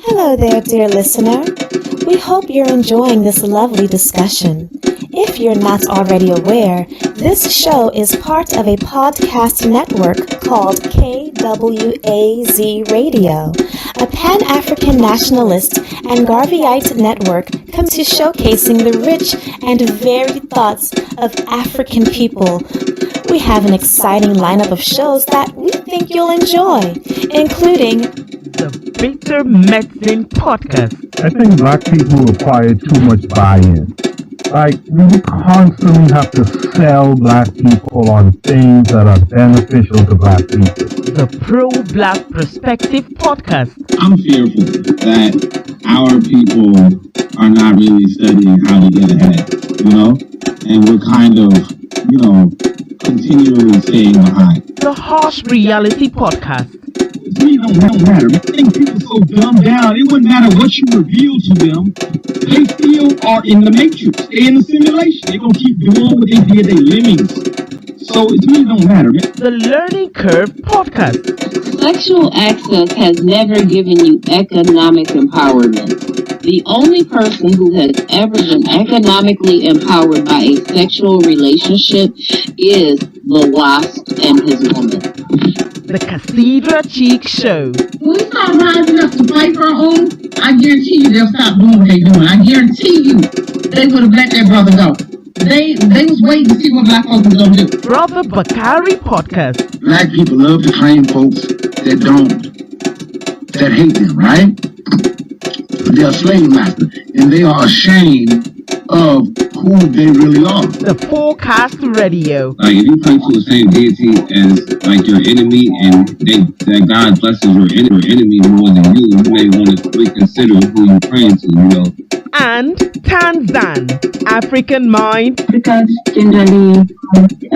Hello there, dear listener. We hope you're enjoying this lovely discussion. If you're not already aware, this show is part of a podcast network called KWAZ Radio. A Pan-African Nationalist and Garveyite network comes to showcasing the rich and varied thoughts of African people. We have an exciting lineup of shows that we think you'll enjoy, including the Bitter Medicine Podcast. I think black people require too much buy-in. Like, we constantly have to sell black people on things that are beneficial to black people. The Pro-Black Perspective Podcast. I'm fearful that our people are not really studying how to get ahead, And we're kind of, continually staying behind. The Harsh Reality Podcast. It really don't matter. I think people so dumbed down, it wouldn't matter what you reveal to them. They still are in the matrix. They're in the simulation. They're going to keep doing what they did. They lemmings. So it really don't matter. The Learning Curve Podcast. Sexual access has never given you economic empowerment. The only person who has ever been economically empowered by a sexual relationship is the wasp and his woman. The Cathedral Cheek Show. When we start rising up to fight for our own, I guarantee you they'll stop doing what they're doing. I guarantee you they would have let their brother go. They was waiting to see what black folks was going to do. Brother Bakari Podcast. Black people love to claim folks that hate them, right? They're a slave master, and they are ashamed of who they really are. The Forecast Radio. Like, if you pray to the same deity as, like, your enemy, and that God blesses your enemy more than you may want to reconsider who you're praying to, And Tanzan, African Mind. Africans generally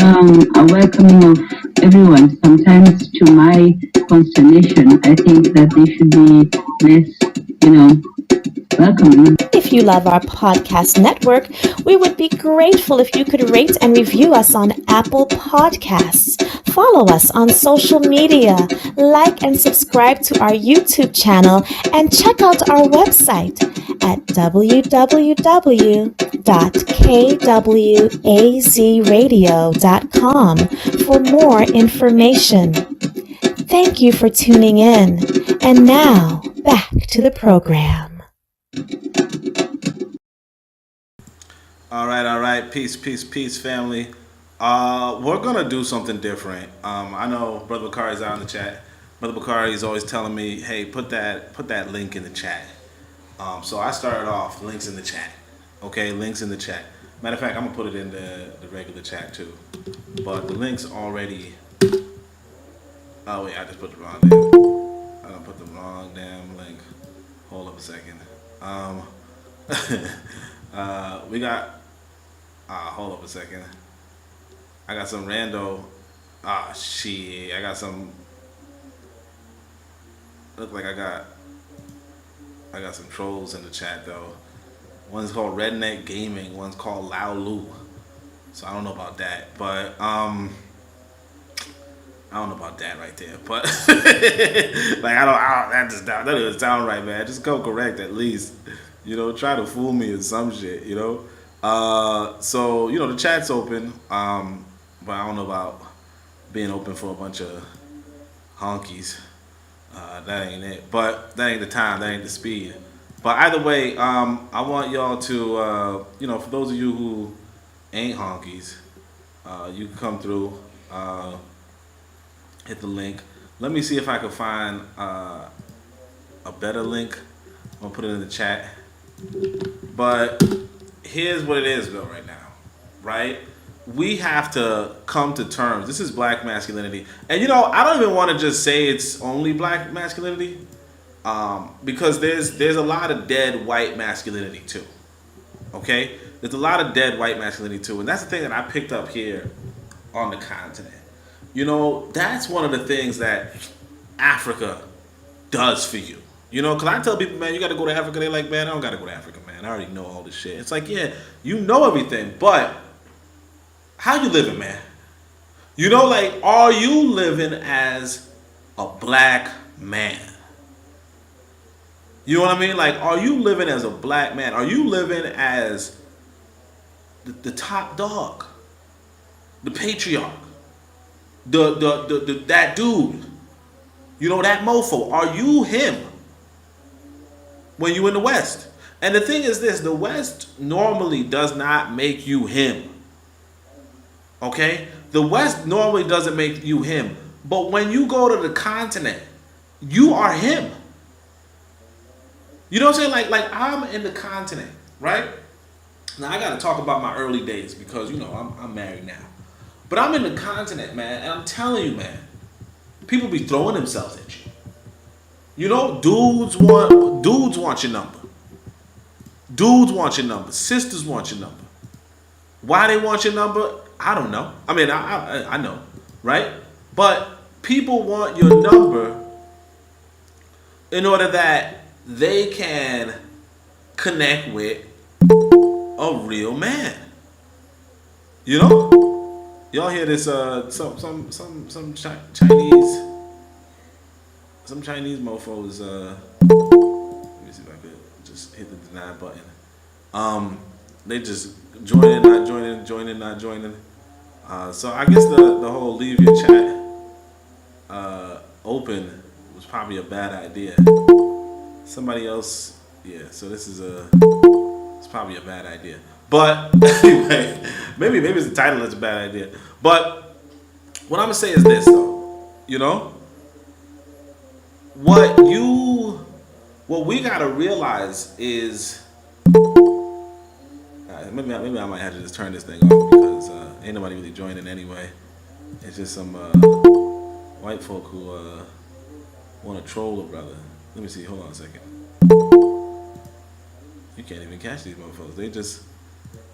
are welcoming of everyone. Sometimes, to my consternation, I think that they should be less, welcoming. If you love our podcast network, we would be grateful if you could rate and review us on Apple Podcasts. Follow us on social media, like and subscribe to our YouTube channel, and check out our website at www.kwazradio.com for more information. Thank you for tuning in. And now, back to the program. All right. Peace, family. We're gonna do something different. I know Brother Bakari's out in the chat. Brother Bakari is always telling me, "Hey, put that link in the chat." So I started off links in the chat. Okay, links in the chat. Matter of fact, I'm gonna put it in the regular chat too. But the links already. Oh wait, I just put the wrong damn. I done put the wrong damn link. Hold up a second. We got. Hold up a second. I got some rando. Shit. I got some. Look like I got some trolls in the chat though. One's called Redneck Gaming. One's called Lao Lu. So I don't know about that, but I don't know about that right there. But like that doesn't sound right, man. Just go correct at least. Try to fool me or some shit. So the chat's open. But I don't know about being open for a bunch of honkies. That ain't it. But that ain't the time. That ain't the speed. But either way, I want y'all to, for those of you who ain't honkies, you can come through, hit the link. Let me see if I can find a better link. I'm going to put it in the chat. But here's what it is, though, right now, right? We have to come to terms. This is black masculinity. And, I don't even want to just say it's only black masculinity because there's a lot of dead white masculinity, too. Okay? There's a lot of dead white masculinity, too. And that's the thing that I picked up here on the continent. That's one of the things that Africa does for you. Because I tell people, man, you got to go to Africa. They're like, man, I don't got to go to Africa, man. I already know all this shit. It's like, yeah, you know everything, but how you living, man? Are you living as a black man? You know what I mean? Like, are you living as a black man? Are you living as the top dog, the patriarch, the that dude? You know, that mofo. Are you him when you in the West? And the thing is this: the West normally does not make you him. Okay, the West normally doesn't make you him, but when you go to the continent, you are him. You know what I'm saying? Like I'm in the continent, right? Now I gotta talk about my early days because you know I'm married now, but I'm in the continent, man, and I'm telling you, man, people be throwing themselves at you. You know, dudes want your number. Dudes want your number. Sisters want your number. Why they want your number? I don't know. I mean, I know, right? But people want your number in order that they can connect with a real man. You know? Y'all hear this? Some Chinese mofos. Let me see if I could just hit the deny button. They just joining, not joining, joining, not joining. So I guess the whole leave your chat open was probably a bad idea. Somebody else, yeah. So this is it's probably a bad idea. But anyway, maybe it's the title that's a bad idea. But what I'm gonna say is this, though. You know, what we gotta realize is. Maybe I might have to just turn this thing off because ain't nobody really joining anyway. It's just some white folk who want to troll a brother. Let me see. Hold on a second. You can't even catch these motherfuckers.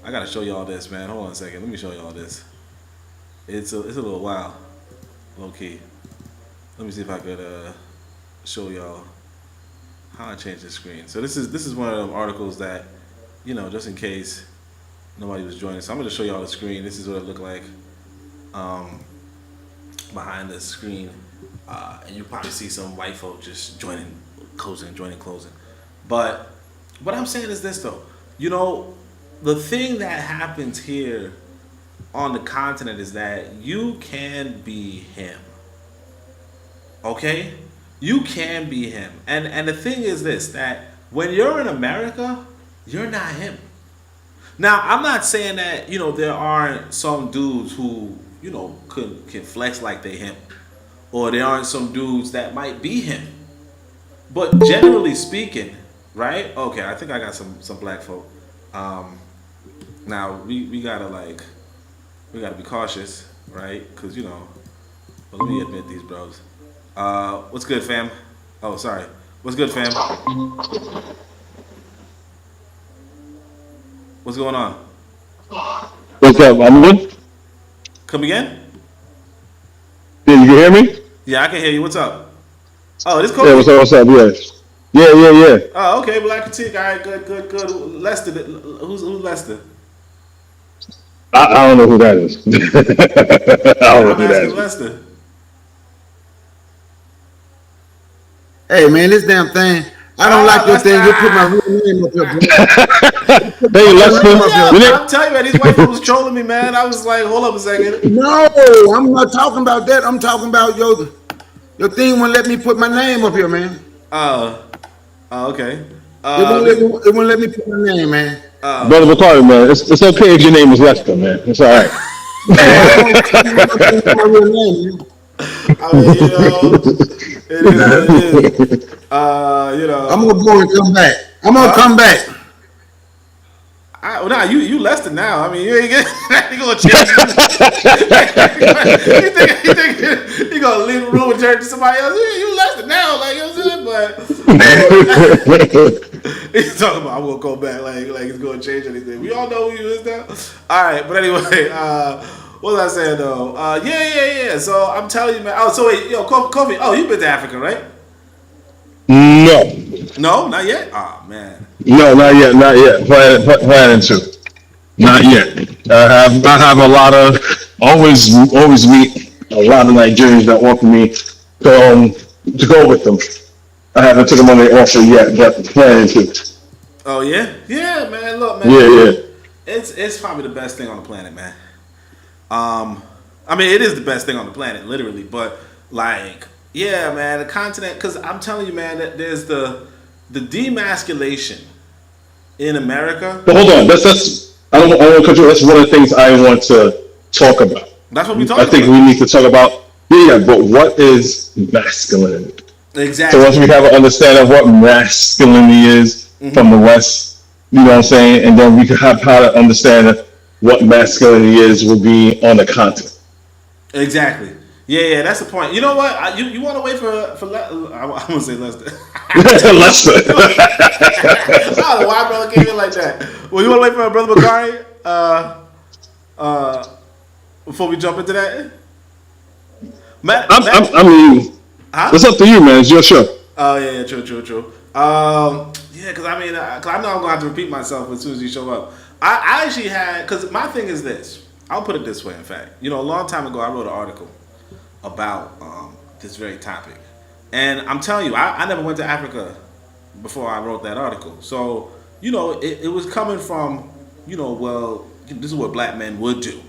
I gotta show y'all this, man. Hold on a second. Let me show y'all this. It's a little wild, low key. Let me see if I could show y'all how I change the screen. So this is one of them articles that, you know, just in case nobody was joining. So I'm going to show y'all the screen. This is what it looked like behind the screen. And you probably see some white folk just joining, closing. But what I'm saying is this, though. You know, the thing that happens here on the continent is that you can be him. Okay? You can be him. And the thing is this, that when you're in America, you're not him. Now, I'm not saying that, you know, there aren't some dudes who, you know, can flex like they him. Or there aren't some dudes that might be him. But generally speaking, right? Okay, I think I got some black folk. Now, we gotta be cautious, right? Because, you know, well, let me admit these bros. What's good, fam? Oh, sorry. What's good, fam? What's going on? What's up? I'm good. Come again? Did you hear me? Yeah, I can hear you. What's up? Oh, this Kobe. Yeah, what's up? Yeah. Oh, okay. Black critique. All right, good. Lester. Who's Lester? I don't know who that is. I don't know who that is. Lester. Hey man, this damn thing. I don't like this thing. You put my real name up here, bro. Hey, Lester. I'm telling you, man, these white people was trolling me, man. I was like, hold up a second. No, I'm not talking about that. I'm talking about your thing won't let me put my name up here, man. Okay. It won't let me put my name, man. Brother McCarty, man, it's okay if your name is Lester, man. It's all right. My real name, man. I mean, you know, it is what it is. You know, I'm gonna go and come back. I'm gonna come back. Nah, you Lester now. I mean, you ain't gonna change. You think you gonna leave the room and turn to somebody else? You Lester now, like, you know what I'm saying? But he's talking about I'm gonna go back, like it's gonna change anything. We all know who he is now. All right, but anyway, what was I saying though? Yeah. So I'm telling you, man. Oh, so wait, yo, Kofi. Oh, you been to Africa, right? No, not yet. Oh man. No, not yet. Planning to. Not yet. I have a lot of always meet a lot of Nigerians that want me to to go with them. I haven't taken them on the offer yet, but planning to. Oh yeah, yeah, man. Look, man. Yeah. It's probably the best thing on the planet, man. I mean, it is the best thing on the planet, literally. But like, yeah, man, the continent. Because I'm telling you, man, that there's the demasculation in America. But hold on, that's I don't want to cut you. That's one of the things I want to talk about. That's what we talking I think about. we need to talk about. Yeah, but what is masculinity? Exactly. So once we have an understanding of what masculinity is from the West, you know what I'm saying, and then we can have how to understand what masculinity is will be on the continent. Exactly. Yeah, that's the point. You know what? You want to wait for I want to say Lester. Lester. I don't know why brother came in like that. Well, you want to wait for brother Bakari? Before we jump into that, I mean, huh? It's up to you, man. It's your show. Oh yeah, true. Yeah, because I mean, cause I know I'm gonna have to repeat myself as soon as you show up. I actually had, because my thing is this. I'll put it this way. In fact, a long time ago, I wrote an article about this very topic, and I'm telling you, I never went to Africa before I wrote that article. So it was coming from well, this is what black men would do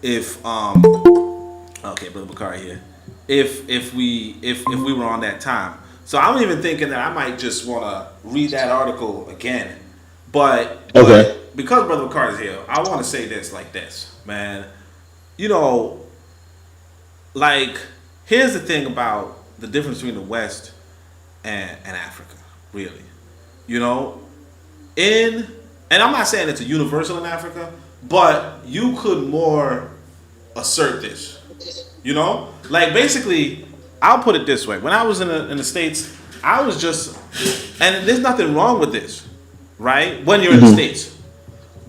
if okay, brother Bakari here. If we were on that time. So I'm even thinking that I might just want to read that article again. But because brother Bakari is here, I want to say this like this, man. Like, here's the thing about the difference between the West and Africa, really. And I'm not saying it's a universal in Africa, but you could more assert this. Like, basically, I'll put it this way. When I was in the States, I was just, and there's nothing wrong with this, right? When you're in the States.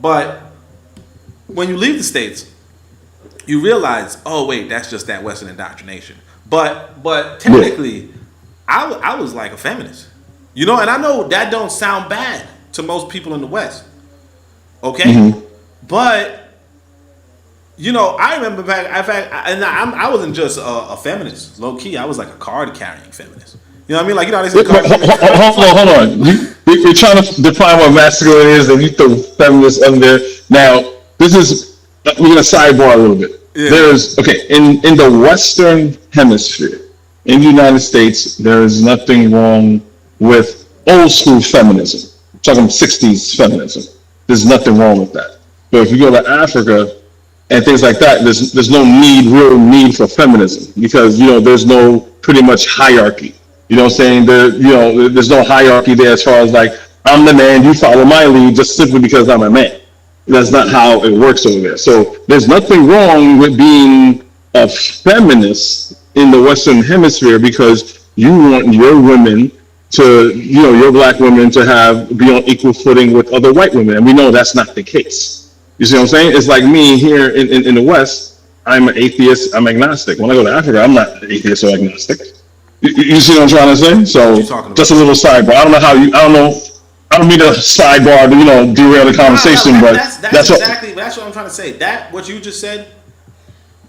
But when you leave the States, you realize, oh wait, that's just that Western indoctrination. But technically, I was like a feminist. And I know that don't sound bad to most people in the West. Okay? But I remember back. In fact, I wasn't just a feminist, low key. I was like a card carrying feminist. You know what I mean? Like they say. Hold on. You're trying to define what masculine is, and you throw feminist under there. Now, we're gonna sidebar a little bit. Yeah. There's in the Western Hemisphere, in the United States, there is nothing wrong with old school feminism. I'm talking 60s feminism. There's nothing wrong with that. But if you go to Africa and things like that, there's no real need for feminism, because there's no pretty much hierarchy. You know what I'm saying? There's no hierarchy there as far as like, I'm the man, you follow my lead just simply because I'm a man. That's not how it works over there. So there's nothing wrong with being a feminist in the Western Hemisphere, because you want your women to, your black women to be on equal footing with other white women. And we know that's not the case. You see what I'm saying? It's like me here in the West. I'm an atheist. I'm agnostic. When I go to Africa, I'm not an atheist or agnostic. You see what I'm trying to say? So just a little sidebar. I don't mean to sidebar to derail the conversation, but that's exactly. That's what I'm trying to say. That what you just said.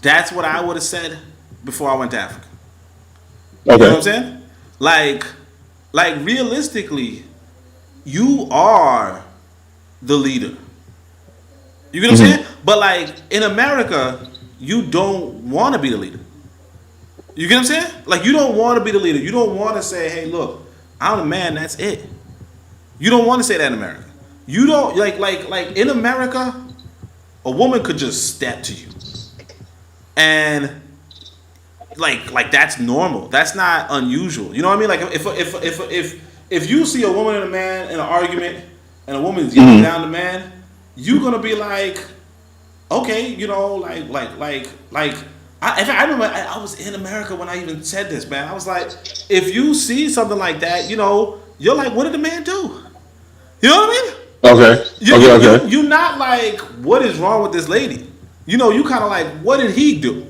That's what I would have said before I went to Africa. Okay. You know what I'm saying? Like realistically, you are the leader. You get what I'm saying? But like in America, you don't want to be the leader. You get what I'm saying? Like, you don't want to be the leader. You don't want to say, hey, look, I'm the man, that's it. You don't want to say that in America. You don't, like in America, a woman could just step to you. And like that's normal. That's not unusual. You know what I mean? Like if you see a woman and a man in an argument and a woman's yelling down the man, you're gonna be like, okay, I remember I was in America when I even said this, man. I was like, if you see something like that, you're like, what did the man do? You know what I mean? Okay. You're not like, what is wrong with this lady? You kind of like, what did he do?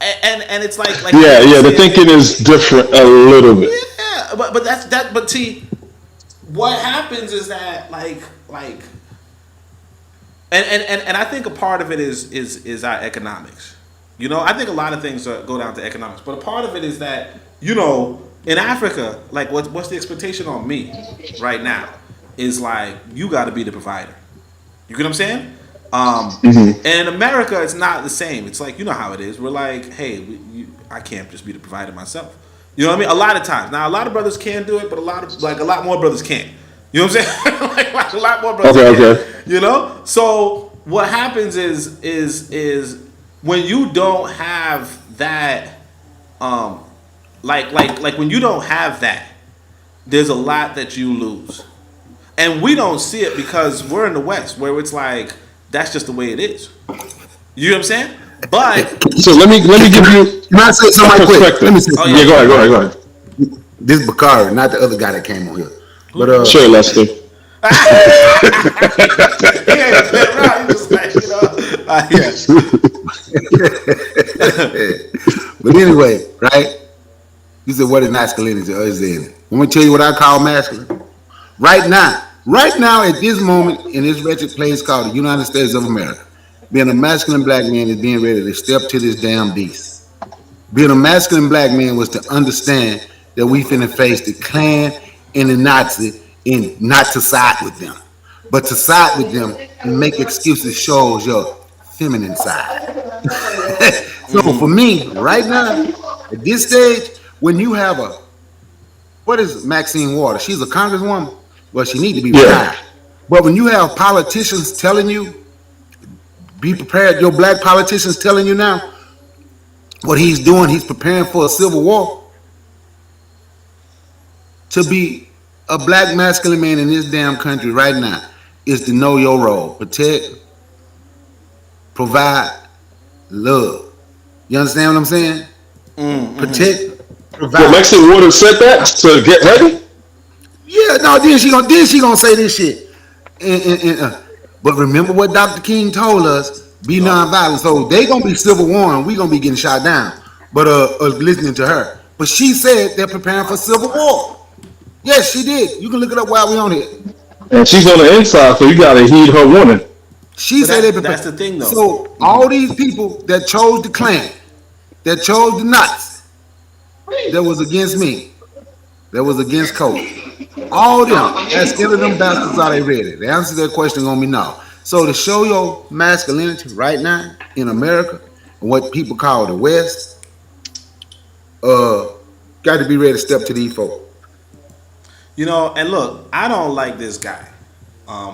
And it's like the thinking is different a little bit. Yeah, but that's that. But see, what happens is that and I think a part of it is our economics, You know, I think a lot of things go down to economics, but a part of it is that, you know, in Africa, like what's the expectation on me right now is like you got to be the provider. You get what I'm saying? And in America, it's not the same. It's like, you know how it is. We're like, hey, I can't just be the provider myself. You know what I mean? A lot of times. Now, a lot of brothers can do it, but a lot more brothers can't. You know what I'm saying? like a lot more brothers can't. Okay. You know? So what happens is when you don't have that, like when you don't have that, there's a lot that you lose. And we don't see it because we're in the West, where it's like that's just the way it is. You know what I'm saying? But so let me give you. Can I say something quick? Let me say something. Yeah, go ahead. This is Bakari, not the other guy that came on here. But sure, Lester. But anyway, right? You said, what is masculinity? Or is it? Let me tell you what I call masculine. Right now, at this moment, in this wretched place called the United States of America, being a masculine black man is being ready to step to this damn beast. Being a masculine black man was to understand that we finna face the Klan and the Nazi, and not to side with them, but to side with them and make excuses shows your feminine side. So for me, right now, at this stage, when you have what is Maxine Waters? She's a congresswoman. Well, she needs to be retired. But when you have politicians telling you, be prepared, your black politicians telling you now, what he's doing, he's preparing for a civil war. To be a black masculine man in this damn country right now is to know your role. Protect, provide, love. You understand what I'm saying? Protect, provide. Well, Maxine Waters said that to get ready? Yeah, no, then she gonna say this shit. But remember what Dr. King told us, be nonviolent. So they gonna be civil war and we gonna be getting shot down. But listening to her. But she said they're preparing for civil war. Yes, she did. You can look it up while we on it. And she's on the inside, so you gotta heed her warning. She said they prepared. That's the thing, though. So all these people that chose the Klan, that chose the Nazis, that was against me, that was against Kobe. All them, as scared of them bastards are they ready? The answer to that question gonna be no. So to show your masculinity right now in America, and what people call the West, got to be ready to step to these folks. You know, and look, I don't like this guy,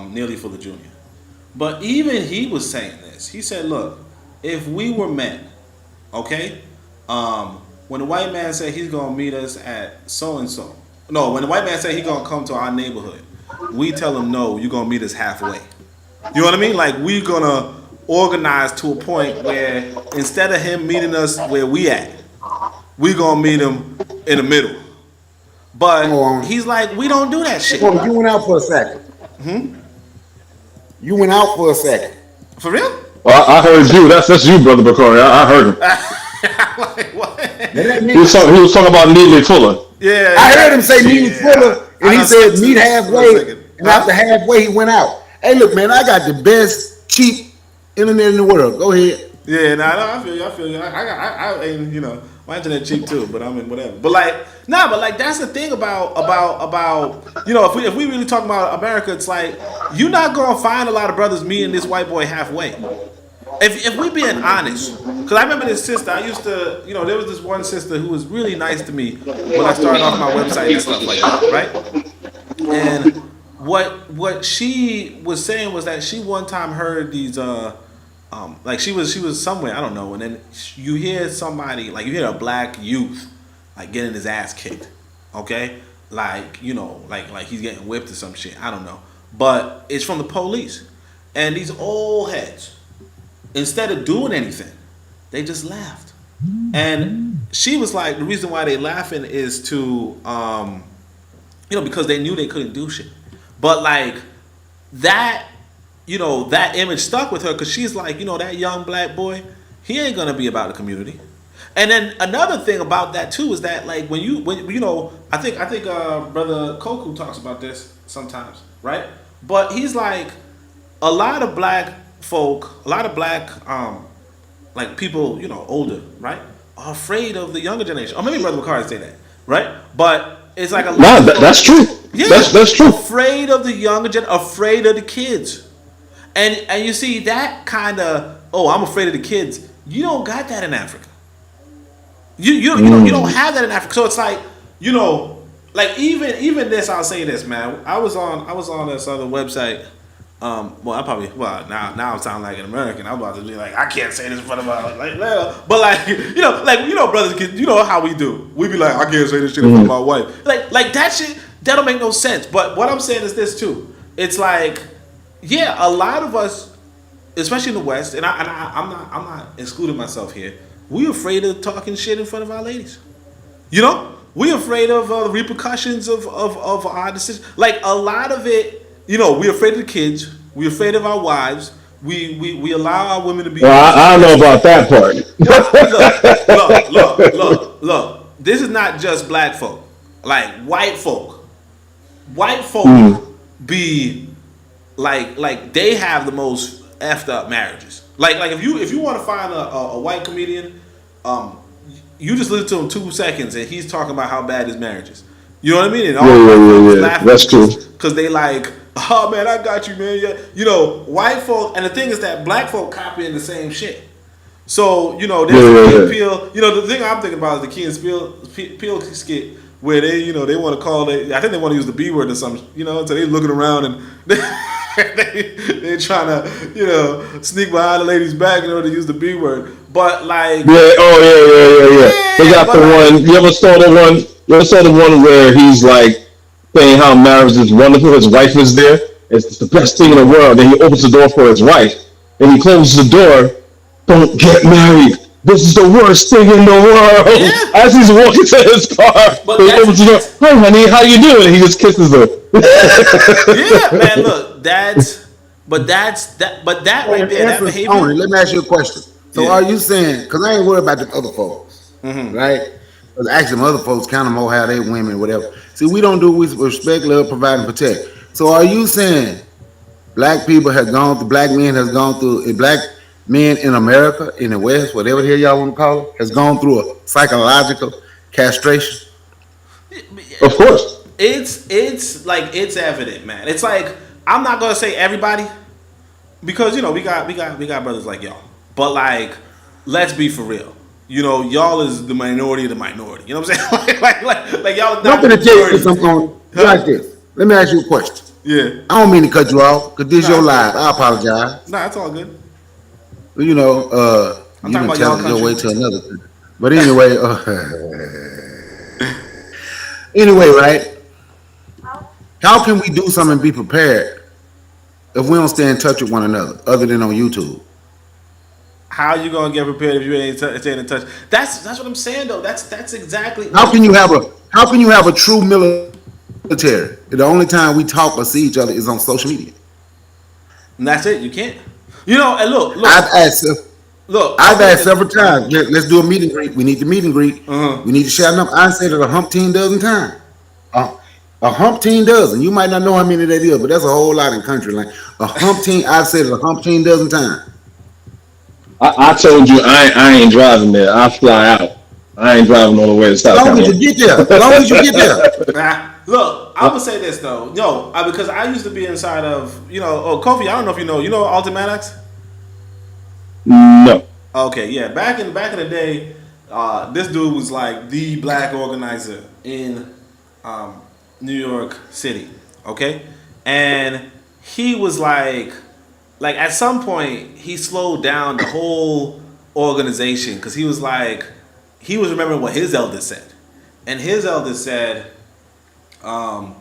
Neely Fuller Jr. But even he was saying this. He said, look, if we were men, okay, when the white man said he's going to meet us at so-and-so, no, when the white man said he's going to come to our neighborhood, we tell him, no, you're going to meet us halfway. You know what I mean? Like, we're going to organize to a point where instead of him meeting us where we at, we're going to meet him in the middle. But he's like, we don't do that shit. You went out for a second. You went out for a second. For real? Well, I heard you. That's you, Brother Bakari. I heard him. Like, what? He was talking about Neely Fuller. Yeah. I heard him say Neely Fuller, and he said meet halfway, and after halfway he went out. Hey, look, man, I got the best cheap internet in the world. Go ahead. Yeah, I feel you. I you know, my internet cheap too, but I mean whatever. But like, that's the thing about you know, if we really talk about America, it's like you're not gonna find a lot of brothers meeting this white boy halfway. If we being honest, because I remember this sister, I used to, you know, there was this one sister who was really nice to me when I started off my website and stuff like that, right? And what she was saying was that she one time heard these like she was somewhere, I don't know, and then you hear somebody, like you hear a black youth like getting his ass kicked, okay, like, you know, like he's getting whipped or some shit, I don't know, but it's from the police, and these old heads, instead of doing anything, they just laughed, and she was like, the reason why they laughing is to you know, because they knew they couldn't do shit, but like that. You know, that image stuck with her because she's like, you know, that young black boy, he ain't gonna be about the community. And then another thing about that too is that like when you know, I think Brother Koku talks about this sometimes, right? But he's like, a lot of black folk, a lot of black like people, older, right, are afraid of the younger generation. Or maybe Brother McCarthy say that, right? But it's like a lot. No, that's true. Yeah, that's true. Afraid of the younger gen, afraid of the kids, and you see that kind of I'm afraid of the kids. You don't got that in Africa. You don't have that in Africa. So it's like like even this. I'll say this, man. I was on this other website. Now I sound like an American. I'm about to be like, I can't say this in front of my but brothers, kids, how we do. We be like, I can't say this shit in front of my wife. Like that shit that don't make no sense. But what I'm saying is this too. It's like, yeah, a lot of us, especially in the West, and I'm not excluding myself here. We afraid of talking shit in front of our ladies. We afraid of the repercussions of our decisions. Like a lot of it. We're afraid of the kids. We're afraid of our wives. We allow our women to be. Well, I don't know about that part. Look. This is not just black folk. Like white folk. White folk be like they have the most effed up marriages. Like if you want to find a white comedian, you just listen to him 2 seconds and he's talking about how bad his marriage is. You know what I mean? And all laughing that's true. Because they like, oh man, I got you, man. Yeah. White folk, and the thing is that black folk copying the same shit. So, there's the Key and Peele. The thing I'm thinking about is the Key and Peele skit where they, they want to call it, I think they want to use the B word or something, so they looking around and they're trying to, sneak behind the lady's back in order to use the B word. But like, yeah. They got the one. You ever saw the one? You ever saw the one where he's like saying how marriage is wonderful? His wife is there. It's the best thing in the world. Then he opens the door for his wife, and he closes the door. Don't get married. This is the worst thing in the world. Yeah. As he's walking to his car, he opens the door. Hi, honey, how you doing? He just kisses her. Yeah, man. Look, that right there. That behavior. Tony, let me ask you a question. So are you saying? Because I ain't worried about the other folks, right? Because actually, some other folks kind of know how they women, whatever. See, we don't do. We respect, love, provide, and protect. So are you saying black people have gone through? Black men has gone through. Black men in America, in the West, whatever the hell y'all want to call it, has gone through a psychological castration? Of course. It's like it's evident, man. It's like I'm not gonna say everybody because we got brothers like y'all, but like let's be for real. Y'all is the minority of the minority. You know what I'm saying? like y'all. I'm gonna tell you something like this. Let me ask you a question. Yeah. I don't mean to cut you off because this is your live. I apologize. Nah, it's all good. Well, you been telling your way to another thing. But anyway, right? How can we do something and be prepared if we don't stay in touch with one another, other than on YouTube? How you gonna get prepared if you ain't staying in touch? That's what I'm saying though. That's exactly. How can you have a true military? The only time we talk or see each other is on social media. And that's it. You can't. And look. I've asked several times. Let's do a meet and greet. We need to meet and greet. We need to share enough. I said it a humpteen dozen times. A humpteen dozen. You might not know how many that is, but that's a whole lot in country. Like a humpteen. I've said it a humpteen dozen times. I told you I ain't driving there. I'll fly out. I ain't driving all the way to South Carolina. As long as you get there. Look, I'm gonna say this though. Because I used to be inside of Kofi. I don't know if you know Ultimatics. No. Okay, yeah. Back in the day, this dude was like the black organizer in New York City. Okay, and he was like at some point he slowed down the whole organization because he was remembering what his elders said, and his elders said, one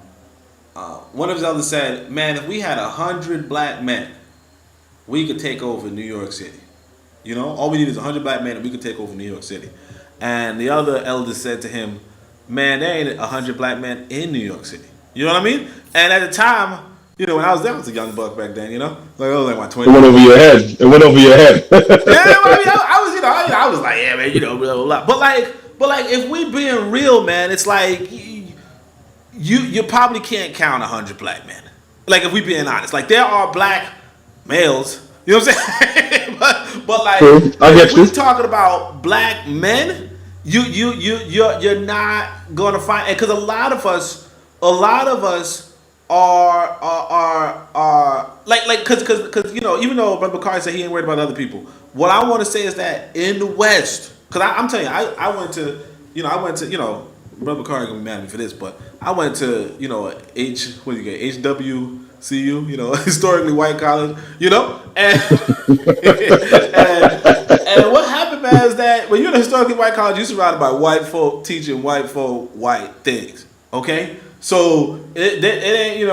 of his elders said, "Man, if we had 100 black men, we could take over New York City. All we need is 100 black men and we could take over New York City." And the other elders said to him, "Man, there ain't 100 black men in New York City." You know what I mean? And at the time, when I was there, I was a young buck back then. I was like my 20s. It went over your head. Yeah, I was like, yeah, man, blah, blah, blah. But like, if we being real, man, it's like you probably can't count 100 black men. Like, if we being honest, like there are black males. You know what I'm saying? But like, True. I if get we you. talking about black men, you're not gonna find, because a lot of us are like because even though Brother Bakari said he ain't worried about other people, what I want to say is that in the West, because I'm telling you, I went to Brother Bakari gonna be mad at me for this, but I went to HWCU, historically white college, and and what happened, man, is that when you're in a historically white college, you're surrounded by white folk teaching white folk white things. Okay, so it ain't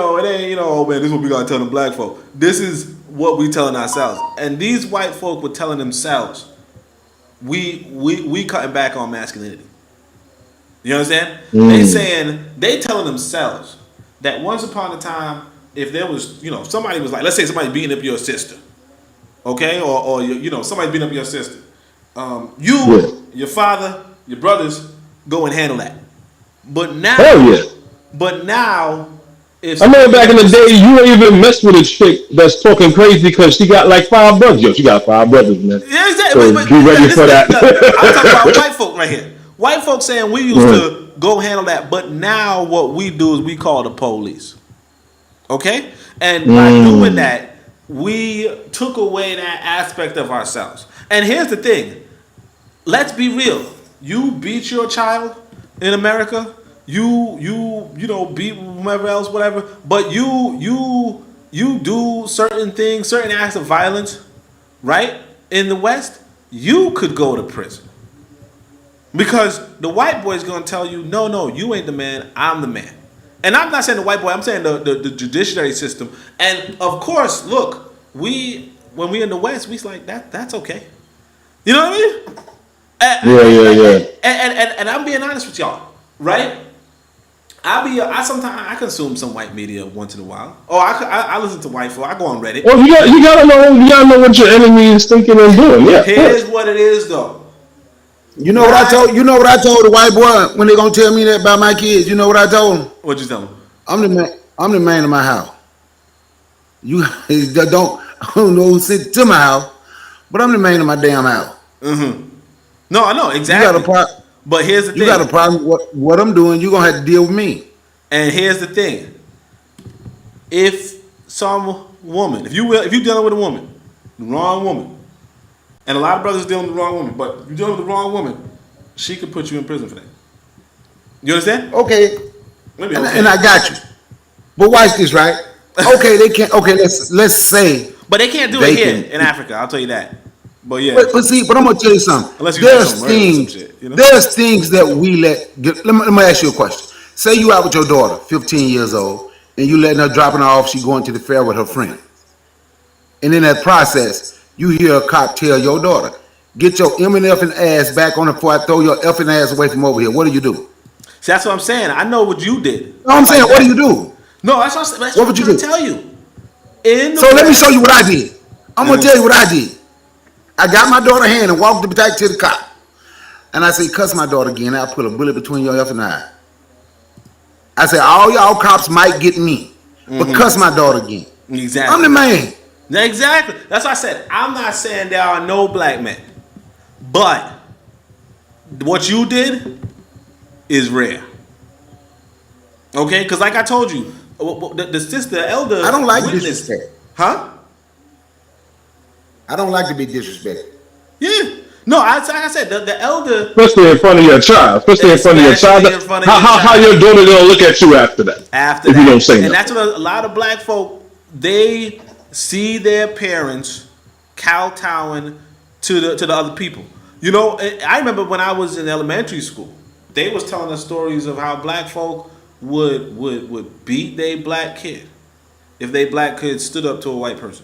oh man, this is what we gotta tell them black folk. This is what we telling ourselves, and these white folk were telling themselves, we cutting back on masculinity. You understand? They telling themselves that once upon a time, if there was somebody was like, let's say somebody beating up your sister, okay, or somebody beating up your sister, your father, your brothers go and handle that. But now, if I remember back in the day, you ain't even mess with a chick that's talking crazy because she got like 5 brothers. Yo, she got 5 brothers, man. Yeah, exactly. So be ready for that. I'm talking about white folk right here. White folk saying we used to go handle that, but now what we do is we call the police. Okay? And by doing that, we took away that aspect of ourselves. And here's the thing. Let's be real. You beat your child in America, you beat whomever else, whatever, but you do certain things, certain acts of violence, right? In the West, you could go to prison. Because the white boy is going to tell you, no, you ain't the man, I'm the man. And I'm not saying the white boy, I'm saying the judiciary system. And of course, look, when we in the West, we's like, that's okay. You know what I mean? Yeah. And I'm being honest with y'all, right? I consume some white media once in a while. Oh, I listen to white folk. I go on Reddit. Well, you gotta know what your enemy is thinking and doing. Yeah. Here's what it is, though. You know what I told the white boy when they gonna tell me that about my kids? You know what I told him? What'd you tell him? I'm the man of my house. You don't know who sit to my house, but I'm the man of my damn house. Mm-hmm. No, I know exactly. But here's the thing. You got a problem with what I'm doing, you're going to have to deal with me. And here's the thing. If some woman, if you're dealing with a woman, the wrong woman, and a lot of brothers dealing with the wrong woman, but you're dealing with the wrong woman, she could put you in prison for that. You understand? Okay. And I got you. But watch this, right? Okay, they can't. Okay, let's say. But they can't do it here in Africa. I'll tell you that. But yeah. But I'm gonna tell you something. There's things that we let. Let me ask you a question. Say you out with your daughter, 15 years old, and you letting her dropping her off. She going to the fair with her friend, and in that process, you hear a cop tell your daughter, "Get your effing ass back on the floor. I throw your effing ass away from over here." What do you do? See, that's what I'm saying. I know what you did. No, I'm saying, what do you do? No, that's what would you do? Tell you. So let me show you what I did. I'm gonna tell you what I did. I got my daughter's hand and walked back to the cop. And I say, cuss my daughter again. I'll put a bullet between your effing eye. I say, all y'all cops might get me, but cuss my daughter again. Exactly. I'm the man. Exactly. That's why I said, I'm not saying there are no black men. But what you did is rare. Okay? Because like I told you, the sister, elder... I don't like disrespect. Huh? I don't like to be disrespected. Yeah. No, like I said, the elder... Especially in front of your child. How your daughter gonna look at you after that? If you don't say nothing. And that's what a lot of black folk, they see their parents kowtowing to the other people. You know, I remember when I was in elementary school, they was telling us stories of how black folk would beat their black kid if they black kid stood up to a white person.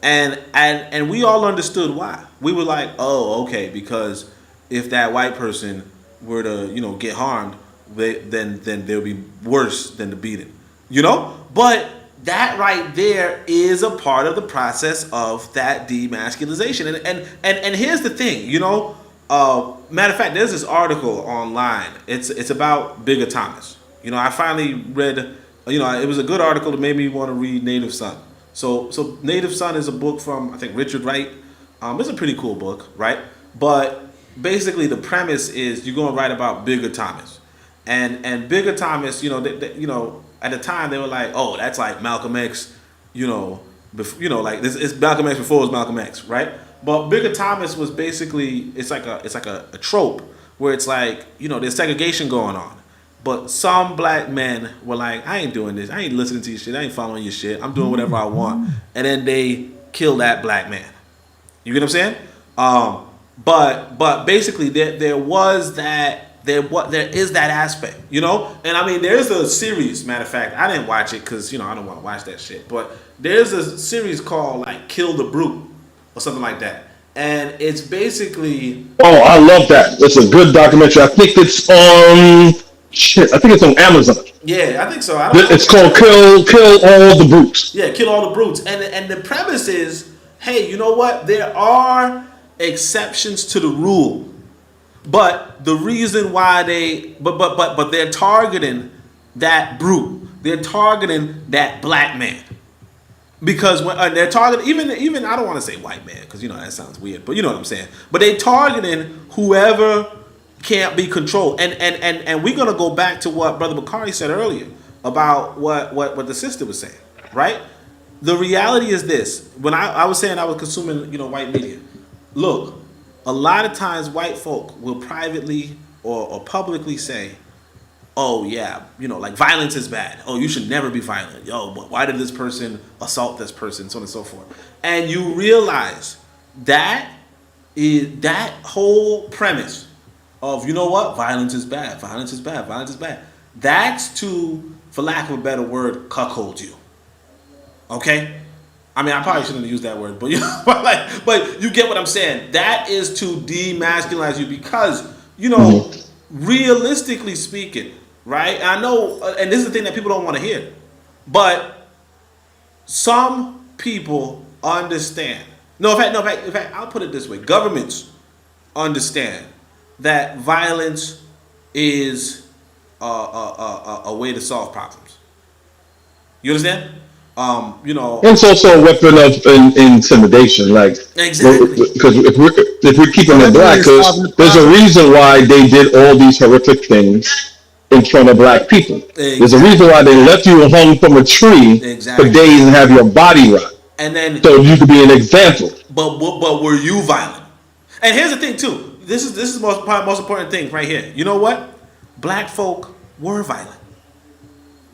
And we all understood why. We were like, oh, okay, because if that white person were to, get harmed, then they'll be worse than the beating. But that right there is a part of the process of that demasculization. And here's the thing, matter of fact, there's this article online. It's about Bigger Thomas. I finally read, it was a good article that made me want to read Native Son. So Native Son is a book from, I think, Richard Wright. It's a pretty cool book, right? But basically, the premise is you're going to write about Bigger Thomas, and Bigger Thomas, at the time they were like, oh, that's like Malcolm X, like this is Malcolm X before it was Malcolm X, right? But Bigger Thomas was basically it's like a trope where it's like there's segregation going on. But some black men were like, I ain't doing this. I ain't listening to your shit. I ain't following your shit. I'm doing whatever I want. And then they kill that black man. You get what I'm saying? But basically there is that aspect, And I mean, there's a series. Matter of fact, I didn't watch it because I don't want to watch that shit. But there's a series called like Kill the Brute or something like that. And it's basically. Oh, I love that. It's a good documentary. I think it's on. Shit, I think it's on Amazon. Yeah, I think so. It's called Kill All the Brutes. Yeah, Kill All the Brutes. And the premise is, hey, you know what? There are exceptions to the rule. But the reason why but they're targeting that brute. They're targeting that black man. Because when they're targeting even I don't want to say white man because that sounds weird, but you know what I'm saying. But they targeting whoever can't be controlled, and we're gonna go back to what Brother Bakari said earlier about what the sister was saying, right? The reality is this: when I was saying I was consuming white media, look, a lot of times white folk will privately or publicly say, oh yeah, like violence is bad. Oh, you should never be violent. Yo, but why did this person assault this person, so on and so forth? And you realize that is that whole premise of violence is bad, violence is bad, violence is bad. That's to, for lack of a better word, cuckold you. Okay? I mean, I probably shouldn't have used that word, but but you get what I'm saying. That is to demasculinize you because realistically speaking, right? And I know, and this is the thing that people don't want to hear, but some people understand. In fact, I'll put it this way: governments understand that violence is a way to solve problems. You understand? It's also a weapon of intimidation, like exactly. Because if we're keeping it black, because there's a reason why they did all these horrific things in front of black people. Exactly. There's a reason why they left you hung from a tree for days and have your body rot. And then so you could be an example. But were you violent? And here's the thing too. This is the most important thing right here. You know what? Black folk were violent.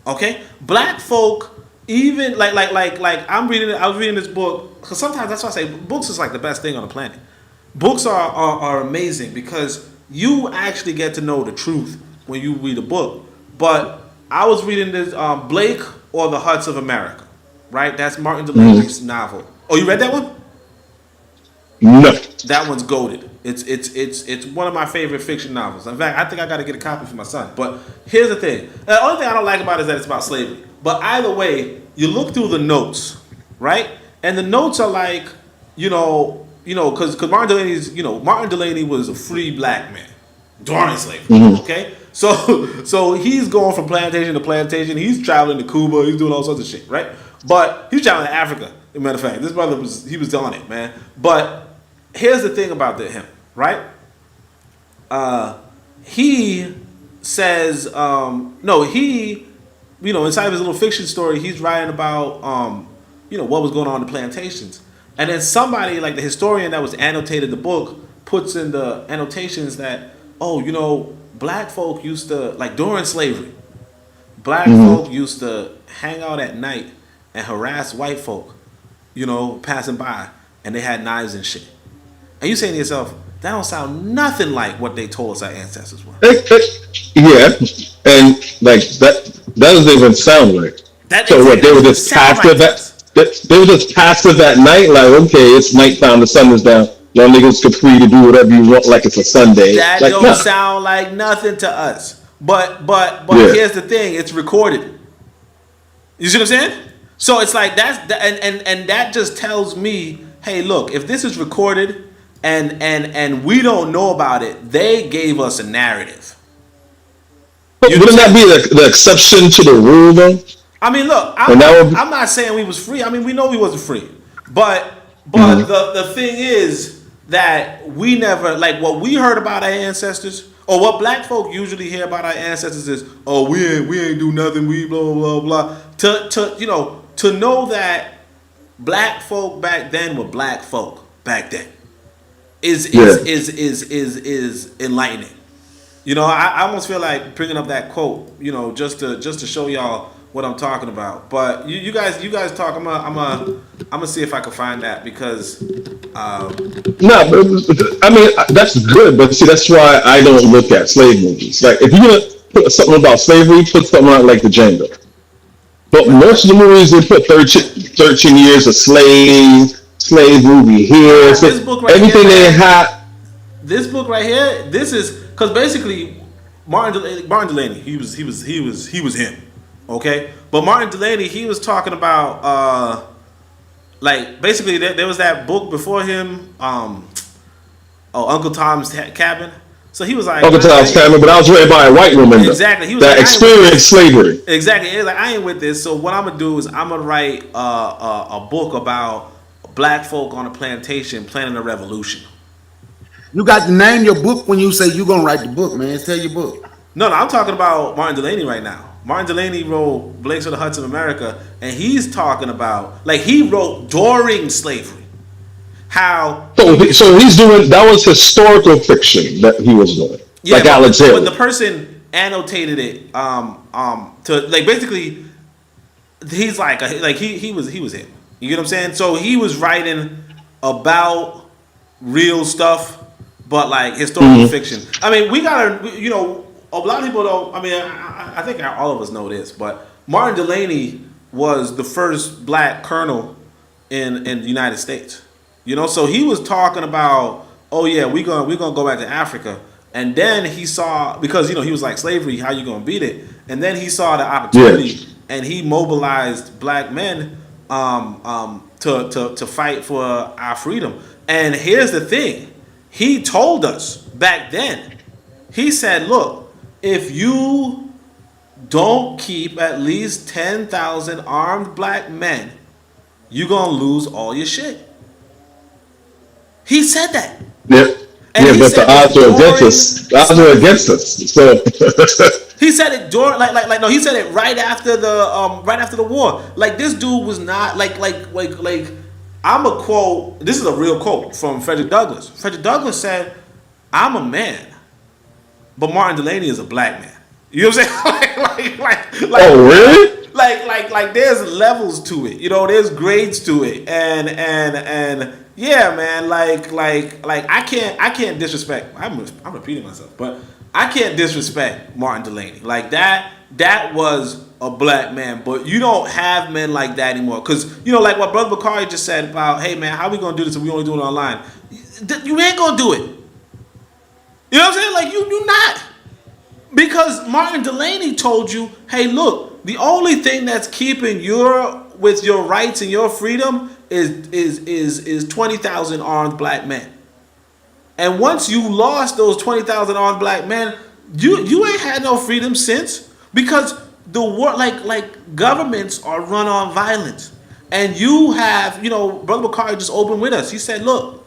Okay? Black folk, even like I was reading this book, because sometimes that's why I say books is like the best thing on the planet. Books are amazing because you actually get to know the truth when you read a book. But I was reading this Blake or the Huts of America, right? That's Martin Delaney's novel. Oh, you read that one? No. That one's goated. It's one of my favorite fiction novels. In fact, I think I got to get a copy for my son. But here's the thing. The only thing I don't like about it is that it's about slavery. But either way, you look through the notes, right? And the notes are like, because Martin Delaney was a free black man during slavery. Okay, so he's going from plantation to plantation. He's traveling to Cuba. He's doing all sorts of shit, right? But he's traveling to Africa. As a matter of fact, this brother was on it, man. But here's the thing about him, right? He says, inside of his little fiction story, he's writing about, what was going on in the plantations. And then somebody, like the historian that was annotated the book, puts in the annotations that, black folk used to, like during slavery, black folk used to hang out at night and harass white folk, passing by, and they had knives and shit. And you saying to yourself, that don't sound nothing like what they told us our ancestors were. Yeah, and like that doesn't even sound right. So what, they were just passive they were just passive at night, like, okay, it's nighttime, the sun is down. Y'all niggas are free to do whatever you want like it's a Sunday. That like, don't sound like nothing to us. But here's the thing, it's recorded. You see what I'm saying? So it's like and that just tells me, hey, look, if this is recorded and we don't know about it, they gave us a narrative. Wouldn't that be the exception to the rule, though? I mean, look, I'm not saying we was free. I mean, we know we wasn't free, but But the thing is that we never, like, what we heard about our ancestors, or what black folk usually hear about our ancestors is, oh, we ain't do nothing, we blah blah blah. To know that black folk back then were black folk back then is enlightening. I almost feel like bringing up that quote, just to show y'all what I'm talking about. But you guys talk. I'm gonna see if I can find that because. No, I mean that's good, but see that's why I don't look at slave movies. Like if you're gonna put something about slavery, put something out like the Django. But most of the movies they put 13 years of slave movie here. This book right everything here, they had. This book right here. This is because basically Martin Delaney. He was him. Okay, but Martin Delaney, he was talking about like basically there was that book before him, Uncle Tom's Cabin. So he was like Uncle Tom's Cabin, but I was read by a white woman exactly. He was that like, experienced slavery. Exactly. He was like, I ain't with this. So what I'm gonna do is I'm gonna write a book about black folk on a plantation planning a revolution. You got to name your book when you say you're gonna write the book, man. Tell your book. No, I'm talking about Martin Delaney right now. Martin Delaney wrote Blake's of the Huts of America, and he's talking about, like, he wrote during slavery. How... So he's doing... That was historical fiction that he was doing. Yeah, like Alexander. But the person annotated it to, like, basically, he's like he was him. You get what I'm saying? So he was writing about real stuff, but, like, historical fiction. I mean, we gotta, a lot of people don't. I mean, I think all of us know this, but Martin Delaney was the first black colonel in the United States. So he was talking about, oh yeah, we're gonna go back to Africa, and then he saw, because he was like, slavery, how you gonna beat it? And then he saw the opportunity, and he mobilized black men to fight for our freedom. And here's the thing, he told us back then, he said, look, if you don't keep at least 10,000 armed black men, you're going to lose all your shit. He said that. Yeah. And yeah, but the odds are against us. The odds are against us. So he said it during, no, he said it right after the war. Like, this dude was not like I'm a quote. This is a real quote from Frederick Douglass. Frederick Douglass said, "I'm a man, but Martin Delaney is a black man." You know what I'm saying? Oh, really? Like there's levels to it. There's grades to it, and yeah, man. Like I can't disrespect. I'm repeating myself, but I can't disrespect Martin Delaney. Like that was a black man, but you don't have men like that anymore. Because like what Brother Bakari just said about, hey man, how we gonna do this if we only do it online? You ain't gonna do it. You know what I'm saying? Like you not. Because Martin Delaney told you, hey, look, the only thing that's keeping with your rights and your freedom is 20,000 armed black men. And once you lost those 20,000 armed black men, you ain't had no freedom since, because the war, like governments are run on violence. And you have, Brother Bakari just opened with us. He said, look,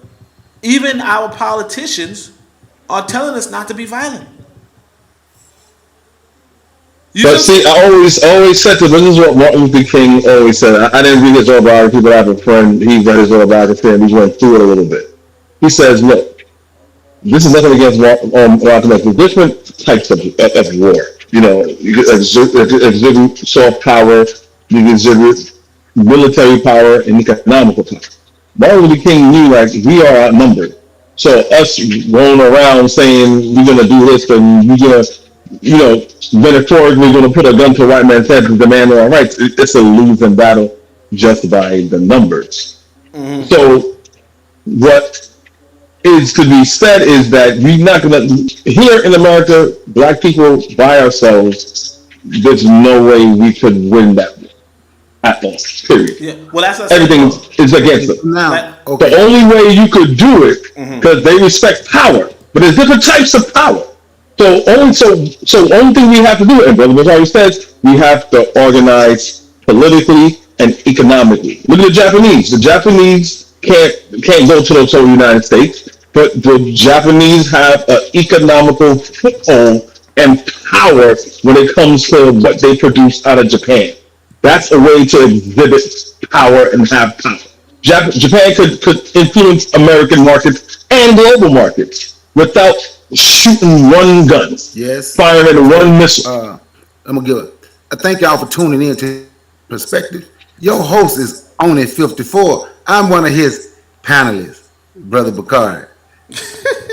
even our politicians are telling us not to be violent. But see, I always said this is what Martin Luther King always said. I didn't read his autobiography, but I have a friend, he read his autobiography and he went through it a little bit. He says, look, this is nothing against Martin. There's different types of war. You exhibit soft power, you exhibit military power, and economical power. Martin Luther King knew, like, we are outnumbered. So us going around saying we're going to do this and we're going to, metaphorically we're going to put a gun to a white man's head to demand our rights, it's a losing battle just by the numbers. Mm-hmm. So what is to be said is that we're not going to, here in America, black people by ourselves, there's no way we could win that at all, period. Yeah. Well, that's everything is against them. Now, okay. The only way you could do it, because they respect power, but there's different types of power. So only thing we have to do, and Brother Bakari says, we have to organize politically and economically. Look at the Japanese. The Japanese can't go to the total United States, but the Japanese have an economical foothold and power when it comes to what they produce out of Japan. That's a way to exhibit power and have power. Japan could influence American markets and global markets without shooting one gun, Yes. firing one missile. I'm gonna give it. I thank y'all for tuning in to Perspective. Your host is Only 54. I'm one of his panelists, Brother Bakari.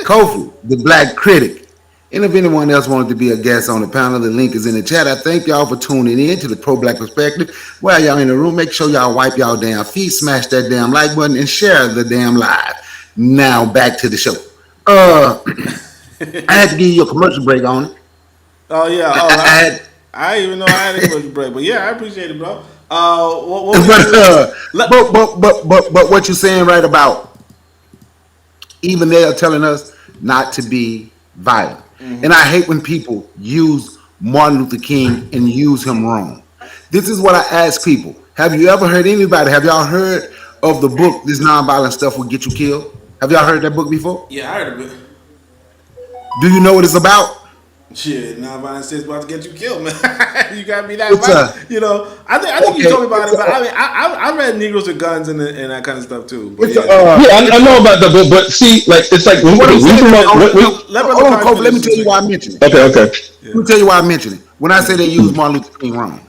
Kofi, the Black Critic. And if anyone else wanted to be a guest on the panel, the link is in the chat. I thank y'all for tuning in to the Pro-Black Perspective. While y'all in the room, make sure y'all wipe y'all damn feet, smash that damn like button, and share the damn live. Now back to the show. I had to give you a commercial break on it. Oh yeah. I didn't even know I had a commercial break, but yeah, I appreciate it, bro. But what you're saying right about even they are telling us not to be violent. Mm-hmm. And I hate when people use Martin Luther King and use him wrong. This is what I ask people. Have you ever heard anybody? Have y'all heard of the book, This Nonviolent Stuff Will Get You Killed? Have y'all heard that book before? Yeah, I heard of it. Do you know what it's about? Shit, nonviolent shit's about to get you killed, man. You gotta be that violent. You know, I think you told me about it, but I mean, I read Negroes with Guns and that kind of stuff too. But I know about that book, but see, like it's like let me tell you why I mentioned it. Okay. Let me tell you why I mentioned it. When I say they use Martin Luther King wrong,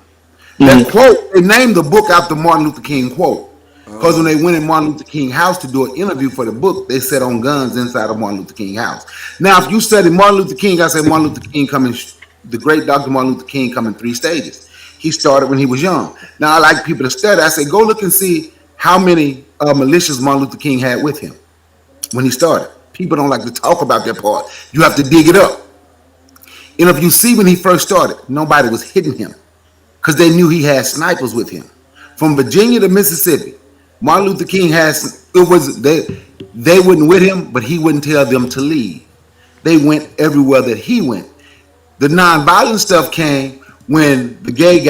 that quote, they named the book after Martin Luther King quote. Because when they went in Martin Luther King house to do an interview for the book, they set on guns inside of Martin Luther King house. Now, if you study Martin Luther King, I say Martin Luther King the great Dr. Martin Luther King come in 3 stages. He started when he was young. Now, I like people to study. I say, go look and see how many militias Martin Luther King had with him when he started. People don't like to talk about that part. You have to dig it up. And if you see when he first started, nobody was hitting him because they knew he had snipers with him. From Virginia to Mississippi, Martin Luther King they wouldn't with him, but he wouldn't tell them to leave. They went everywhere that he went. The nonviolent stuff came when the gay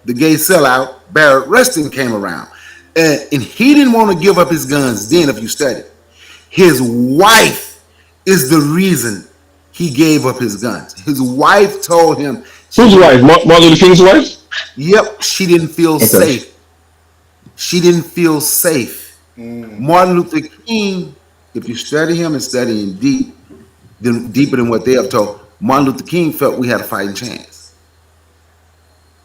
sellout, Barrett Rustin came around. And he didn't want to give up his guns then, if you study. His wife is the reason he gave up his guns. His wife told him. Whose wife? Martin Luther King's wife? Yep, she didn't feel safe. She didn't feel safe. Martin Luther King, if you study him and study him deeper than what they have told, Martin Luther King felt we had a fighting chance.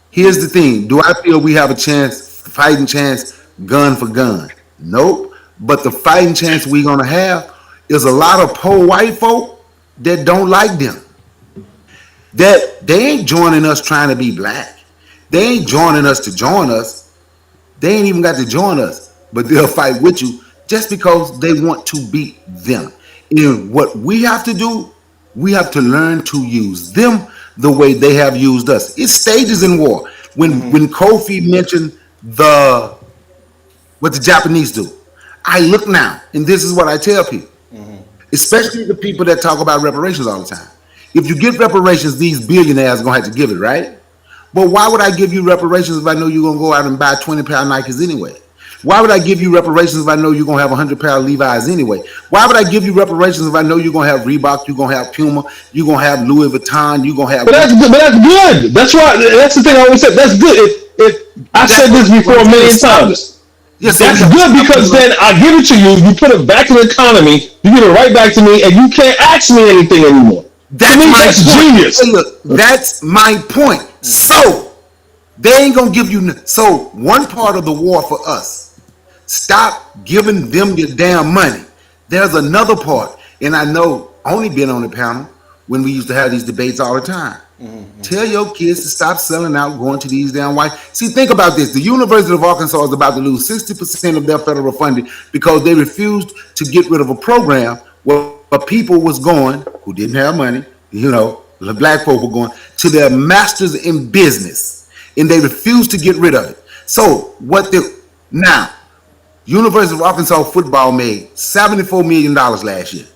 Here's the thing. Do I feel we have a fighting chance, gun for gun? Nope. But the fighting chance we're going to have is a lot of poor white folk that don't like them. That they ain't joining us trying to be black. They ain't joining us to join us. They ain't even got to join us, but they'll fight with you just because they want to beat them. And what we have to do, we have to learn to use them the way they have used us. It's stages in war. When Kofi mentioned what the Japanese do, I look now, and this is what I tell people, especially the people that talk about reparations all the time. If you give reparations, these billionaires are going to have to give it, right? But why would I give you reparations if I know you're going to go out and buy 20-pound Nikes anyway? Why would I give you reparations if I know you're going to have 100-pound Levi's anyway? Why would I give you reparations if I know you're going to have Reebok, you're going to have Puma, you're going to have Louis Vuitton, you're going to have... But that's good. That's why. That's the thing I always said. That's good. I said this before a million times. Yes, that's good because then I give it to you, you put it back in the economy, you give it right back to me, and you can't ask me anything anymore. That's genius. Hey, look, that's my point. So they ain't gonna give you. So one part of the war for us, stop giving them your damn money. There's another part, and I know only been on the panel when we used to have these debates all the time. Tell your kids to stop selling out, going to these damn white. See, think about this. The University of Arkansas is about to lose 60% of their federal funding because they refused to get rid of a program where people was going who didn't have money, the black folk were going to their masters in business, and they refused to get rid of it. So now, University of Arkansas football made $74 million last year.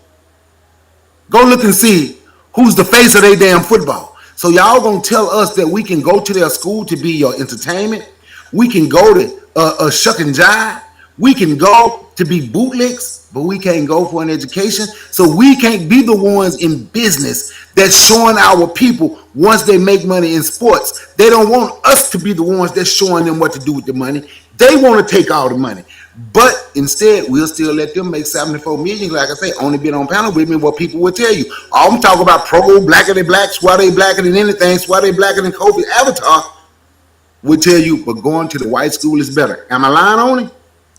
Go look and see who's the face of their damn football. So y'all gonna tell us that we can go to their school to be your entertainment? We can go to Shuck and Jive? We can go to be bootlicks, but we can't go for an education. So we can't be the ones in business that's showing our people once they make money in sports. They don't want us to be the ones that's showing them what to do with the money. They want to take all the money. But instead, we'll still let them make 74 million. Like I say, only been on panel with me what people will tell you. I'm talking about pro blacker than black, swat blacker than anything, swat blacker than Kobe Avatar would tell you, but going to the white school is better. Am I lying on it?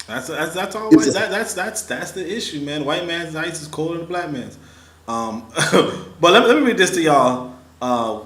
That's all. White. That's the issue, man. White man's ice is colder than black man's. But let me read this to y'all.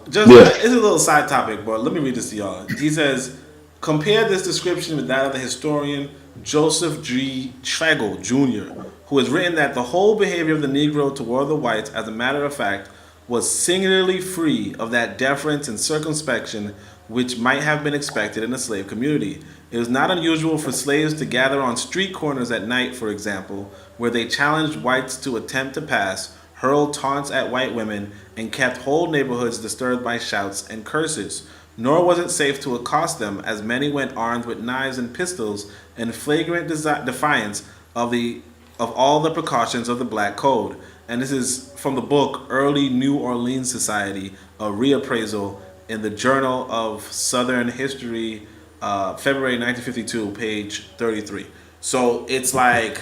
It's a little side topic, but let me read this to y'all. He says, compare this description with that of the historian Joseph G. Schlegel Jr., who has written that the whole behavior of the Negro toward the whites, as a matter of fact, was singularly free of that deference and circumspection which might have been expected in the slave community. It was not unusual for slaves to gather on street corners at night, for example, where they challenged whites to attempt to pass, hurled taunts at white women, and kept whole neighborhoods disturbed by shouts and curses. Nor was it safe to accost them, as many went armed with knives and pistols in flagrant defiance of all the precautions of the Black Code. And this is from the book Early New Orleans Society, a reappraisal in the Journal of Southern History, February 1952, page 33. So it's like,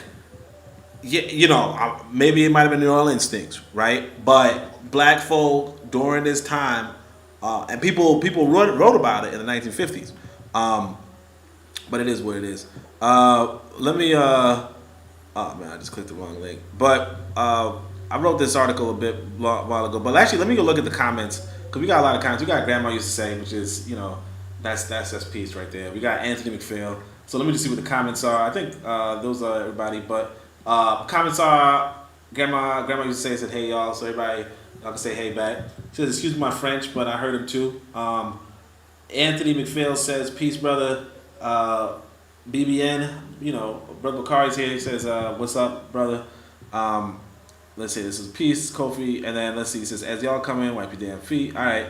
maybe it might have been New Orleans things, right? But black folk during this time, and people wrote about it in the 1950s. But it is what it is. Let me. Oh man, I just clicked the wrong link. But I wrote this article a while ago. But actually, let me go look at the comments, because we got a lot of comments. We got Grandma used to say, which is, that's peace right there. We got Anthony McPhail. So let me just see what the comments are. I think those are everybody. But comments are, Grandma used to say, said, hey y'all. So everybody can say hey back. She says, excuse my French, but I heard him too. Anthony McPhail says, peace, brother. BBN, Brother Bakari's here. He says, what's up, brother? Let's see, this is peace, Kofi. And then let's see, he says, as y'all come in, wipe your damn feet. All right.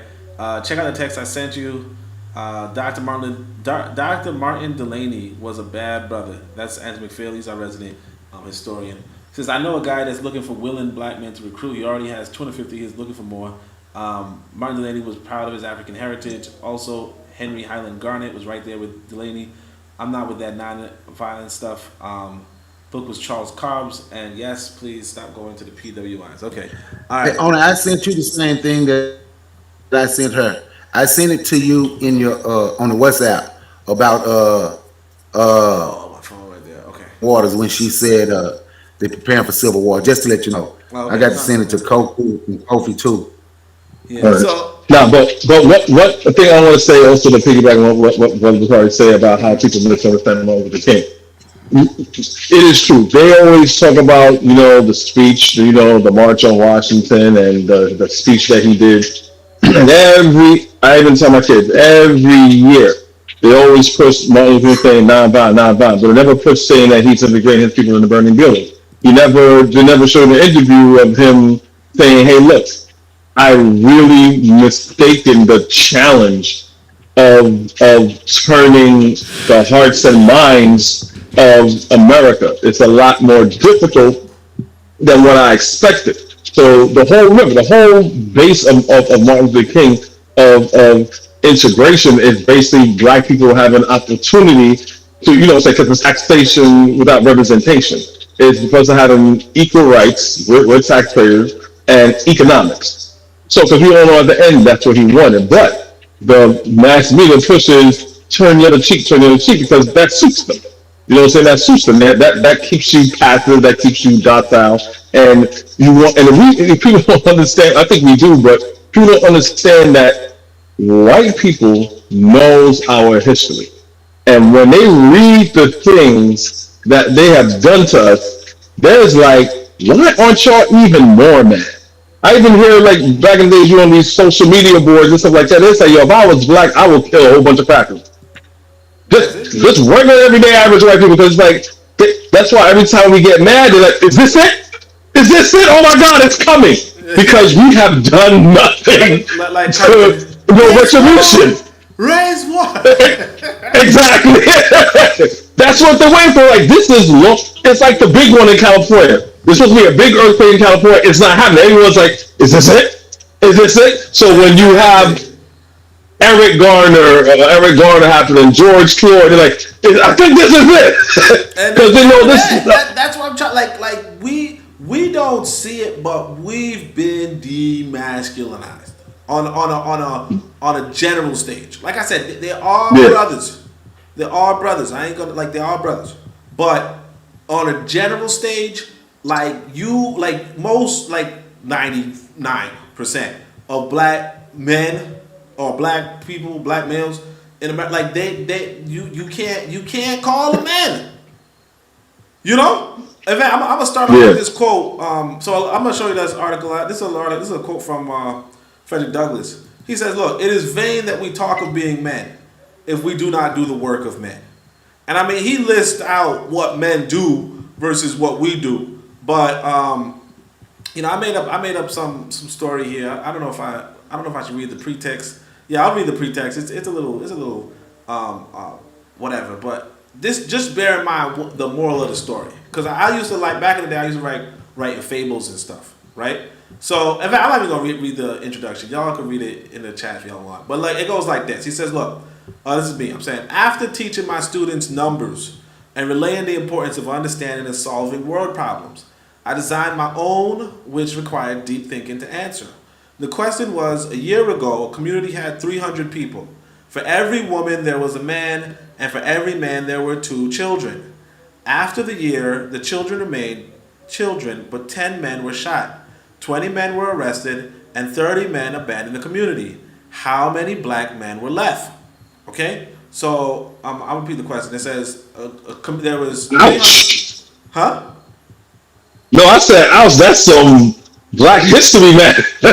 Check out the text I sent you. Dr. Martin Delaney was a bad brother. That's Anthony McPhail. He's our resident historian. He says, I know a guy that's looking for willing black men to recruit. He already has 250. He's looking for more. Martin Delaney was proud of his African heritage. Also, Henry Highland Garnet was right there with Delaney. I'm not with that non-violent stuff. Book was Charles Cobbs. And yes, please stop going to the PWIs. Okay. All right. Hey, I sent you the same thing that I sent her. I sent it to you in your on the WhatsApp about my phone right there. Okay. Waters when she said they're preparing for civil war. Just to let you know, okay. I got to send it to Kofi and Kofi too. Yeah. Right. So now, but what the thing I want to say also to piggyback on what Bakari say about how people misunderstand Martin Luther King. It is true. They always talk about the speech, the March on Washington and the speech that he did. And I even tell my kids, every year, they always push Martin Luther King non-violent, but they never push saying that he's integrating his people in the burning building. They never showed an interview of him saying, hey, look, I really mistaken the challenge of turning the hearts and minds of America. It's a lot more difficult than what I expected. So the whole base of Martin Luther King of integration is basically black people having opportunity to, it's like a taxation without representation. It's because of having equal rights with taxpayers and economics. So because we all know at the end that's what he wanted, but the mass media pushes turn the other cheek because that suits them. You know what I'm saying? That suits them. That keeps you passive. That keeps you docile. And if people don't understand, I think we do, but people don't understand that white people knows our history. And when they read the things that they have done to us, there's like, why aren't y'all even more mad? I even hear like back in the days, on these social media boards and stuff like that, they say, yo, if I was black, I would kill a whole bunch of crackers. Just regular, everyday, average white people, because like that's why every time we get mad, they're like, "Is this it? Is this it? Oh my God, it's coming!" Because we have done nothing to retribution. Raise what? Exactly. That's what they're waiting for. Like, this is low. It's like the big one in California. There's supposed to be a big earthquake in California. It's not happening. Everyone's like, is this it? Is this it? So when you have Eric Garner happening, George Floyd, they're like, I think this is it. Because they know this. That's what I'm trying. Like we don't see it, but we've been demasculinized on a general stage. Like I said, they are brothers. They are brothers. I ain't gonna like they are brothers, but on a general stage, most 99% of black men or black people, black males in America, like you can't call them men. You know? In fact, I'm gonna start off with this quote. So I'm gonna show you this article. This is a quote from Frederick Douglass. He says, "Look, it is vain that we talk of being men if we do not do the work of men." And I mean, he lists out what men do versus what we do. But I made up some story here. I don't know if I should read the pretext. Yeah, I'll read the pretext. It's a little whatever. But this, just bear in mind the moral of the story, because I used to, like, back in the day, I used to write fables and stuff, right? So in fact, I'm not even gonna read the introduction. Y'all can read it in the chat if y'all want. But it goes like this. He says, "Look, this is me. I'm saying, after teaching my students numbers and relaying the importance of understanding and solving world problems, I designed my own, which required deep thinking to answer. The question was, a year ago, a community had 300 people. For every woman, there was a man, and for every man, there were 2 children. After the year, the children remained children, but 10 men were shot. 20 men were arrested, and 30 men abandoned the community. How many black men were left?" Okay? So, I'll repeat the question. It says, there was... Ouch! Huh? No, I said, ouch, that's some Black History, man. I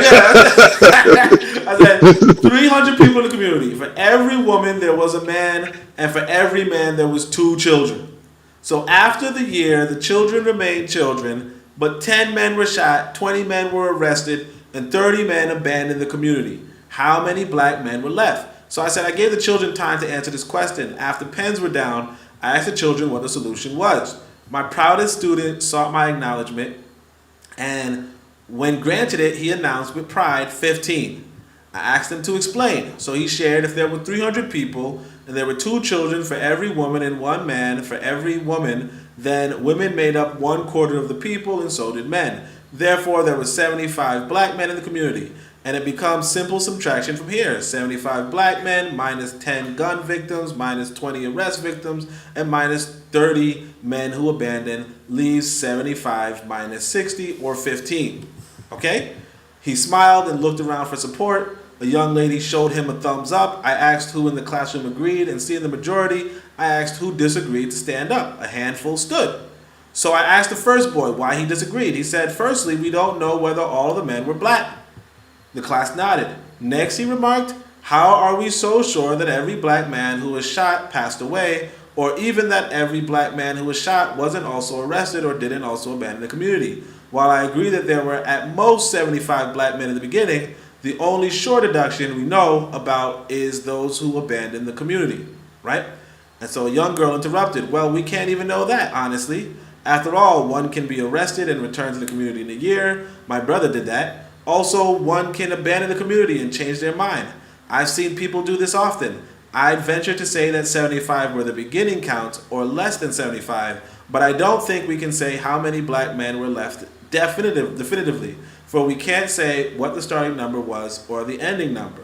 said 300 people in the community. For every woman, there was a man, and for every man, there was 2 children. So after the year, the children remained children, but 10 men were shot, 20 men were arrested, and 30 men abandoned the community. How many black men were left? So I said, I gave the children time to answer this question. After pens were down, I asked the children what the solution was. My proudest student sought my acknowledgement, and when granted it, he announced with pride 15. I asked him to explain. So he shared, if there were 300 people and there were 2 children for every woman and 1 man for every woman, then women made up 1/4 of the people, and so did men. Therefore, there were 75 black men in the community. And it becomes simple subtraction from here. 75 black men minus 10 gun victims minus 20 arrest victims and minus 30 men who abandoned leaves 75 minus 60, or 15. Okay? He smiled and looked around for support. A young lady showed him a thumbs up. I asked who in the classroom agreed, and seeing the majority, I asked who disagreed to stand up. A handful stood. So I asked the first boy why he disagreed. He said, firstly, we don't know whether all of the men were black. The class nodded. Next, he remarked, how are we so sure that every black man who was shot passed away, or even that every black man who was shot wasn't also arrested or didn't also abandon the community? While I agree that there were at most 75 black men in the beginning, the only sure deduction we know about is those who abandoned the community, right? And so a young girl interrupted, well, we can't even know that, honestly. After all, one can be arrested and return to the community in a year. My brother did that. Also, one can abandon the community and change their mind. I've seen people do this often. I'd venture to say that 75 were the beginning count, or less than 75, but I don't think we can say how many black men were left definitively, for we can't say what the starting number was or the ending number.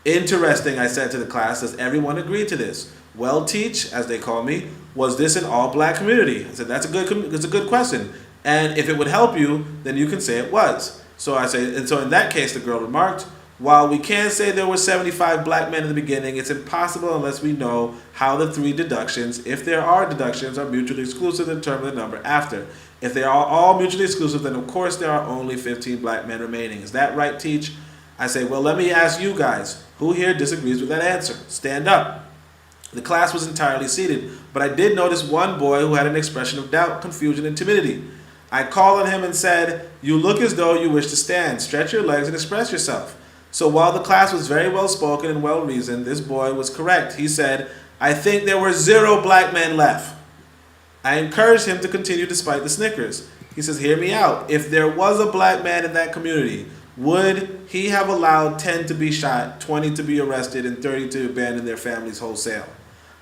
Interesting, I said to the class. Does everyone agree to this? Well, teach, as they call me, was this an all-black community? I said, that's a good question. And if it would help you, then you can say it was. So I say, and so in that case, the girl remarked, while we can say there were 75 black men in the beginning, it's impossible unless we know how the 3 deductions, if there are deductions, are mutually exclusive to determine the number after. If they are all mutually exclusive, then of course there are only 15 black men remaining. Is that right, Teach? I say, well, let me ask you guys, who here disagrees with that answer? Stand up. The class was entirely seated, but I did notice one boy who had an expression of doubt, confusion, and timidity. I called on him and said, you look as though you wish to stand. Stretch your legs and express yourself. So while the class was very well spoken and well reasoned, this boy was correct. He said, I think there were 0 black men left. I encouraged him to continue despite the snickers. He says, hear me out. If there was a black man in that community, would he have allowed 10 to be shot, 20 to be arrested, and 30 to abandon their families wholesale?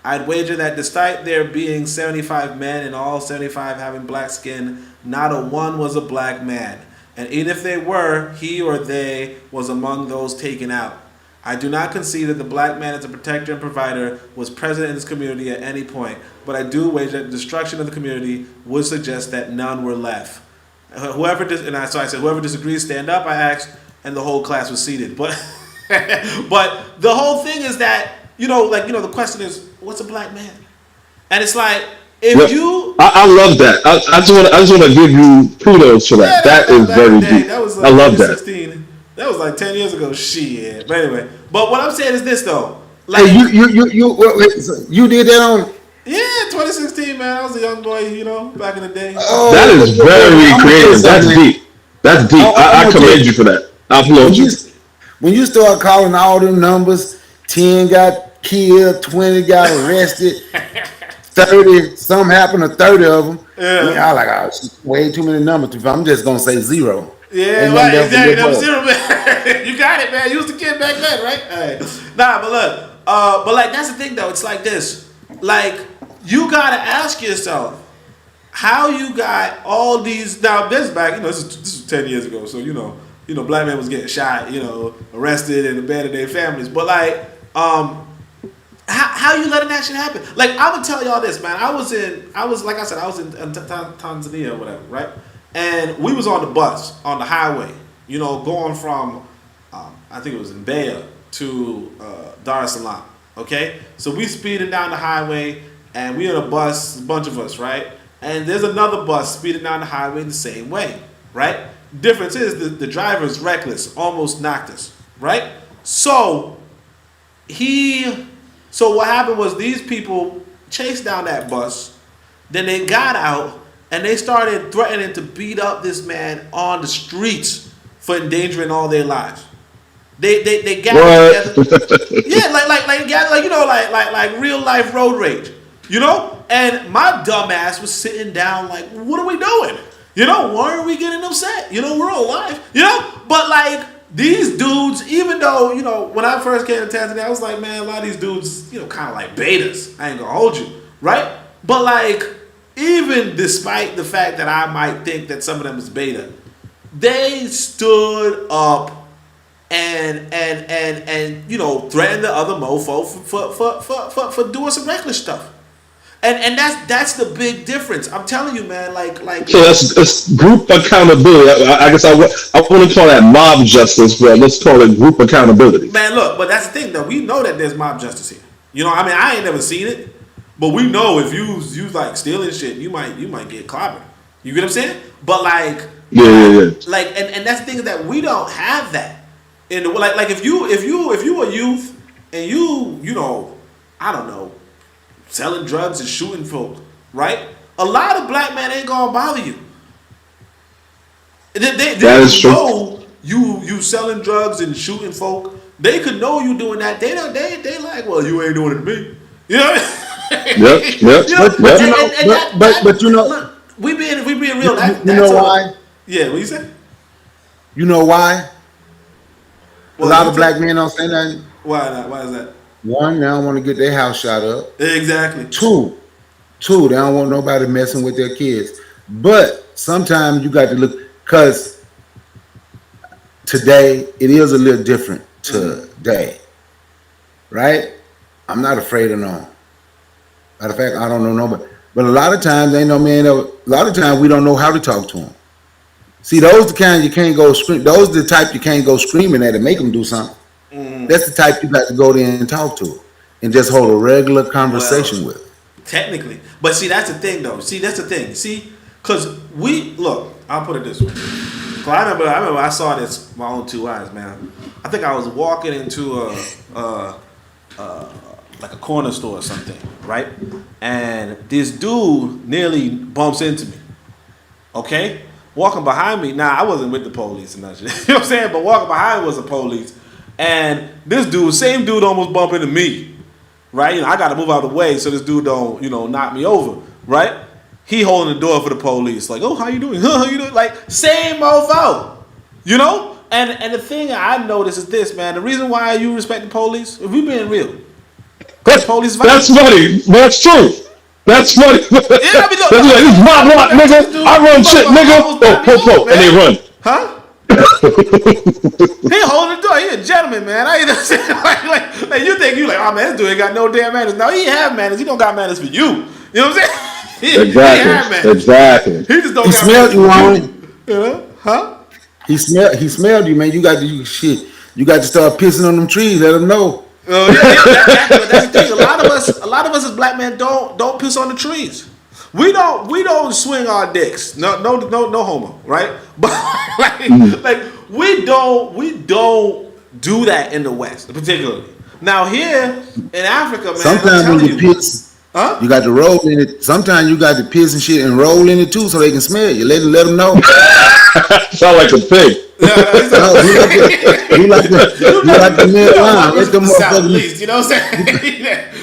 I'd wager that despite there being 75 men and all 75 having black skin, not a one was a black man. And even if they were, he or they was among those taken out. I do not concede that the black man as a protector and provider was present in this community at any point, but I do wager that the destruction of the community would suggest that none were left. So I said, whoever disagrees, stand up, I asked, and the whole class was seated. But but the whole thing is that, the question is, what's a black man? And it's like, if you... I love that. I just want to give you kudos for that. That is very deep. I love that. That was like 10 years ago. Shit. But anyway. But what I'm saying is this, though. Like, hey, you did that on... Yeah, 2016, man. I was a young boy, back in the day. Oh, that is very creative. That's deep. That's deep. I commend you for that. I applaud you. When you start calling all them numbers, 10 got killed, 20 got arrested, 30, something happened to 30 of them. Yeah. I like, way too many numbers. I'm just going to say 0. Yeah, right, exactly. That was 0, man. You got it, man. You was the kid back then, right? All right. Nah, but look. But that's the thing, though. It's like this. Like, you got to ask yourself how you got all these... Now, this back, this is 10 years ago. So, black man was getting shot, arrested and abandoned their families. But, how you letting that shit happen? Like, I'm going to tell y'all this, man. I was in Tanzania or whatever, right? And we was on the bus, on the highway, going from, I think it was in Mbeya to Dar es Salaam, okay? So we speeding down the highway, and we in a bus, a bunch of us, right? And there's another bus speeding down the highway the same way, right? Difference is the driver's reckless, almost knocked us, right? So what happened was these people chased down that bus, then they got out, and they started threatening to beat up this man on the streets for endangering all their lives. They gathered together. Yeah, like real life road rage. And my dumb ass was sitting down like, what are we doing? Why are we getting upset? We're all alive. But these dudes, even though, when I first came to Tanzania, I was like, man, a lot of these dudes, kind of like betas. I ain't gonna hold you, right? But even despite the fact that I might think that some of them is beta, they stood up and threatened the other mofo for doing some reckless stuff. And that's the big difference. I'm telling you, man. So that's group accountability. I guess I want to call that mob justice, but let's call it group accountability. Man, look, but that's the thing, though. We know that there's mob justice here. I ain't never seen it. But we know if you stealing shit, you might get clobbered. You get what I'm saying? But yeah. And that's the thing, is that we don't have that. In the if you a youth and you I don't know, selling drugs and shooting folk, right? A lot of black men ain't gonna bother you. They know you selling drugs and shooting folk. They could know you doing that. They like, well, you ain't doing it to me. Yep. But look, we being real. Why? Yeah, what you say? You know why? A lot of black men don't say nothing. Why not? Why is that? One, they don't want to get their house shot up. Exactly. Two, they don't want nobody messing with their kids. But sometimes you got to look, because today it is a little different today, right? I'm not afraid of no one. Matter of fact, I don't know nobody. But a lot of times, ain't no man. A lot of times, we don't know how to talk to them. See, those the kind you can't go scream. Those the type you can't go screaming at and make them do something. Mm-hmm. That's the type you got to go there and talk to, and just hold a regular conversation with. Technically, but see, that's the thing, though. See, that's the thing. See, because I'll put it this way. I remember I saw this with my own two eyes, man. I think I was walking into like a corner store or something, right? And this dude nearly bumps into me. Okay? Walking behind me. Now, I wasn't with the police and that shit. You know what I'm saying? But walking behind me was the police. And this dude, same dude, almost bumped into me. Right? I got to move out of the way so this dude don't, knock me over. Right? he holding the door for the police. Like, oh, how you doing? How you doing? Like, same mofo. You know? And the thing I notice is this, man. The reason why you respect the police, if we being real, That's police funny. That's true. That's funny. Yeah, I mean, look, This is my block, nigga. I run shit, nigga. Oh, and they run. Huh? He holding the door. He a gentleman, man. I ain't saying like you think you like, oh man, this dude ain't got no damn manners. No, he have manners. He don't got manners for you. You know what I'm saying? Exactly. He just don't. He smelled you, Warren. Huh? He smelled you, man. You got to shit. You got to start pissing on them trees. Let them know. That's the thing. A lot of us as black men don't piss on the trees. We don't swing our dicks. No homo, right? But like we don't do that in the West, particularly. Now here in Africa, man. Sometimes when you piss, you got to roll in it. Sometimes you got to piss and shit and roll in it too, so they can smell you. Let them know. Sound like a pig. You like the male line. Let them motherfuckers. You know what I'm saying?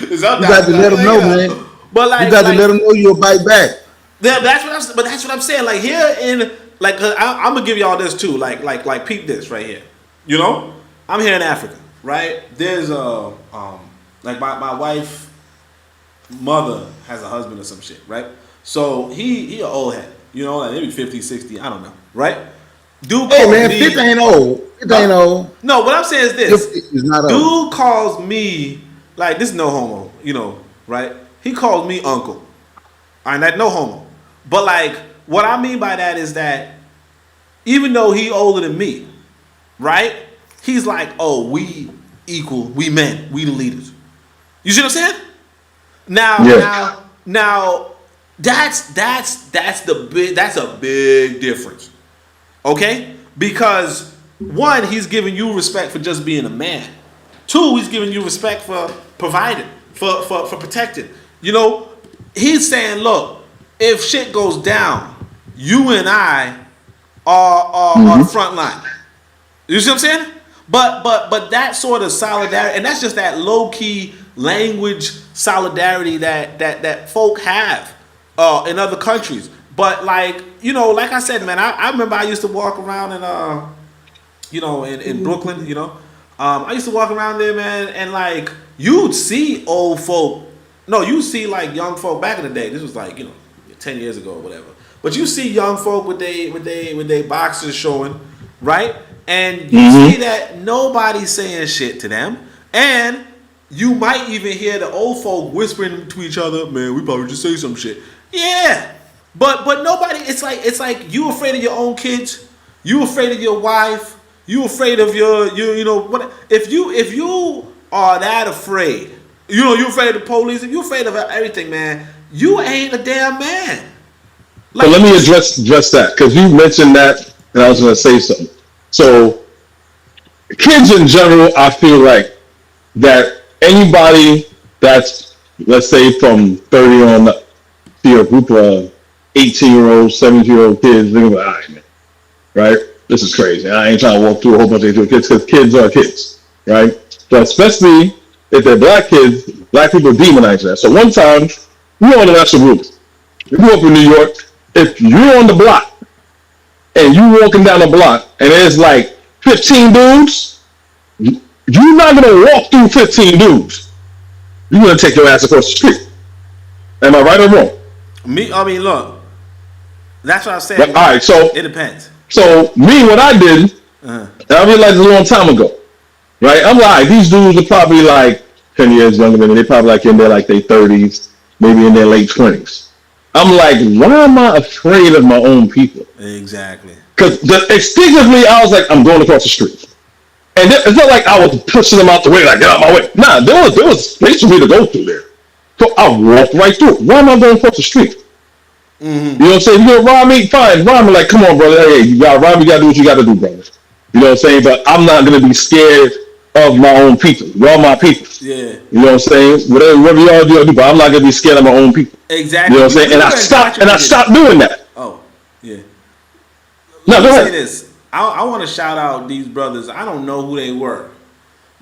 You got to let them know, man. But like, you got to let them know you'll bite back. That's what I'm saying. Like here in I'm gonna give y'all this too. Like peep this right here. You know, I'm here in Africa, right? There's like my wife mother has a husband or some shit, right? So he an old head. You know, like maybe 50, 60, I don't know, right? Dude, hey man, 50 ain't old. It ain't old. No, what I'm saying is this. It's not dude old. Calls me like this. No homo, you know, right? He calls me uncle. All right, no homo. But like, what I mean by that is that even though he older than me, right? He's like, oh, we equal, we men, we the leaders. You see what I'm saying? Now, that's a big difference. Okay? Because one, he's giving you respect for just being a man. Two, he's giving you respect for providing, for protecting. You know, he's saying, look, if shit goes down, you and I are on the front line. You see what I'm saying? But that sort of solidarity, and that's just that low key language solidarity that folk have in other countries. But like, you know, like I said, man, I remember I used to walk around in Brooklyn, you know. I used to walk around there, man, and like you'd see old folk. No, you see like young folk back in the day. This was like, you know, 10 years ago or whatever. But you see young folk with they boxers showing, right? And you see that nobody's saying shit to them. And you might even hear the old folk whispering to each other, man, we probably just say some shit. Yeah. But nobody, it's like you afraid of your own kids, you afraid of your wife, you afraid of you know what, if you are that afraid, you know, you afraid of the police, if you afraid of everything, man, you ain't a damn man. Like, but let me address that, because you mentioned that and I was gonna say something. So kids in general, I feel like that anybody that's, let's say, from 30 on up, see a group of 18-year-old, 17-year-old kids, they're like, all right, man, right? This is crazy. I ain't trying to walk through a whole bunch of kids, because kids are kids, right? But especially if they're black kids, black people demonize that. So one time, we were on the national group. We grew up in New York. If you're on the block and you walking down the block and there's like 15 dudes, you're not gonna walk through 15 dudes. You're gonna take your ass across the street. Am I right or wrong? I mean, look, that's what I'm saying. But, all right, so it depends. So me, what I did, and I realized a long time ago, right? I'm like, these dudes are probably like 10 years younger than me. They're probably like in their 30s, maybe in their late 20s. I'm like, why am I afraid of my own people? Exactly. Because instinctively, I was like, I'm going across the street. And it's not like I was pushing them out the way, like, get out of my way. Nah, there was space for me to go through there. So I walked right through it. Why am I going across the street? You know what I'm saying? You're going to rob me? Fine. Rob me. Like, come on, brother. Hey, you got to rob me. You got to do what you got to do, brother. You know what I'm saying? But I'm not going to be scared of my own people. Y'all my people. Yeah. You know what I'm saying? Whatever y'all do, but I'm not going to be scared of my own people. Exactly. You know what I'm saying? And I stopped doing that. Oh, yeah. No, go ahead. Say this. I want to shout out these brothers. I don't know who they were.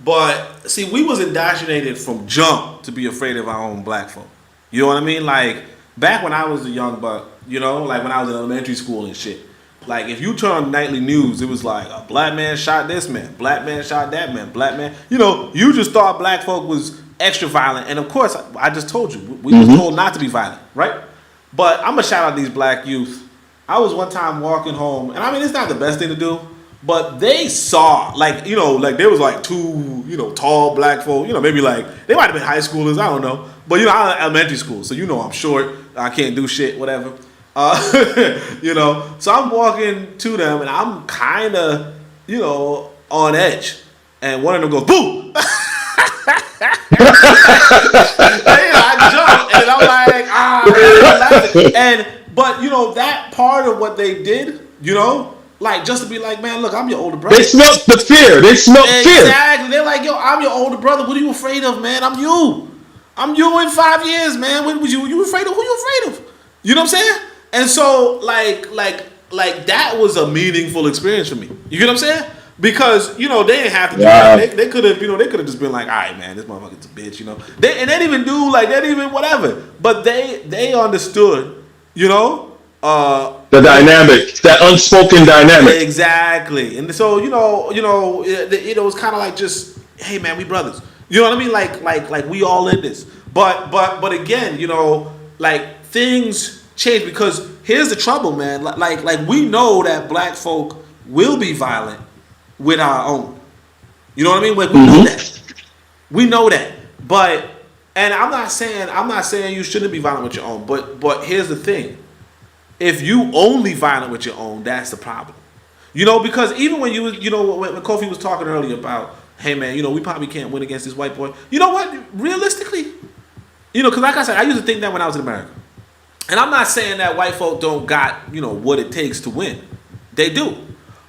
But, see, we was indoctrinated from jump to be afraid of our own black folk. You know what I mean? Like, back when I was a young buck, you know, like when I was in elementary school and shit. Like if you turn on nightly news, it was like a black man shot this man, black man shot that man, black man. You know, you just thought black folk was extra violent, and of course, I just told you we was told not to be violent, right? But I'm gonna shout out these black youth. I was one time walking home, and I mean it's not the best thing to do, but they saw like you know like there was like two tall black folk, maybe like they might have been high schoolers, I don't know, but I was in elementary school, so I'm short, I can't do shit, whatever. So I'm walking to them and I'm kind of, on edge. And one of them goes, boo! I jumped and I'm like, but that part of what they did, like just to be like, man, look, I'm your older brother. They smelt the fear. They smelt fear. Exactly. They're like, yo, I'm your older brother. What are you afraid of, man? I'm you. I'm you in 5 years, man. What was you afraid of? Who you afraid of? You know what I'm saying? And so, like that was a meaningful experience for me. You get what I'm saying? Because they didn't have to do that. They could have, they could have just been like, all right, man, this motherfucker's a bitch. They didn't even do they didn't even whatever. But they understood, the dynamic, that unspoken dynamic. Exactly. And so it was kind of like just, hey, man, we brothers. You know what I mean? Like we all in this. But again, like things change because here's the trouble, man. Like we know that black folk will be violent with our own. You know what I mean? Like we know that. We know that. But and I'm not saying you shouldn't be violent with your own. But here's the thing. If you only violent with your own, that's the problem. Because even when when Kofi was talking earlier about, hey man, we probably can't win against this white boy. You know what? Realistically, because like I said, I used to think that when I was in America. And I'm not saying that white folk don't got, what it takes to win. They do.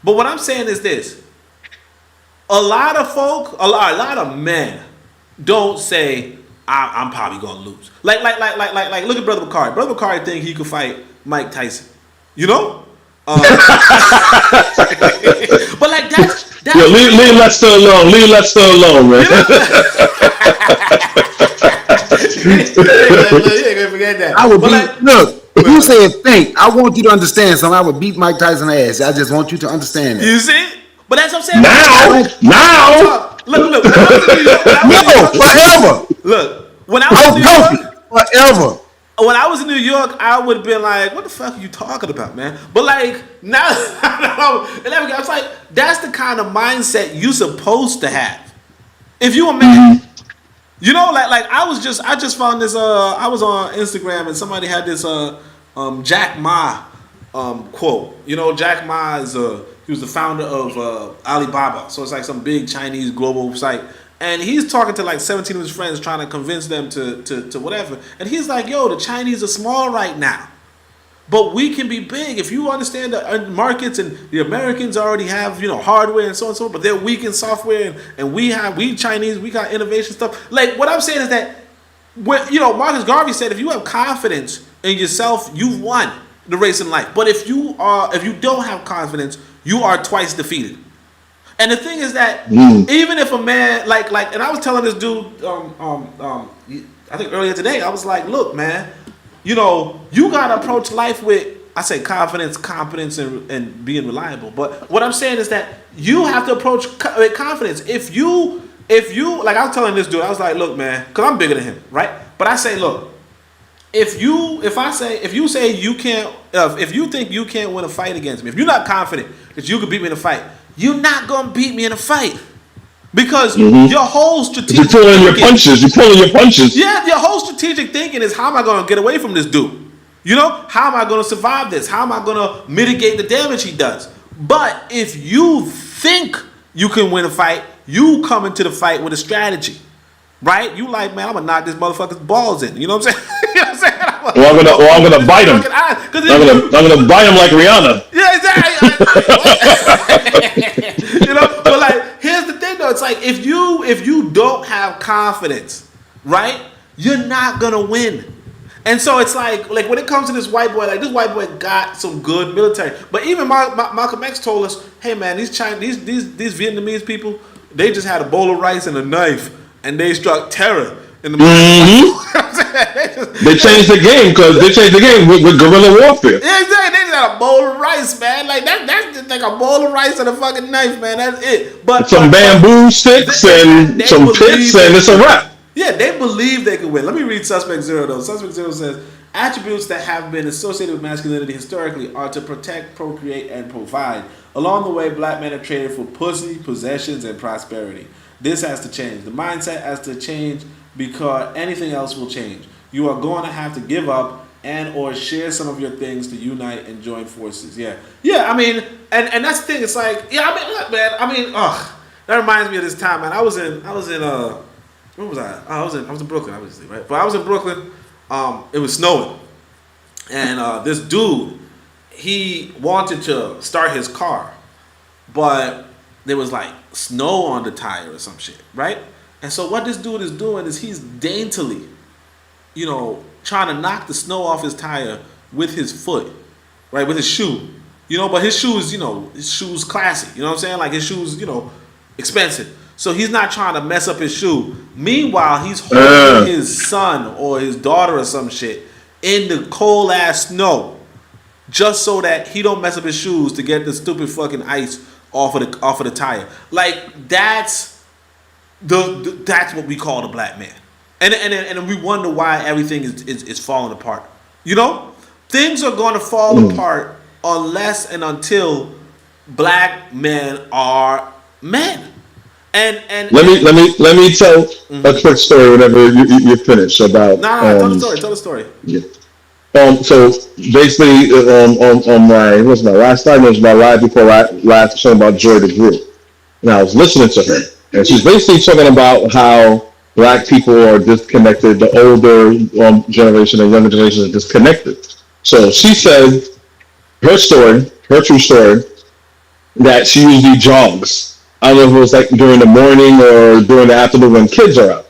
But what I'm saying is this. A lot of folk, a lot of men don't say, I'm probably going to lose. Like, look at Brother Bakari. Brother Bakari think he could fight Mike Tyson. But like that's yeah, leave Lester alone. Leave Lester alone, man. You ain't gonna forget that. I would look. If you say think, I want you to understand something. I would beat Mike Tyson's ass. I just want you to understand that. You see? But that's what I'm saying. Now. Look. Forever. Look, when I was in New York, forever. When I was in New York, I would have been like, what the fuck are you talking about, man? But like, now, I was like, that's the kind of mindset you supposed to have. If you a man, like I just found this, I was on Instagram and somebody had this Jack Ma quote. Jack Ma is he was the founder of Alibaba. So it's like some big Chinese global site. And he's talking to like 17 of his friends trying to convince them to whatever. And he's like, yo, the Chinese are small right now. But we can be big. If you understand the markets and the Americans already have, hardware and so on and so on, but they're weak in software and we Chinese, we got innovation stuff. Like what I'm saying is that, Marcus Garvey said, if you have confidence in yourself, you've won the race in life. But if you don't have confidence, you are twice defeated. And the thing is that even if a man like, and I was telling this dude, I think earlier today, I was like, look, man, you gotta approach life with, I say confidence, competence, and being reliable. But what I'm saying is that you have to approach with confidence. If you, like I was telling this dude, I was like, look, man, because I'm bigger than him, right? But I say, look, if you think you can't win a fight against me, if you're not confident that you could beat me in a fight, you're not gonna beat me in a fight because your whole strategic. You're pulling your punches. Yeah, your whole strategic thinking is, how am I gonna get away from this dude? How am I gonna survive this? How am I gonna mitigate the damage he does? But if you think you can win a fight, you come into the fight with a strategy, right? You like, man, I'm gonna knock this motherfucker's balls in. You know what I'm saying? You know what I'm saying? I'm gonna bite him. I'm gonna bite him like Rihanna. Yeah, exactly. But like, here's the thing though. It's like if you don't have confidence, right? You're not gonna win. And so it's like when it comes to this white boy, like this white boy got some good military. But even Malcolm X told us, hey man, these Vietnamese people, they just had a bowl of rice and a knife, and they struck terror in the. They changed the game because they changed the game with guerrilla warfare. Yeah, exactly. They just got a bowl of rice, man. Like that's just like a bowl of rice and a fucking knife, man. That's it. But some bamboo sticks and some pits, and it's a wrap. Yeah, they believe they can win. Let me read Suspect Zero though. Suspect Zero says attributes that have been associated with masculinity historically are to protect, procreate, and provide. Along the way, black men have traded for pussy, possessions, and prosperity. This has to change. The mindset has to change because anything else will change. You are going to have to give up and or share some of your things to unite and join forces. Yeah. I mean, and that's the thing. It's like, yeah. I mean, look, man. I mean, that reminds me of this time, man. I was in. Where was I? I was in Brooklyn, obviously, right? But I was in Brooklyn. It was snowing, and this dude, he wanted to start his car, but there was like snow on the tire or some shit, right? And so what this dude is doing is he's daintily, trying to knock the snow off his tire with his foot, right? With his shoe, But his shoes, his shoes classy. You know what I'm saying? Like his shoes, expensive. So he's not trying to mess up his shoe. Meanwhile, he's holding his son or his daughter or some shit in the cold ass snow, just so that he don't mess up his shoes to get the stupid fucking ice off of the tire. Like that's what we call the black man. And we wonder why everything is falling apart. Things are going to fall apart unless and until black men are men. And let me tell a quick story whenever you finish about. Tell the story. Yeah. So basically, on my last time was my live before last talking about Joy DeGruy, and I was listening to her, and she's basically talking about how black people are disconnected, the older generation and younger generation are disconnected. So she said her true story, that she usually jogs. I don't know if it was like during the morning or during the afternoon when kids are out.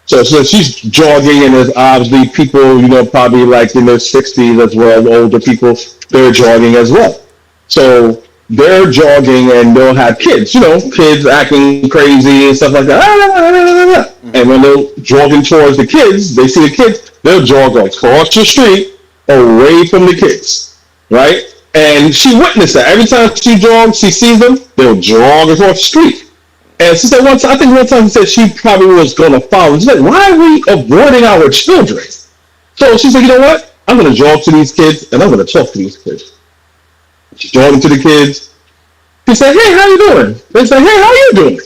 So she's jogging, and there's obviously people, probably like in their 60s as well, older people, they're jogging as well. So they're jogging and they'll have kids, kids acting crazy and stuff like that. And when they're jogging towards the kids, they see the kids, they'll jog across the street away from the kids, right? And she witnessed that. Every time she jogs, she sees them, they'll jog across the street. And she said one time she said she probably was going to follow. She's like, why are we avoiding our children? So she said, you know what? I'm going to jog to these kids, and I'm going to talk to these kids. She's jogging to the kids. She said, hey, how you doing? They said, hey, how you doing?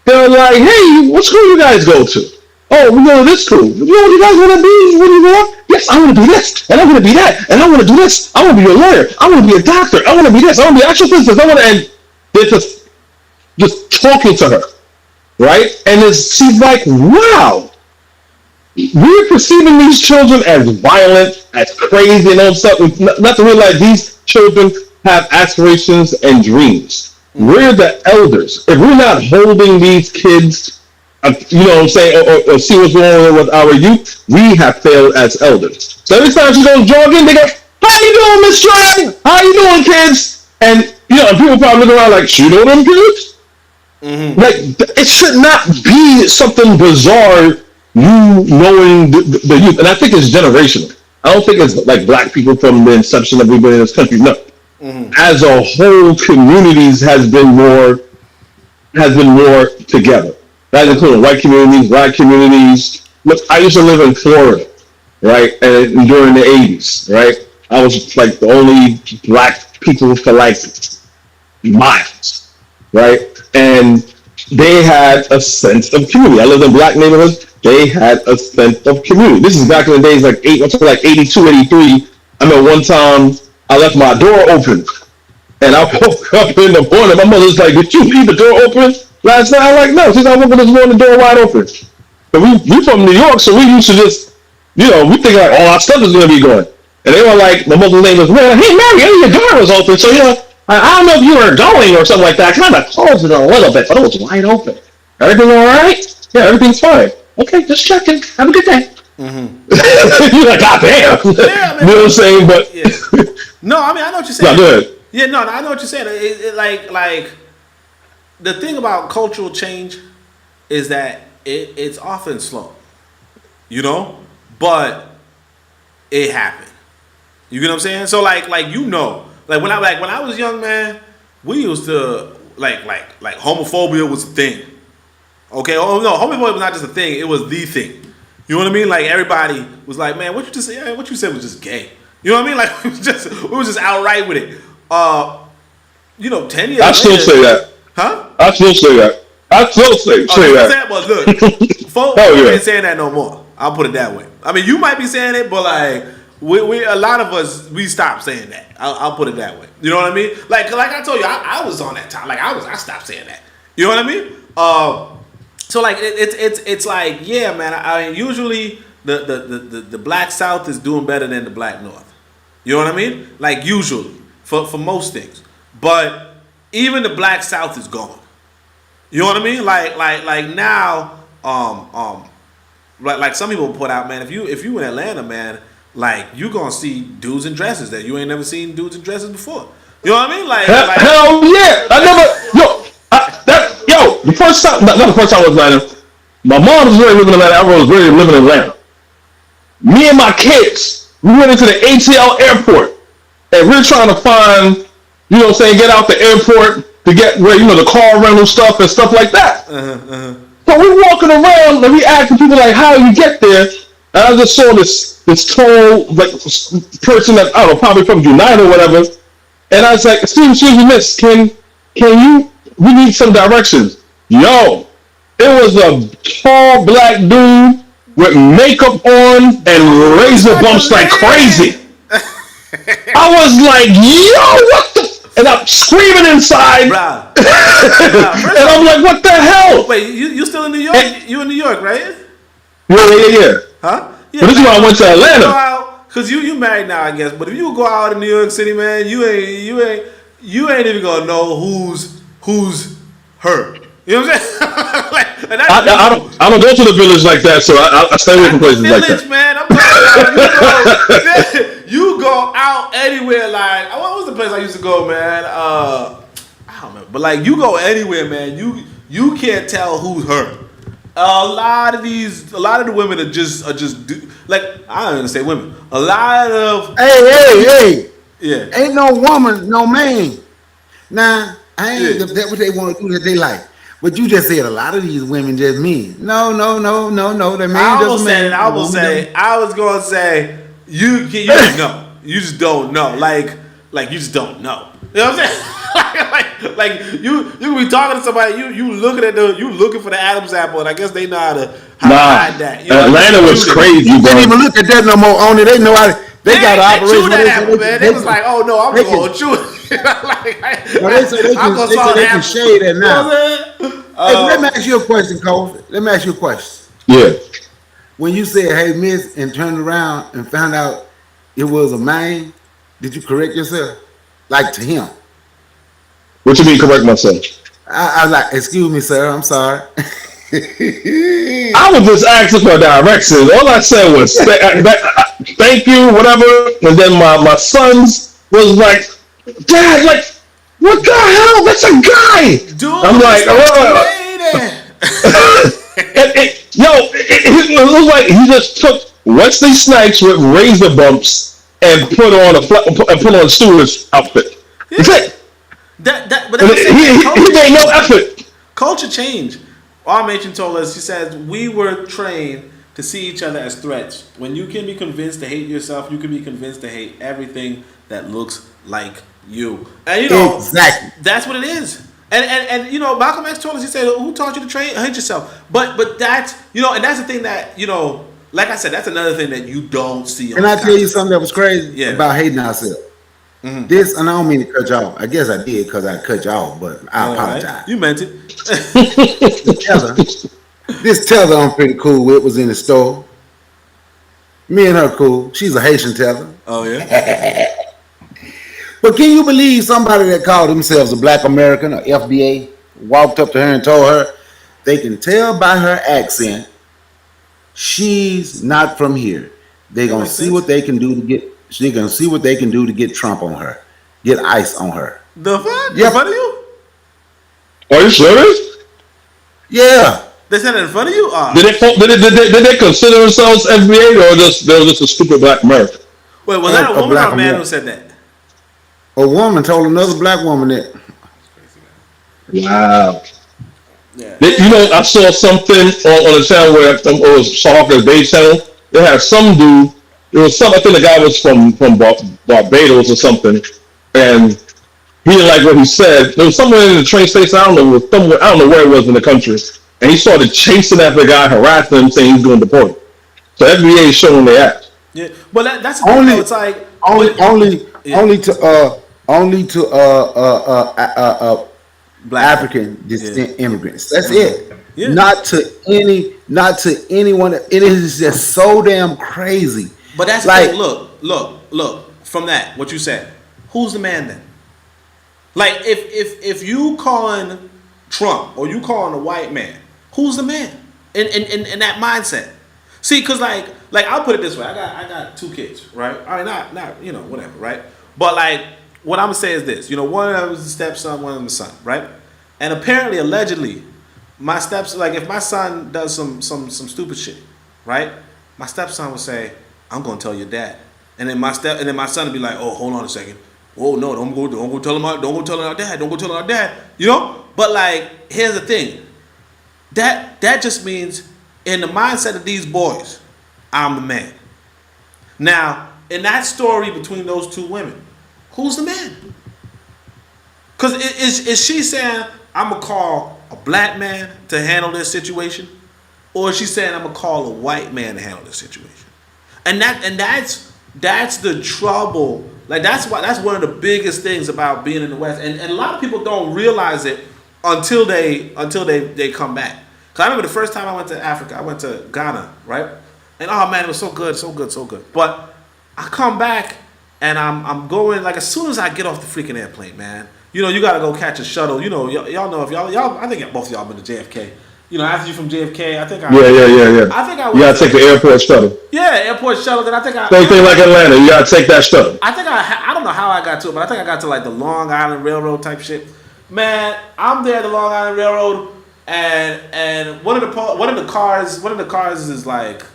They're like, hey, what school you guys go to? Oh, we go to this school. You know what you guys want to be when you grow up? Yes, I want to be this, and I want to be that, and I want to do this. I want to be a lawyer. I want to be a doctor. I want to be this. I want to be an astrophysicist. And they're just talking to her, right? And she's like, wow, we're perceiving these children as violent, as crazy, and all stuff. Not to realize these children have aspirations and dreams. We're the elders. If we're not holding these kids, or see what's going on with our youth, we have failed as elders. So every time she goes jogging, they go, how you doing, Miss Trey? How you doing, kids? And, people probably look around like, she know them kids? Like, it should not be something bizarre, you knowing the youth. And I think it's generational. I don't think it's like black people from the inception that we've been in this country. No. As a whole, communities has been more together. That includes white communities, black communities. Look, I used to live in Florida, right? And during the 80s, right? I was like the only black people for like miles, right? And they had a sense of community. I lived in black neighborhoods. They had a sense of community. This is back in the days like 82, 83. I remember one time I left my door open, and I woke up in the morning. My mother's like, did you leave the door open last night? I'm like, no. She's like, I woke up this morning, the door wide open. But we from New York, so we used to just, we think like all our stuff is going to be going. And they were like, my mother's name was, well, hey, Mary, your door was open. So, I don't know if you were going or something like that. I kind of closed it a little bit, but it was wide open. Everything all right? Yeah, everything's fine. Okay, just checking. Have a good day. You're like, God damn. Yeah, you know what I'm saying? But yeah. No, I mean, I know what you're saying. No, go ahead. Yeah, no, I know what you're saying. Like the thing about cultural change is that it's often slow, but it happened. You get what I'm saying? So like you know, like when I was young, man, we used to like homophobia was a thing. Okay, oh no, homophobia was not just a thing; it was the thing. You know what I mean? Like everybody was like, "Man, what you just said? What you said was just gay." You know what I mean? Like we was just outright with it. 10 years. I still say that. Huh? I still say that. I still say that. Well, look, folks ain't saying that no more. I'll put it that way. I mean, you might be saying it, but like we a lot of us we stopped saying that. I'll put it that way. You know what I mean? Like I told you, I was on that time. Like I stopped saying that. You know what I mean? So like it's like, yeah, man. I mean, usually the Black South is doing better than the Black North. You know what I mean? Like usually for most things, but even the Black South is gone. You know what I mean? Like now, like some people put out, man. If you in Atlanta, man, like you gonna see dudes in dresses that you ain't never seen dudes in dresses before. You know what I mean? Like hell yeah! I never the first time, not the first time I was in Atlanta. My mom was ready to live in Atlanta. I was ready to live in Atlanta. Me and my kids, we went into the ATL airport, and we're trying to find, you know what I'm saying, get out the airport to get where, you know, the car rental stuff and stuff like that. So we're walking around and we asking people like, how do you get there? And I just saw this tall like person that, I don't know, probably from United or whatever. And I was like, excuse me, miss, we need some directions. Yo, it was a tall black dude with makeup on and razor bumps like crazy. I was like, yo, what the? And I'm screaming inside. And I'm like, what the hell? Wait, you still in New York? You in New York, right? Yeah. Huh? Yeah, but this is why I went to Atlanta. Because you married now, I guess. But if you go out in New York City, man, you ain't even gonna know who's her. You know what I'm saying? I don't go to the village like that, so I stay away from places like that. Man, I'm talking about you go out anywhere. Like, what was the place I used to go, man? I don't remember, but like you go anywhere, man. You can't tell who's her. A lot of the women are just like, I don't even say women. A lot of hey, yeah, ain't no woman, no man. Nah, I ain't that what they want to do that they like. But you just said a lot of these women just mean. No. The man just mean. I was gonna say you just know. You just don't know. Like you just don't know. You know what I'm saying? like you can be talking to somebody. You looking for the Adam's apple, and I guess they know how to hide that. You know, Atlanta was crazy. You can't even look at that no more. On it, they know how. They got an operation. That apple, man. They was like, oh no, I'm gonna chew it. They can shade that now. Let me ask you a question, Cole. Let me ask you a question. Yeah. When you said, hey, miss, and turned around and found out it was a man, did you correct yourself? Like to him? What you mean correct myself? I was like, excuse me, sir, I'm sorry. I was just asking for directions. All I said was, thank you, whatever. And then my sons was like, Dad, like, what the hell? That's a guy. Dude, I'm like, it was like he just took Wesley Snipes with razor bumps and put on Stewart's outfit. Yeah. That's it. But he made no effort. Culture change. Our matron told us, she says, we were trained to see each other as threats. When you can be convinced to hate yourself, you can be convinced to hate everything that looks like you. And you know, exactly. That's what it is. And you know, Malcolm X told us, he said, who taught you to hate yourself? But that's, you know, and that's the thing that, you know, like I said, that's another thing that you don't see. Can I tell you something that was crazy about hating ourselves? Mm-hmm. This, and I don't mean to cut you off. I guess I did because I cut you off, but I apologize. Right. You meant it. This teller I'm pretty cool with was in the store. Me and her cool. She's a Haitian teller. Oh, yeah? But can you believe somebody that called themselves a Black American or FBA walked up to her and told her they can tell by her accent she's not from here. They're gonna see what they can do to get. She's gonna see what they can do to get Trump on her, get ICE on her. The fuck? Yeah. In front of you? Are you serious? Yeah. They said it in front of you? Did they consider themselves FBA or they were just a stupid black American? Wait, was that a woman or a man who said that? A woman told another black woman that. Wow. Yeah. You know, I saw something on the channel where it was Sharker's Day channel. They had some dude. It was some. I think the guy was from Barbados or something, and he didn't like what he said. There was somewhere in the train station. I don't know. It was somewhere, I don't know where it was in the country, and he started chasing after the guy, harassing him, saying he's going to deport him. So FBA is showing their ass. Yeah, but that's the thing, though. It's like only to Black African descent immigrants. That's it. Yeah. Not to anyone. It is just so damn crazy. But that's like, look. From that, what you said, who's the man then? Like, if you calling Trump or you calling a white man, who's the man in that mindset? See, because like I'll put it this way, I got 2 kids, right? All right, not whatever, right? But like, what I'm gonna say is this, one of them is the stepson, one of them is the son, right? And apparently, allegedly, my stepson, like if my son does some stupid shit, right? My stepson would say, "I'm gonna tell your dad," and then my son would be like, "Oh, hold on a second. Oh no, don't go telling our dad. Don't go telling our dad." But like, here's the thing. That just means in the mindset of these boys, I'm the man. Now, in that story between those 2 women, who's the man? Because is she saying, I'm going to call a black man to handle this situation? Or is she saying, I'm going to call a white man to handle this situation? And that's the trouble. Like, that's one of the biggest things about being in the West. And a lot of people don't realize it until they come back. Because I remember the first time I went to Africa, I went to Ghana, right? And oh man, it was so good. But I come back and I'm going, like as soon as I get off the freaking airplane, man, you gotta go catch a shuttle. Y'all know if y'all I think both of y'all been to JFK. After you from JFK, I think I think I you gotta take the airport shuttle. Yeah, airport shuttle. Then I think same thing like Atlanta. You gotta take that shuttle. I think I don't know how I got to it, but I think I got to like the Long Island Railroad type shit. Man, I'm there at the Long Island Railroad. And one of the cars is like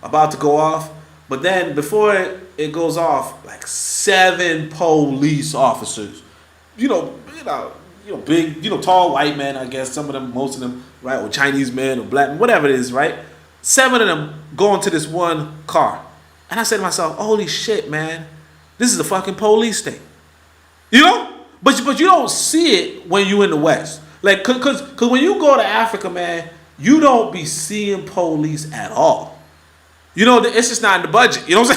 about to go off, but then before it goes off, like 7 police officers, big, tall white men, I guess some of them, most of them, right, or Chinese men or black men, whatever it is, right. 7 of them go into this one car, and I said to myself, "Holy shit, man, this is a fucking police state," But you don't see it when you in the West. Like, cause when you go to Africa, man, you don't be seeing police at all. It's just not in the budget. You know what I'm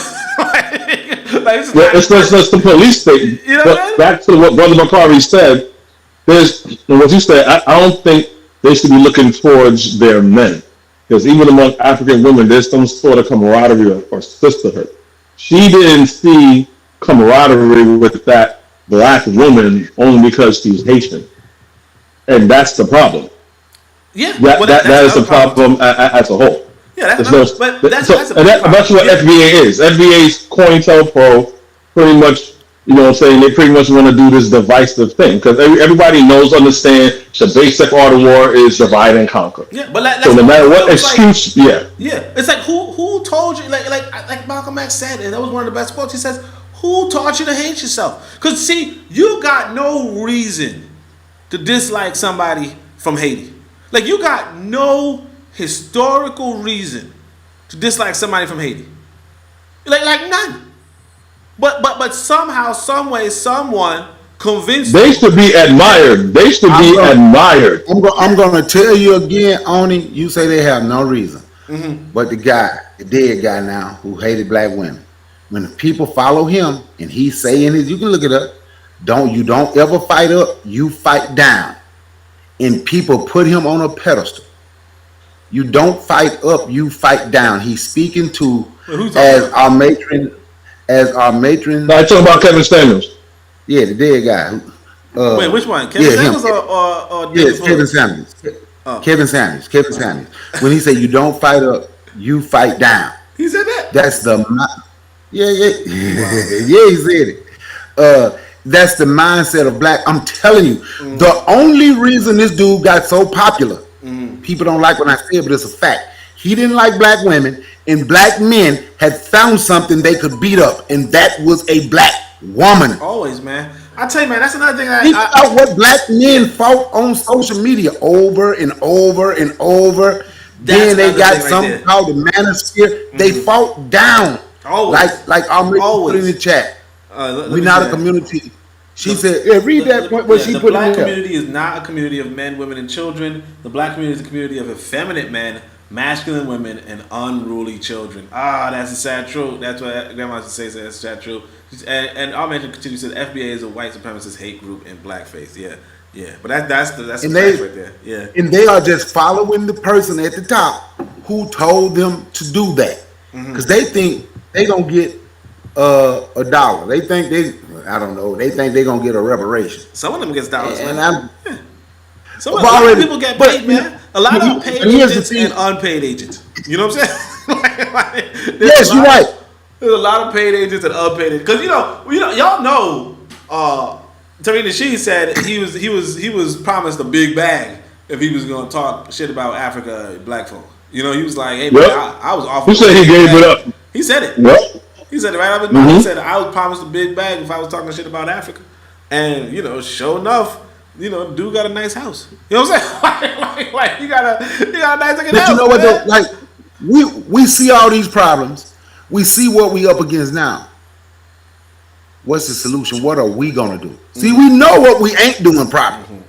saying? It's the police state. But back to what Brother Macari said, what you said, I don't think they should be looking towards their men. Because even among African women, there's some sort of camaraderie or sisterhood. She didn't see camaraderie with that black woman only because she's Haitian. And that's the problem. Yeah, that is the problem as a whole. Yeah, that's what FBA is. FBA's COINTELPRO pretty much, they pretty much want to do this divisive thing because everybody understand the basic art of war is divide and conquer. Yeah, but so no matter what excuse, it's like who told you? Like Malcolm X said, and that was one of the best quotes. He says, "Who taught you to hate yourself?" Because see, you got no reason to dislike somebody from Haiti. Like, you got no historical reason to dislike somebody from Haiti. Like none. But somehow, some way, someone convinced they should be admired. They should be admired. I'm going to tell you again, Oni, you say they have no reason. Mm-hmm. But the dead guy now, who hated black women, when the people follow him and he's saying it, you can look it up. You don't ever fight up, you fight down. And people put him on a pedestal. You don't fight up, you fight down. He's speaking to our matron. No, I'm talking about Kevin Samuels. Yeah, the dead guy. Wait, which one? Kevin Samuels or yes, Kevin Samuels. Oh. Kevin Samuels. When he said you don't fight up, you fight down. He said that? That's the yeah. Yeah, he said it. That's the mindset of black. I'm telling you, the only reason this dude got so popular, People don't like when I say it, but it's a fact. He didn't like black women, and black men had found something they could beat up, and that was a black woman. Always, man. I tell you, man, that's another thing. Think about what black men fought on social media over and over and over. Then they got something called the manosphere. They fought down. Always. Like I'll put in the chat. We're not a community. She said, yeah, read that point where she put in there. The black community is not a community of men, women, and children. The black community is a community of effeminate men, masculine women, and unruly children. That's a sad truth. That's what Grandma used to say. That's sad truth. And I'll mention continue says FBA is a white supremacist hate group in blackface. Yeah. But that's the facts right there. Yeah. And they are just following the person at the top who told them to do that because they think they gonna get a dollar. They think I don't know. They think they're gonna get a reparation. Some of them gets dollars, and man. Some of people get paid, man. A lot of paid agents and unpaid agents. You know what I'm saying? Yes, you're right. There's a lot of paid agents and unpaid agents. Because y'all know, Tarina She said he was promised a big bag if he was gonna talk shit about Africa and black folk. He was like, hey, man, I was offered. Who said he gave it up? He said it. What? He said it right out of his mouth. He said I was promised a big bag if I was talking shit about Africa. And sure enough, dude got a nice house. You know what I'm saying? like he got a nice looking house. But you know what though? Like we see all these problems. We see what we up against now. What's the solution? What are we gonna do? See, we know what we ain't doing properly.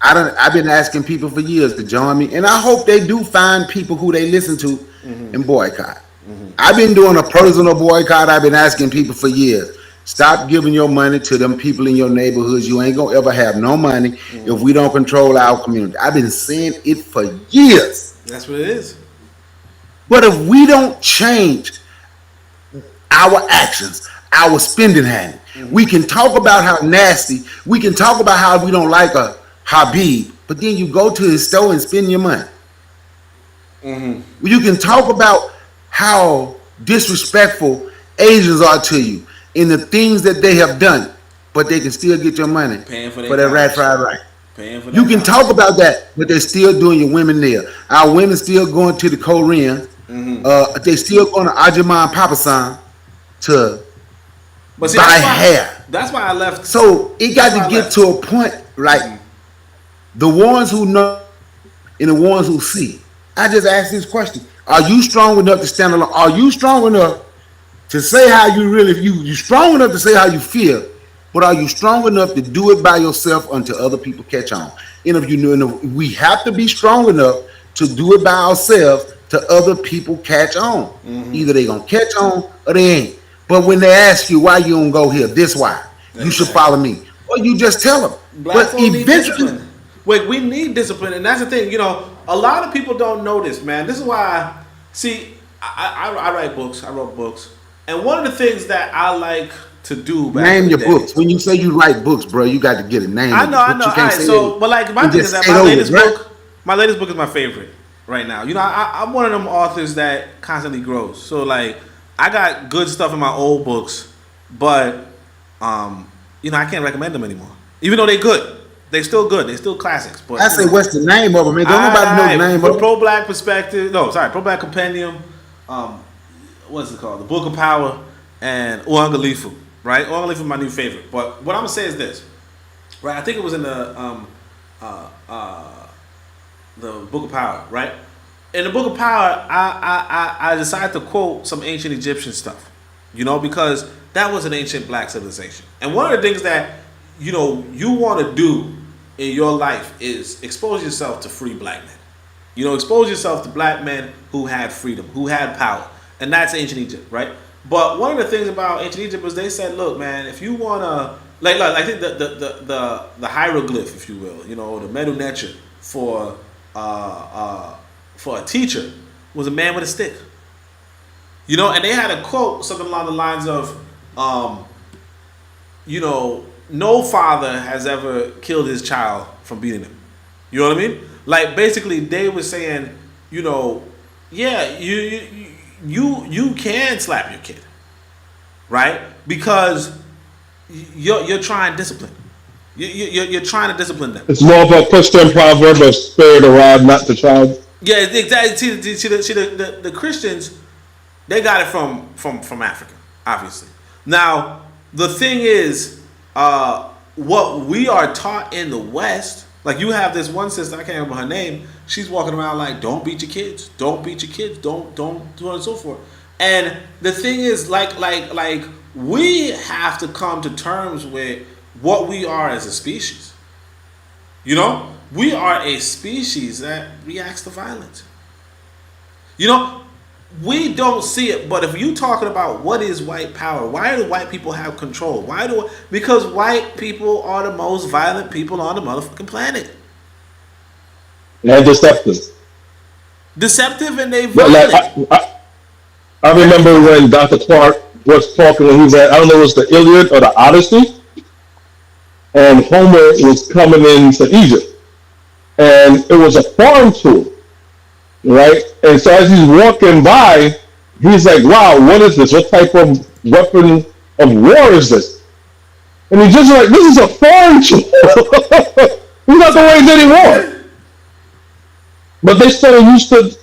I've been asking people for years to join me, and I hope they do find people who they listen to and boycott. I've been doing a personal boycott. I've been asking people for years. Stop giving your money to them people in your neighborhoods. You ain't gonna ever have no money if we don't control our community. I've been saying it for years. That's what it is. But if we don't change our actions, our spending habit, we can talk about how nasty, we can talk about how we don't like a Habib, but then you go to his store and spend your money. You can talk about how disrespectful Asians are to you in the things that they have done, but they can still get your money for that rat fried rice. You can talk about that, but they're still doing your women there. Our women still going to the Koreans. They still going to Ajaman Papasan to buy hair. That's why I left. So it got to get to a point like the ones who know and the ones who see. I just asked this question. Are you strong enough to stand alone? Are you strong enough to say how you really, you strong enough to say how you feel, but are you strong enough to do it by yourself until other people catch on? And if you know, we have to be strong enough to do it by ourselves till other people catch on. Either they gonna catch on or they ain't. But when they ask you why you don't go here, this why. You should follow me. Or you just tell them. But eventually, wait, we need discipline, and that's the thing. A lot of people don't know this, man. This is why. See, I write books. I wrote books, and one of the things that I like to do. Name your books. When you say you write books, bro, you got to get a name. I know. All right, so, but like my thing is that my latest book is my favorite right now. I'm one of them authors that constantly grows. So like, I got good stuff in my old books, but I can't recommend them anymore, even though they're good. They're still good. They're still classics. But I say, what's the name of them? Man, don't nobody know the name of them. Pro Black Perspective. No, sorry, Pro Black Compendium. What's it called? The Book of Power and Uangalifu. Right? Uangalifu is my new favorite. But what I'm gonna say is this. Right? I think it was in the Book of Power. Right? In the Book of Power, I decided to quote some ancient Egyptian stuff. Because that was an ancient black civilization. And one of the things that you want to do in your life is expose yourself to free black men. Expose yourself to black men who had freedom, who had power. And that's ancient Egypt, right? But one of the things about ancient Egypt was they said, look, man, if you want to, like I think the hieroglyph, if you will, the Medu Neter for a teacher was a man with a stick. And they had a quote, something along the lines of, no father has ever killed his child from beating him. You know what I mean? Like basically, they were saying, yeah, you can slap your kid, right? Because you're trying discipline. You're trying to discipline them. It's more of a Christian proverb of spare the rod, not the child. Yeah, exactly. See, the Christians, they got it from Africa, obviously. Now, the thing is, what we are taught in the West, like you have this one sister, I can't remember her name. She's walking around like, "Don't beat your kids. Don't beat your kids. Don't do it and so forth." And the thing is, like we have to come to terms with what we are as a species. You know, we are a species that reacts to violence. You know, we don't see it, but if you're talking about what is white power, why do white people have control? Because white people are the most violent people on the motherfucking planet. And deceptive. Deceptive and they violent. I remember when Dr. Clark was talking when he was at, I don't know if it was the Iliad or the Odyssey, and Homer was coming into Egypt. And it was a farm tour, right? And so as he's walking by, he's like, "Wow, what is this? What type of weapon of war is this?" And he's just like, "This is a farm tour." He's not going to wage any war. But they still used to,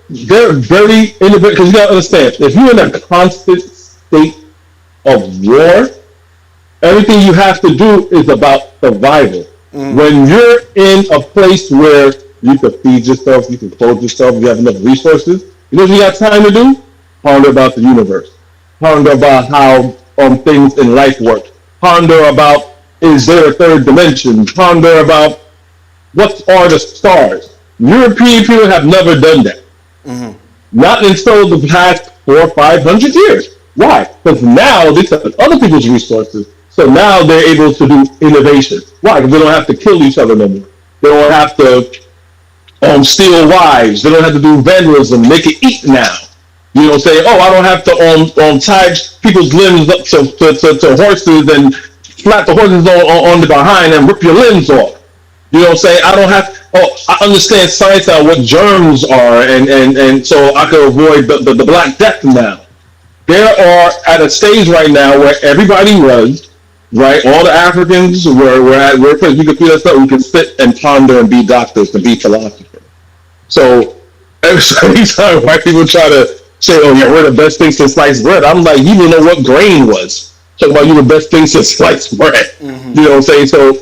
they're very innovative, because you got to understand, if you're in a constant state of war, everything you have to do is about survival. When you're in a place where you can feed yourself, you can clothe yourself, you have enough resources, you know what you got time to do? Ponder about the universe. Ponder about how things in life work. Ponder about, is there a third dimension? Ponder about what are the stars. European people have never done that. Not until the past 400 or 500 years. Why? Because now they took other people's resources. So now they're able to do innovation. Why? Because they don't have to kill each other no more. They don't have to steal wives. They don't have to do vandalism. They can eat now. You know, say, "Oh, I don't have to tie people's limbs up to horses and slap the horses on the behind and rip your limbs off." You know what I'm saying? I don't have, I understand science on what germs are, and so I can avoid the Black Death now. There are at a stage right now where everybody was, right? All the Africans we're at a place we can feel ourselves, we can sit and ponder and be doctors and be philosophers. So every time white people try to say, "Oh yeah, we're the best thing since sliced bread," I'm like, you don't know what grain was. Talking about you the best thing since sliced bread. You know what I'm saying? So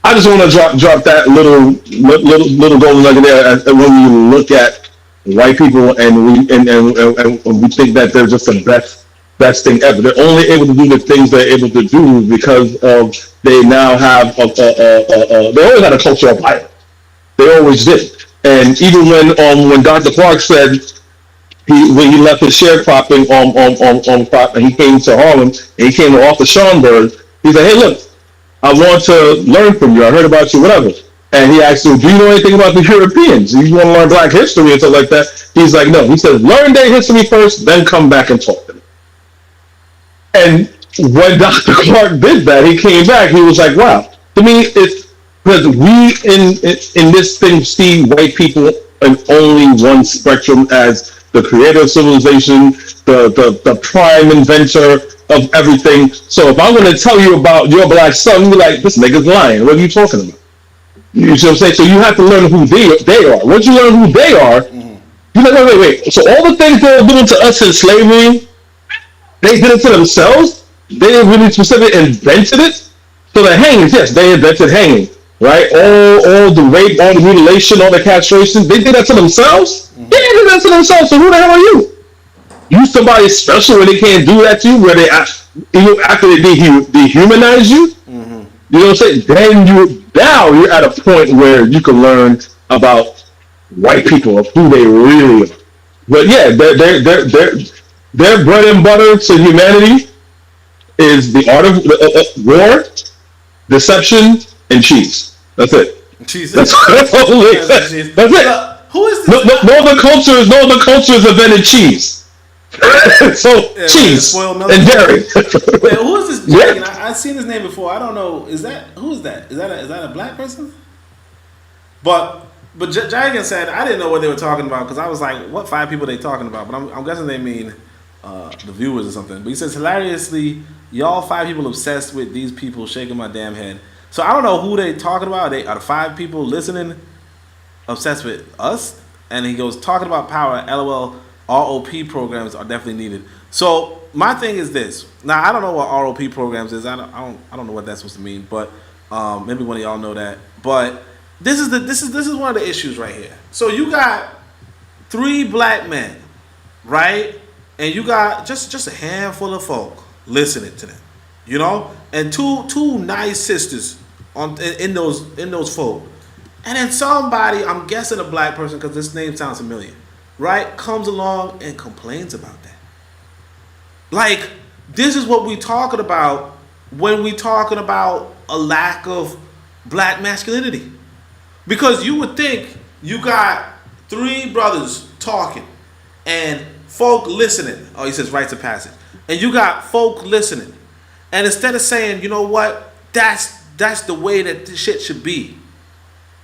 I just want to drop that little golden nugget there. When you look at white people and we think that they're just the best thing ever. They're only able to do the things they're able to do because of they now have they always had a culture of violence. They always did. And even when Dr. Clark said when he left his sharecropping on crop and he came to Harlem and he came to Arthur Schomburg, he said, "Hey, look, I want to learn from you. I heard about you, whatever." And he asked him, "Do you know anything about the Europeans? You want to learn Black history and stuff like that?" He's like, "No." He said, "Learn their history first, then come back and talk to me." And when Dr. Clark did that, he came back. He was like, "Wow." To me, it's because we in this thing see white people in only one spectrum as the creator of civilization, the prime inventor of everything. So if I'm going to tell you about your Black son, you're like, "This nigga's lying. What are you talking about?" You see what I'm saying? So you have to learn who they are. Once you learn who they are, you're like, wait. So all the things they were doing to us in slavery, they did it to themselves? They didn't really specifically invented it? So the hangings, yes, they invented hanging, right? All the rape, all the mutilation, all the castration, they did that to themselves? Yeah, they did that to themselves. So who the hell are you? You somebody special when they can't do that to you, where they after they dehumanize you? You know what I'm saying? Then now you're at a point where you can learn about white people, of who they really are. But yeah, their bread and butter to humanity is the art of war, deception, and cheese. That's it. Cheese. That's it. That's it. Who is this? No other cultures invented cheese. So cheese and dairy. Wait, who is this? Yeah. I've seen his name before. I don't know. Is that a Black person? But Jagan said I didn't know what they were talking about because I was like, what 5 people are they talking about? But I'm guessing they mean the viewers or something. But he says hilariously, Y'all 5 people obsessed with these people shaking my damn head. So I don't know who they talking about. Are the 5 people listening obsessed with us? And he goes, talking about power, LOL, ROP programs are definitely needed. So my thing is this. Now I don't know what ROP programs is. I don't know what that's supposed to mean, but maybe one of y'all know that. But this is one of the issues right here. So you got 3 black men, right? And you got just a handful of folk listening to them, you know, and two nice sisters in those folk, and then somebody, I'm guessing a black person because this name sounds familiar, right, comes along and complains about that. Like, this is what we talking about when we talking about a lack of black masculinity, because you would think you got 3 brothers talking and folk listening. Oh, he says rites of passage. And you got folk listening. And instead of saying, you know what, that's the way that this shit should be.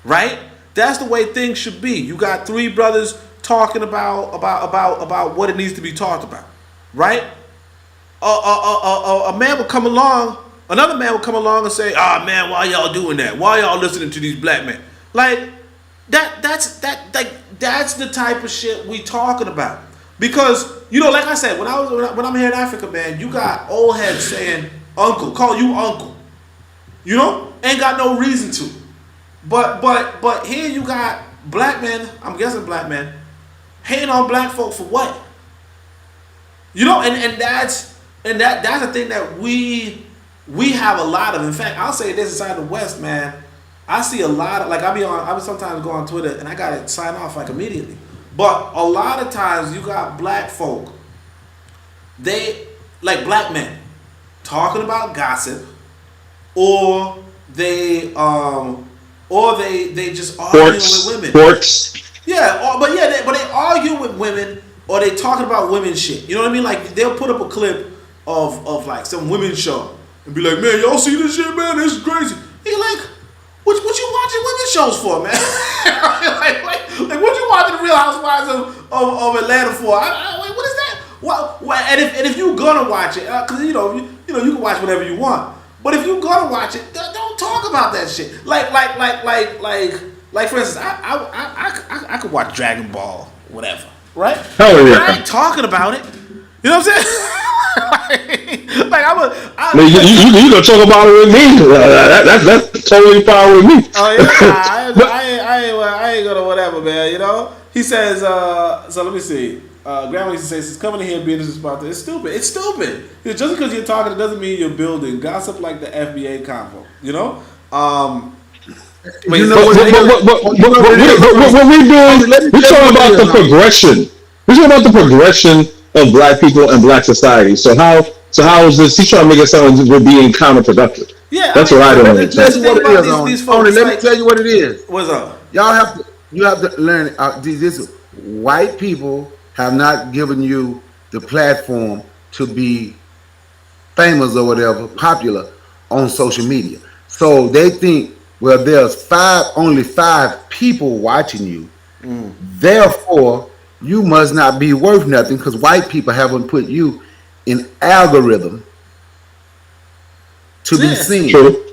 Right? That's the way things should be. You got 3 brothers talking about what it needs to be talked about. Right? A man will come along, another man will come along and say, "Ah, man, why y'all doing that? Why y'all listening to these black men?" Like that's the type of shit we talking about. Because, you know, like I said, when I'm here in Africa, man, you got old heads saying uncle, call you uncle. You know? Ain't got no reason to. But here you got black men, I'm guessing black men, hating on black folk for what? You know, and that's the thing that we have a lot of. In fact, I'll say this, inside the West, man, I see a lot of, like, I would sometimes go on Twitter and I gotta sign off like immediately. But a lot of times you got black folk, they, like black men, talking about gossip, or they just arguing with women. Sports. Yeah, but they argue with women, or they talking about women shit. You know what I mean? Like, they'll put up a clip of like some women's show and be like, "Man, y'all see this shit, man? This is crazy." He like, what you watching women shows for, man? like what you watching the Real Housewives of Atlanta for? What is that? Well, and if you gonna watch it, because you know you can watch whatever you want, but if you gonna watch it, don't talk about that shit. Like for instance, I could watch Dragon Ball, whatever, right? Hell yeah. I ain't talking about it. You know what I'm saying? You gonna talk about it with me? That's totally fine with me. Oh yeah, I ain't gonna whatever, man. You know. He says. So let me see. Grandma used to say, "Since coming here being disrespectful, it's stupid. It's stupid. Just because you're talking, it doesn't mean you're building. Gossip like the FBA convo. You know." What we doing? We're talking about the progression. We're talking about the progression of black people and black society. So how is this? He's trying to make it sound like we're being counterproductive. Yeah, that's what I don't understand. Let me tell you what it is. What's up? You have to learn. This white people have not given you the platform to be famous or whatever, popular on social media. So they think, well, there's only 5 people watching you. Therefore, you must not be worth nothing because white people haven't put you in algorithm to be seen. True.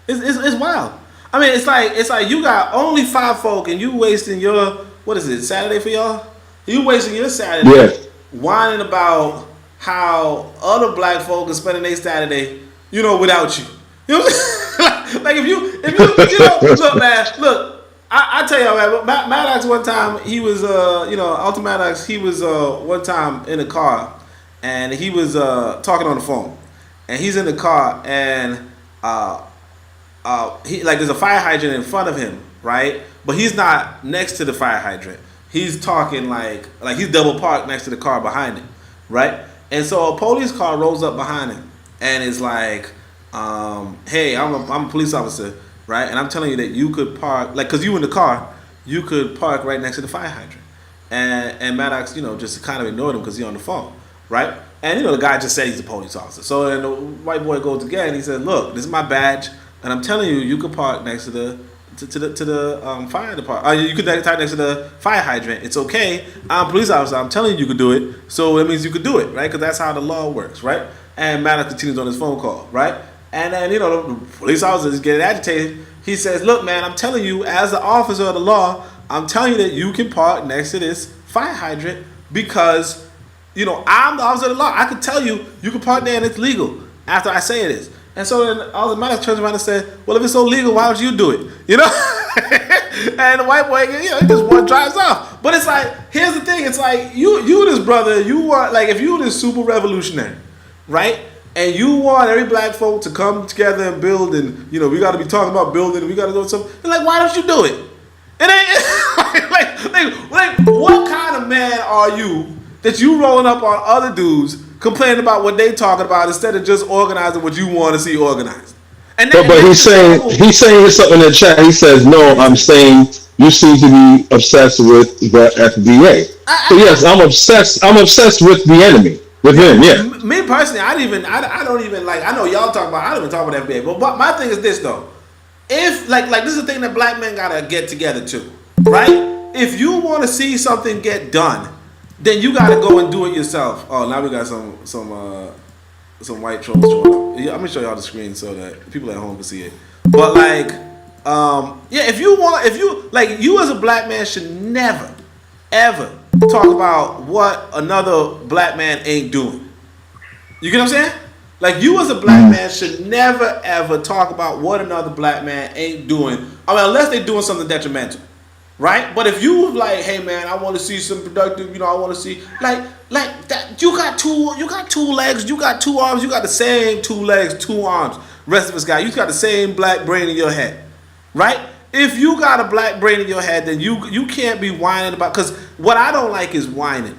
It's wild. I mean, it's like you got only 5 folk and you wasting your, what is it, Saturday for y'all? You wasting your Saturday whining about how other black folk are spending their Saturday, you know, without you. You know, like if you look, man, look. I tell you, man, Maddox one time, he was, Alton Maddox, he was one time in a car, and he was talking on the phone, and he's in the car, and there's a fire hydrant in front of him, right? But he's not next to the fire hydrant. He's talking like he's double parked next to the car behind him, right? And so a police car rolls up behind him, and is like, "Hey, I'm a police officer." Right, and I'm telling you that you could park, like, cause you in the car, you could park right next to the fire hydrant, and Maddox, just kind of ignored him because he's on the phone, right? And the guy just said he's a police officer. So then the white boy goes again. He said, "Look, this is my badge, and I'm telling you, you could park next to to the fire department. You could type next to the fire hydrant. It's okay. I'm a police officer. I'm telling you could do it. So that means you could do it, right? Because that's how the law works, right? And Matter continues on his phone call, right? And then the police officer is getting agitated. He says, "Look, man, I'm telling you, as the officer of the law, I'm telling you that you can park next to this fire hydrant because, I'm the officer of the law. I can tell you, you can park there and it's legal after I say it is." And so then Officer Matter turns around and says, "Well, if it's so legal, why don't you do it?" And the white boy, he just drives off. But it's like, here's the thing. It's like, you this brother, you want, like, if you this super revolutionary, right? And you want every black folk to come together and build, and we got to be talking about building, we got to do something. It's like, why don't you do it? And like, what kind of man are you that you rolling up on other dudes complaining about what they talking about instead of just organizing what you want to see organized? And then, but he's saying something in the chat. He says, "No, I'm saying you seem to be obsessed with the FBA." So yes, I'm obsessed. I'm obsessed with the enemy. With him, yeah. Me personally, I don't even like. I know y'all talk about. I don't even talk about FBA. But my thing is this though. If like this is the thing that black men gotta get together too, right? If you want to see something get done, then you gotta go and do it yourself. Oh, now we got some white trolls showing up. Yeah, I'm gonna show y'all the screen so that people at home can see it. But like, if you as a black man should never, ever talk about what another black man ain't doing. You get what I'm saying? Like, you as a black man should never ever talk about what another black man ain't doing. I mean, unless they're doing something detrimental, right? But if you like, hey man, I want to see some productive, I want to see like that. You got two legs, you got two arms, you got the same 2 legs, 2 arms. Rest of us got, you got the same black brain in your head, right? If you got a black brain in your head, then you can't be whining about, because what I don't like is whining.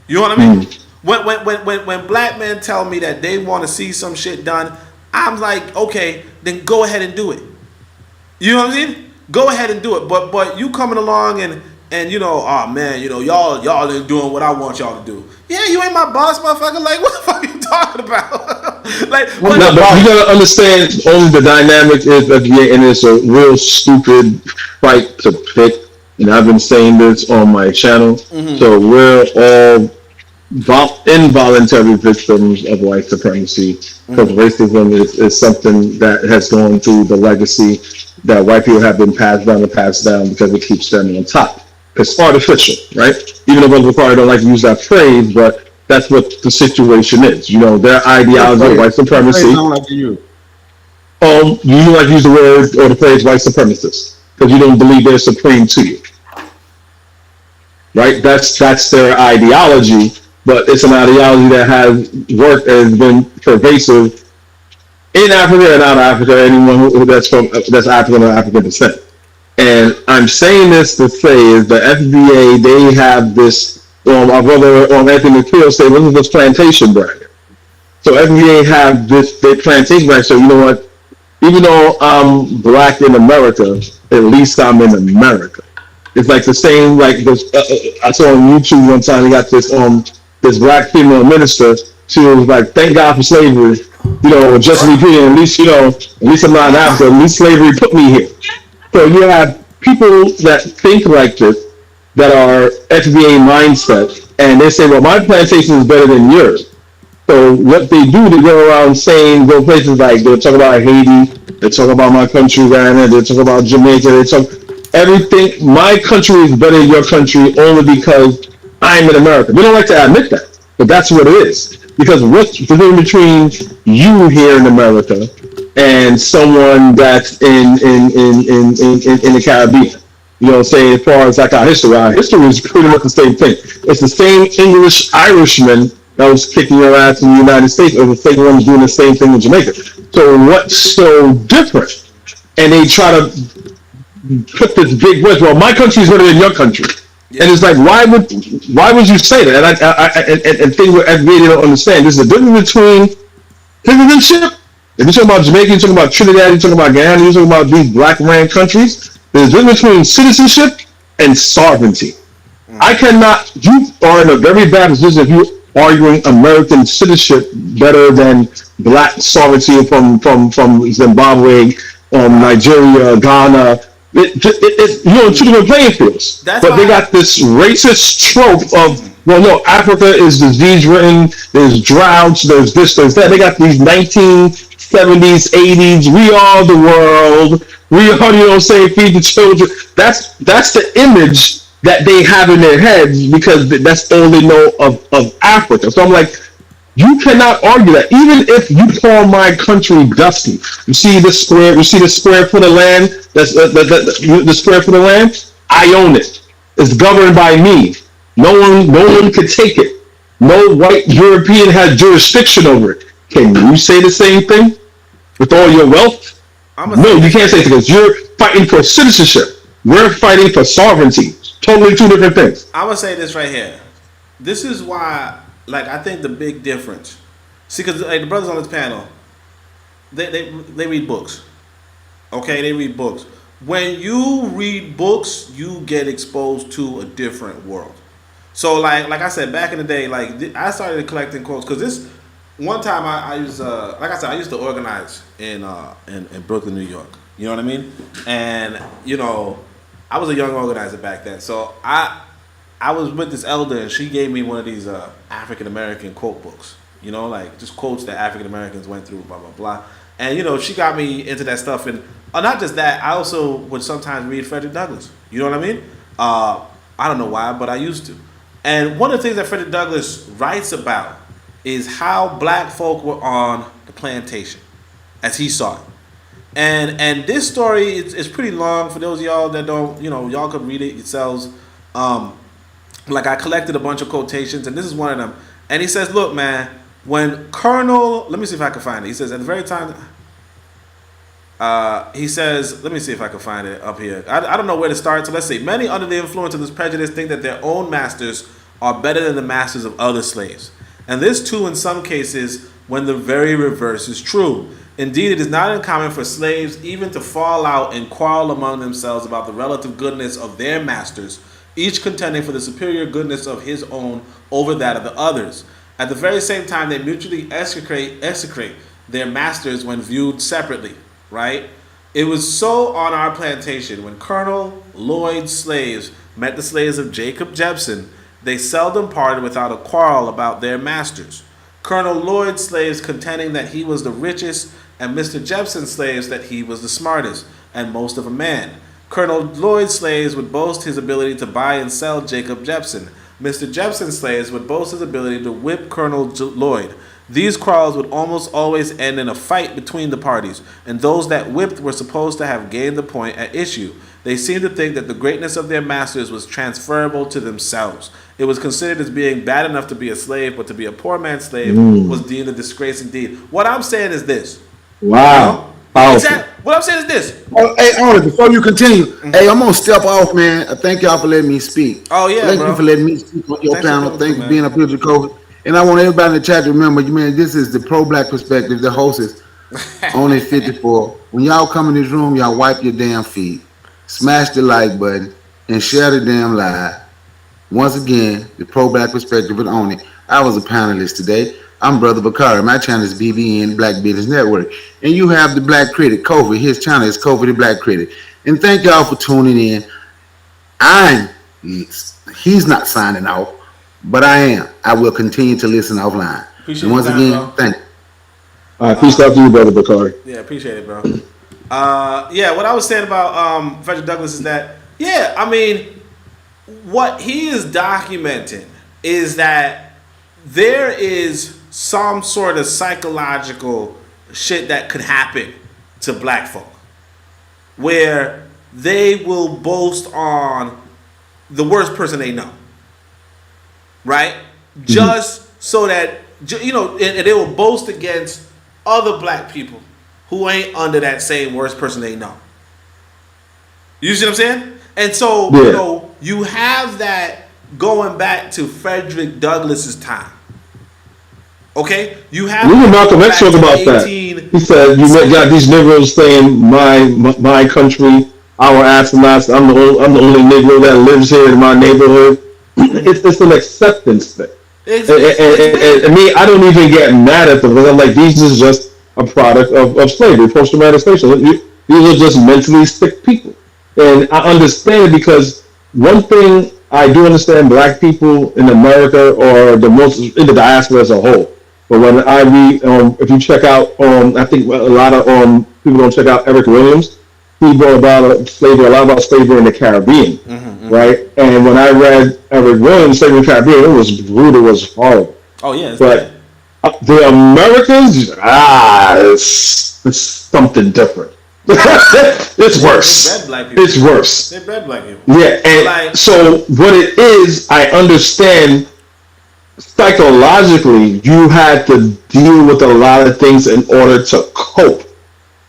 You know what I mean? When black men tell me that they want to see some shit done, I'm like, okay, then go ahead and do it. You know what I mean? Go ahead and do it. But you coming along and oh man, y'all ain't doing what I want y'all to do. Yeah, you ain't my boss, motherfucker. Like, what the fuck are you talking about? Like, but you gotta understand, only the dynamic is FBA, and it's a real stupid fight to pick. And I've been saying this on my channel. Mm-hmm. So we're all involuntary victims of white supremacy, because racism is something that has gone through the legacy that white people have been passed down because it keeps them on top. It's artificial, right? Even though other probably don't like to use that phrase, but that's what the situation is. Their ideology of white supremacy. You don't like to use the word or the phrase white supremacist because you don't believe they're supreme to you, right? That's their ideology, but it's an ideology that has worked and has been pervasive in Africa and out of Africa. Anyone that's African or African descent. And I'm saying this to say is the FBA, they have this, our brother Anthony McPhail said, look at this plantation bracket. So FBA have this plantation bracket, so you know what, even though I'm black in America, at least I'm in America. It's like the same, like this, I saw on YouTube one time, they got this black female minister, she was like, thank God for slavery, just repeating, at least I'm not in Africa, at least slavery put me here. So you have people that think like this, that are FBA mindset, and they say, well, my plantation is better than yours. So what they do, they go around saying, go places like, they'll talk about Haiti, they talk about my country, Ghana, they talk about Jamaica, they talk everything. My country is better than your country only because I'm in America. They don't like to admit that, but that's what it is. Because what's the difference between you here in America and someone that's in the Caribbean? Say as far as like our history is pretty much the same thing. It's the same English Irishman that was kicking your ass in the United States, or the same one doing the same thing in Jamaica. So what's so different? And they try to put this big wedge. Well, my country is better than your country. Yeah. And it's like, why would you say that? And things what FBA they don't understand. There's a difference between citizenship. If you're talking about Jamaica, you're talking about Trinidad, you're talking about Guyana, you're talking about these black-ran countries. There's a difference between citizenship and sovereignty. You are in a very bad position if you're arguing American citizenship better than black sovereignty from Zimbabwe Nigeria, Ghana. You're on two different playing fields. But they got this racist trope of, well, no, Africa is disease-ridden, there's droughts, there's this, there's that. They got these 1970s, 80s, we are the world, we are, feed the children. That's the image that they have in their heads because that's all they know of Africa. So I'm like, you cannot argue that. Even if you call my country dusty, you see the square foot of land, the square foot of land, I own it. It's governed by me. No one could take it. No white European has jurisdiction over it. Can you say the same thing with all your wealth? No, you can't say it because you're fighting for citizenship. We're fighting for sovereignty. Totally two different things. I'm gonna say this right here. This is why, I think the big difference. See, because the brothers on this panel, they read books. Okay, they read books. When you read books, you get exposed to a different world. So, like I said, back in the day, I started collecting quotes because this one time I used, I used to organize in Brooklyn, New York. You know what I mean? And I was a young organizer back then, so I was with this elder, and she gave me one of these African American quote books. Just quotes that African Americans went through, blah blah blah. And she got me into that stuff, and not just that, I also would sometimes read Frederick Douglass. You know what I mean? I don't know why, but I used to. And one of the things that Frederick Douglass writes about is how black folk were on the plantation, as he saw it. And this story is pretty long for those of y'all that don't, y'all could read it yourselves. I collected a bunch of quotations, and this is one of them. And he says, look, man, when Colonel, let me see if I can find it. He says, at the very time, he says, let me see if I can find it up here. I don't know where to start, so let's see. Many under the influence of this prejudice think that their own masters are better than the masters of other slaves. And this too in some cases when the very reverse is true. Indeed, it is not uncommon for slaves even to fall out and quarrel among themselves about the relative goodness of their masters, each contending for the superior goodness of his own over that of the others. At the very same time, they mutually execrate their masters when viewed separately, right? It was so on our plantation. When Colonel Lloyd's slaves met the slaves of Jacob Jepson, they seldom parted without a quarrel about their masters. Colonel Lloyd's slaves contending that he was the richest, and Mr. Jepson's slaves that he was the smartest and most of a man. Colonel Lloyd's slaves would boast his ability to buy and sell Jacob Jepson. Mr. Jepson's slaves would boast his ability to whip Colonel Lloyd. These quarrels would almost always end in a fight between the parties, and those that whipped were supposed to have gained the point at issue. They seemed to think that the greatness of their masters was transferable to themselves. It was considered as being bad enough to be a slave, but to be a poor man's slave was deemed a disgrace indeed. What I'm saying is this. Wow. What I'm saying is this. Oh, hey, Arnold, before you continue, hey, I'm gonna step off, man. Thank y'all for letting me speak. Oh yeah, thank you for letting me speak on your panel. Thank you for being up here with COVID. And I want everybody in the chat to remember, man, this is the pro-black perspective. The host is only 54. When y'all come in this room, y'all wipe your damn feet, smash the like button, and share the damn live. Once again, the pro-black perspective with Only. I was a panelist today. I'm Brother Bakari. My channel is BBN Black Business Network. And you have the Black Critic, Kofi. His channel is Kofi the Black Critic. And thank y'all for tuning in. He's not signing off, but I am. I will continue to listen offline. Appreciate and once that, again, bro. thank you. All right, peace out to you, Brother Bakari. Yeah, appreciate it, bro. What I was saying about Frederick Douglass is that, what he is documenting is that there is some sort of psychological shit that could happen to black folk where they will boast on the worst person they know, right? Just so that, and they will boast against other black people who ain't under that same worst person they know. You see what I'm saying? And so, you have that going back to Frederick Douglass's time. Okay? You have Malcolm X talk about that. He said, you got these Negroes saying, my country, our astronauts, I'm the only Negro that lives here in my neighborhood. It's an acceptance thing. And me, I don't even get mad at them because I'm like, these is just a product of slavery, post-traumatic slave. These are just mentally sick people. And I understand it because one thing I do understand black people in America or the most in the diaspora as a whole. But when I read, if you check out, I think a lot of people don't check out Eric Williams. He wrote about slavery, a lot about slavery in the Caribbean, right? And when I read Eric Williams' Slavery in the Caribbean, it was brutal, it was horrible. Oh yeah, but the Americans, it's something different. It's worse. It's worse. They bred black people. Yeah, and so what it is, I understand. Psychologically, you had to deal with a lot of things in order to cope.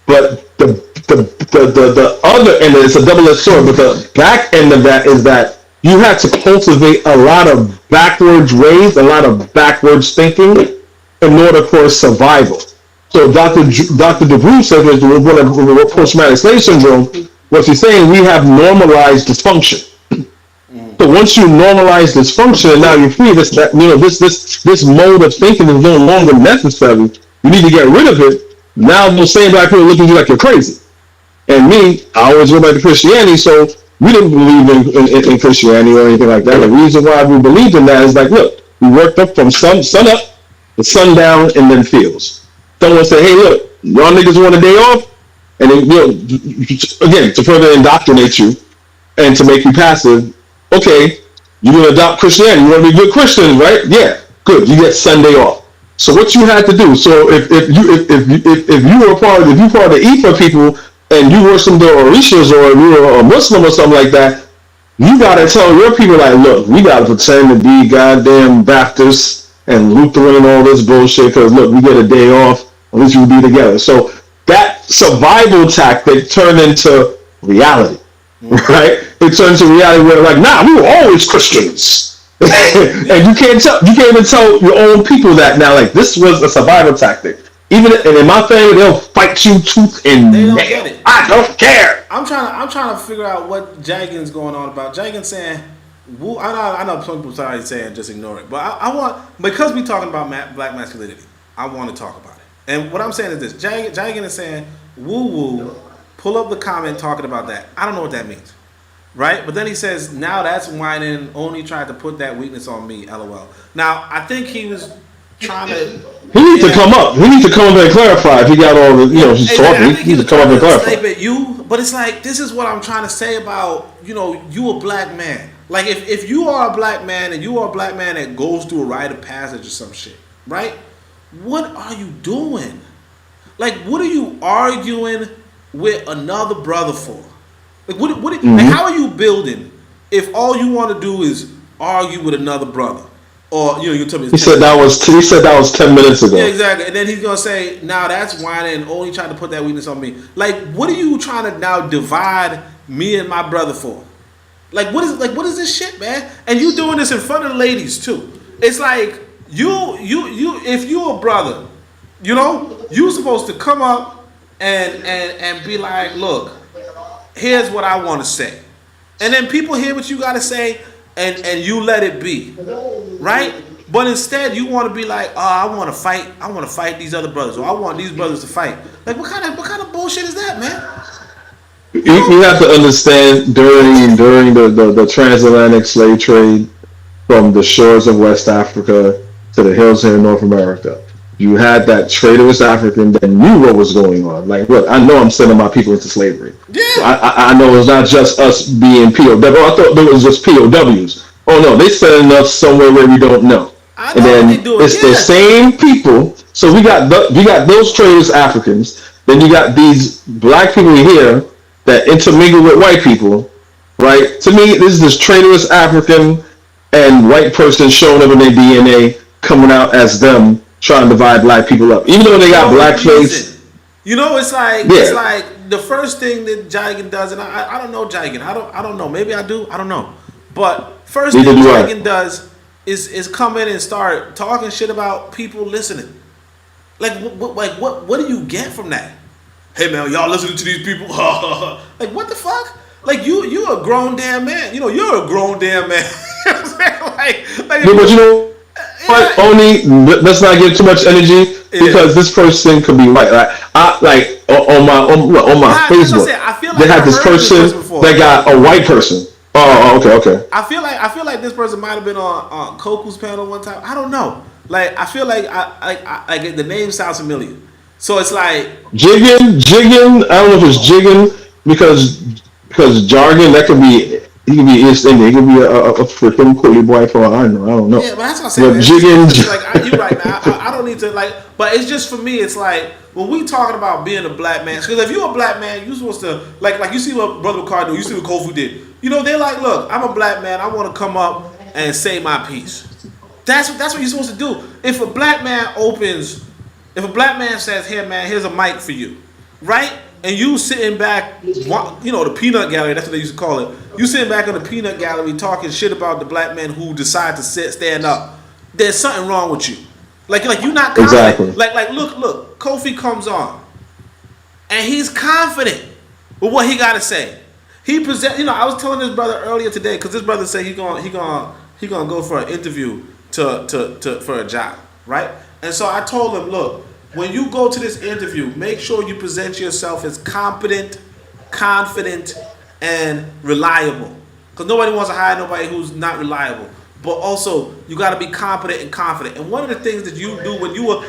But the other end, it's a double-edged sword, but the back end of that is that you had to cultivate a lot of backwards ways, a lot of backwards thinking in order for survival. So Dr. DeBruce says with post-traumatic slave syndrome, what he's saying, we have normalized dysfunction. So once you normalize dysfunction and now you're free, this mode of thinking is no longer necessary. You need to get rid of it. Now those same black people look at you like you're crazy. And me, I always go back to Christianity, so we didn't believe in Christianity or anything like that. The reason why we believed in that is like, look, we worked up from sun up to sundown and then fields. Someone said, hey, look, y'all niggas want a day off? And then, again, to further indoctrinate you and to make you passive, okay, you're going to adopt Christianity. You want to be good Christians, right? Yeah, good. You get Sunday off. So what you had to do, so if you were part of the Ifa people and you were some of the Orishas or you were a Muslim or something like that, you got to tell your people, like, look, we got to pretend to be goddamn Baptists and Lutheran and all this bullshit because, look, we get a day off, at least we'll be together. So that survival tactic turned into reality, right? It turned into reality where, like, nah, we were always Christians. And you can't even tell your own people that now. Like, this was a survival tactic. Even in my family, they'll fight you tooth and nail. Get it. I don't care. I'm trying to figure out what Jagan's going on about. Jagan's saying, I know some people are saying just ignore it, but I want, because we're talking about black masculinity, I want to talk about it. And what I'm saying is this: Jagan is saying, woo woo, pull up the comment talking about that. I don't know what that means. Right? But then he says, now that's whining, only tried to put that weakness on me, LOL. Now, I think he was trying to... He needs to come up. He needs to come up and clarify if he got all the, he's talking. He needs to come up and clarify. At you, but it's like, this is what I'm trying to say about, you a black man. Like, if you are a black man and you are a black man that goes through a rite of passage or some shit, right? What are you doing? Like, what are you arguing with another brother for? Like, like, how are you building if all you want to do is argue with another brother? Or, you tell me... He said that was 10 minutes ago. Yeah, exactly. And then he's going to say, now that's whining and only trying to put that weakness on me. Like, what are you trying to now divide me and my brother for? Like, what is this shit, man? And you doing this in front of the ladies, too. It's like, if you a brother, you supposed to come up and be like, look, here's what I want to say. And then people hear what you got to say and you let it be. Right? But instead you want to be like, oh, I want to fight these other brothers, or I want these brothers to fight. Like, what kind of bullshit is that, man? You have to understand during the transatlantic slave trade from the shores of West Africa to the hills here in North America, you had that traitorous African that knew what was going on. Like, look, I know I'm sending my people into slavery. Yeah. So I know it's not just us being POWs. I thought it was just POWs. Oh no, they sending us somewhere where we don't know. And then it's the same people. So we got those traitorous Africans. Then you got these black people here that intermingle with white people, right? To me, this is this traitorous African and white person showing up in their DNA, coming out as them, trying to divide black people up, even though they got black face. It's like the first thing that Jagan does, and I don't know Jagan. I don't know. Maybe I do. I don't know. But first thing Jagan does is come in and start talking shit about people listening. Like what do you get from that? Hey man, y'all listening to these people? Like, what the fuck? Like, you're a grown damn man. You're a grown damn man. But only, let's not give too much energy. because this person could be white. Like on my Facebook, they had this person that got a white person. Oh, okay. I feel like this person might have been on Koku's panel one time. I don't know. Like I feel like I the name sounds familiar. So it's like Jiggin. I don't know if it's Jiggin because jargon that could be. He could be East Indian. He could be a freaking coolie boy for all I don't know. Yeah, but that's what I'm saying. Jiggin. Like you're right, man. I don't need to like. But it's just for me. It's like when we talking about being a black man. Because if you're a black man, you're supposed to like you see what Brother Bakari do. You see what Kofu did. You know, they're like, look, I'm a black man. I want to come up and say my piece. That's what you're supposed to do. If a black man says, here, man, here's a mic for you, right? And you sitting back, the peanut gallery, that's what they used to call it. You sitting back on the peanut gallery talking shit about the black men who decide to stand up. There's something wrong with you. Like you're not confident. Exactly. Like, look, Kofi comes on. And he's confident with what he got to say. He present, I was telling this brother earlier today, because this brother said he gonna go for an interview for a job, right? And so I told him, look, when you go to this interview, make sure you present yourself as competent, confident, and reliable. Because nobody wants to hire nobody who's not reliable. But also, you got to be competent and confident. And one of the things that you do when you were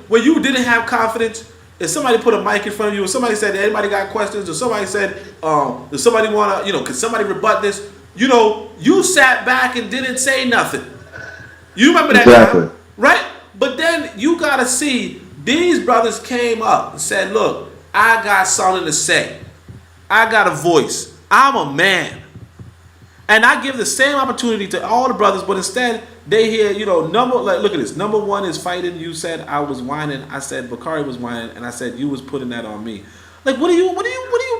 when you didn't have confidence, if somebody put a mic in front of you, or somebody said, anybody got questions, or somebody said, does somebody want to, can somebody rebut this? You sat back and didn't say nothing. You remember that time, right? But then you got to see, these brothers came up and said, look, I got something to say. I got a voice. I'm a man. And I give the same opportunity to all the brothers, but instead they hear, look at this. Number one is fighting. You said I was whining. I said Bakari was whining, and I said you was putting that on me. Like, what are you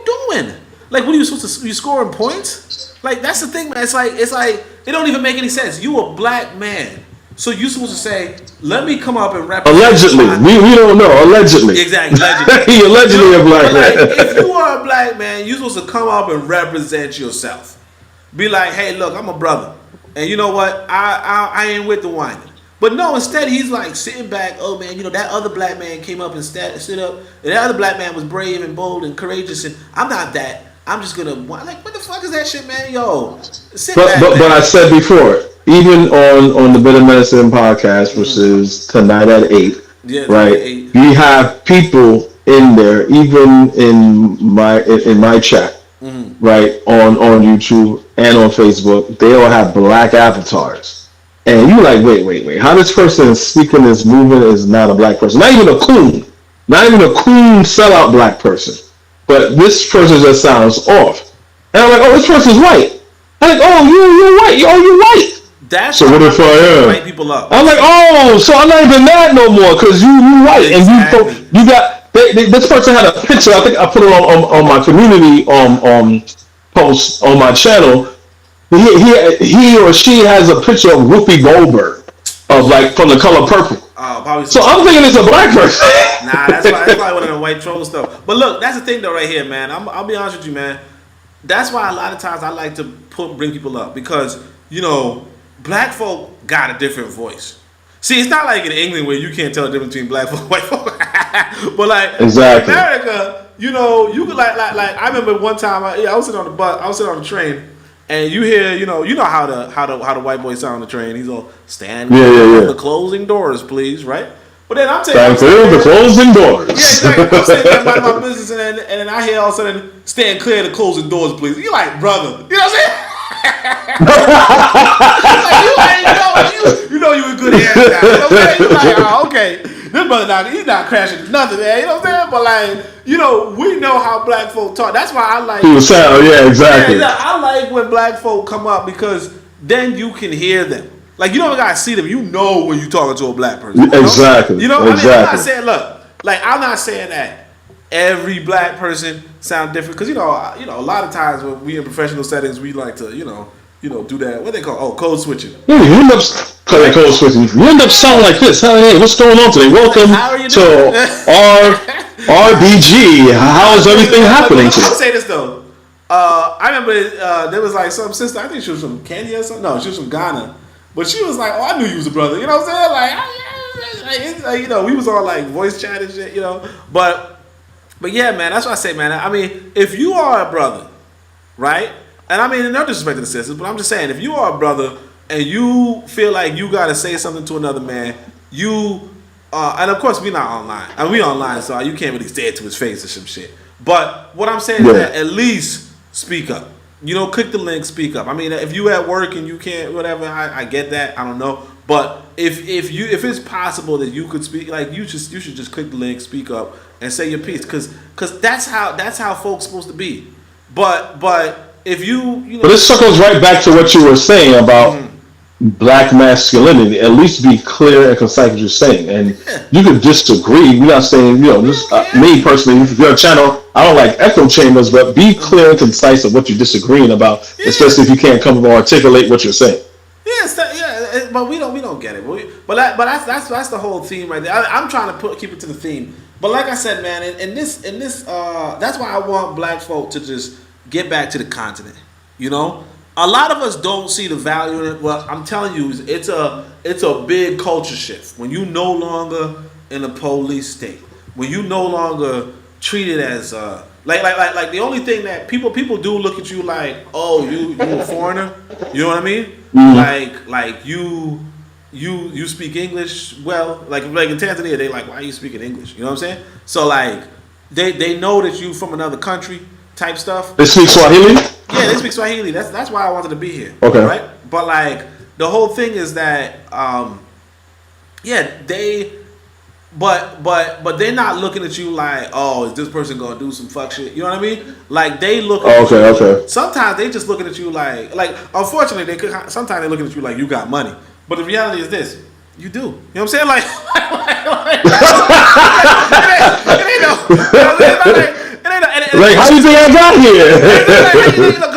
doing? Like, what are you supposed to? You scoring points? Like, that's the thing, man. It's like it don't even make any sense. You a black man, so you supposed to say, let me come up and represent. Allegedly, we don't know. Allegedly, exactly. He allegedly a black man. If you are a black man, you supposed to come up and represent yourself. Be like, hey, look, I'm a brother, and you know what? I ain't with the whining. But no, instead he's like sitting back. Oh man, that other black man came up and stood up, and that other black man was brave and bold and courageous, and I'm not that. I'm just gonna like, what the fuck is that shit, man? Yo, sit back. But I said before, even on the Bitter Medicine podcast, which is tonight at 8, right? 8. You have people in there, even in my chat, right, on YouTube and on Facebook, they all have black avatars. And you like, wait, how this person is speaking, is moving is not a black person. Not even a coon sellout black person. But this person just sounds off. And I'm like, oh, this person's white. I'm like, oh, you're white. Oh, you're white. That's so what if I am? White people up. I'm like, oh, so I'm not even mad no more because you white. Exactly. And you got, this person had a picture. I think I put it on my community post on my channel. He or she has a picture of Whoopi Goldberg from The Color Purple. So I'm thinking it's a black person. Nah, that's probably one of the white troll stuff. But look, that's the thing though, right here, man. I'll be honest with you, man. That's why a lot of times I like to bring people up because black folk got a different voice. See, it's not like in England where you can't tell the difference between black folk and white folk. But like exactly. In America, you could like I remember one time I was sitting on the bus, I was sitting on the train. And you hear, you know how the white boy sound on the train. He's all stand clear the closing doors, please, right? But then I'm saying stand clear the closing doors. Yeah, exactly. I'm sitting there minding my business, and then I hear all of a sudden stand clear the closing doors, please. You like, brother, you know what I'm saying? Like, you know you a good hands down. You know what I'm saying? You like, oh, okay. This brother he's not crashing nothing, man. You know what I'm saying? But like, we know how black folk talk. That's why I like. Yeah, exactly. Yeah, I like when black folk come up because then you can hear them. Like you don't gotta see them. You know when you talking to a black person. Exactly. You know. Exactly. I mean, I'm not saying I'm not saying that every black person sound different because a lot of times when we in professional settings we like to do that. What they call code switching. Yeah, you end up code switching. You end up sounding like this. Hey, what's going on today? Welcome to RBG. How is everything happening today? I'll say this though. I remember there was like some sister. I think she was from Kenya or something. No, she was from Ghana. But she was like, "Oh, I knew you was a brother." You know what I'm saying? Like, like, you know, we was all like voice chat and shit, you know. But yeah, man, that's what I say, man. I mean, if you are a brother, right? And I mean, no disrespect to the sisters, but I'm just saying, if you are a brother and you feel like you got to say something to another man, and of course, we not online. I mean, we online, so you can't really say it to his face or some shit. But what I'm saying is that at least speak up. You know, click the link, speak up. I mean, if you at work and you can't, whatever, I get that. I don't know. But if it's possible that you could speak, like you should just click the link, speak up, and say your piece, because that's how folks supposed to be. But if you know, but this circles right back to what you were saying about black masculinity. At least be clear and concise what you're saying. And you could disagree. We're not saying, you know, just me personally, if you're a channel, I don't like echo chambers, but be clear and concise of what you're disagreeing about, especially if you can't come and articulate what you're saying. But we don't get it. But that's the whole theme right there. I'm trying to keep it to the theme. But like I said, man, in this that's why I want black folk to just get back to the continent. You know, a lot of us don't see the value in it. Well, I'm telling you, it's a big culture shift when you no longer in a police state, when you no longer treated as like the only thing that people do look at you like, oh, you a foreigner, you know what I mean? Like you speak English well, like in Tanzania they like, why are you speaking English? You know what I'm saying? So like they know that you from another country type stuff. They speak Swahili? Yeah, they speak Swahili. That's why I wanted to be here. Okay. Right? But like the whole thing is that but they're not looking at you like, oh, is this person gonna do some fuck shit? You know what I mean? Like they look at you. Okay. Sometimes they just looking at you like unfortunately sometimes they're looking at you like you got money. But the reality is this, you do. You know what I'm saying? Like like, how do you think I got here?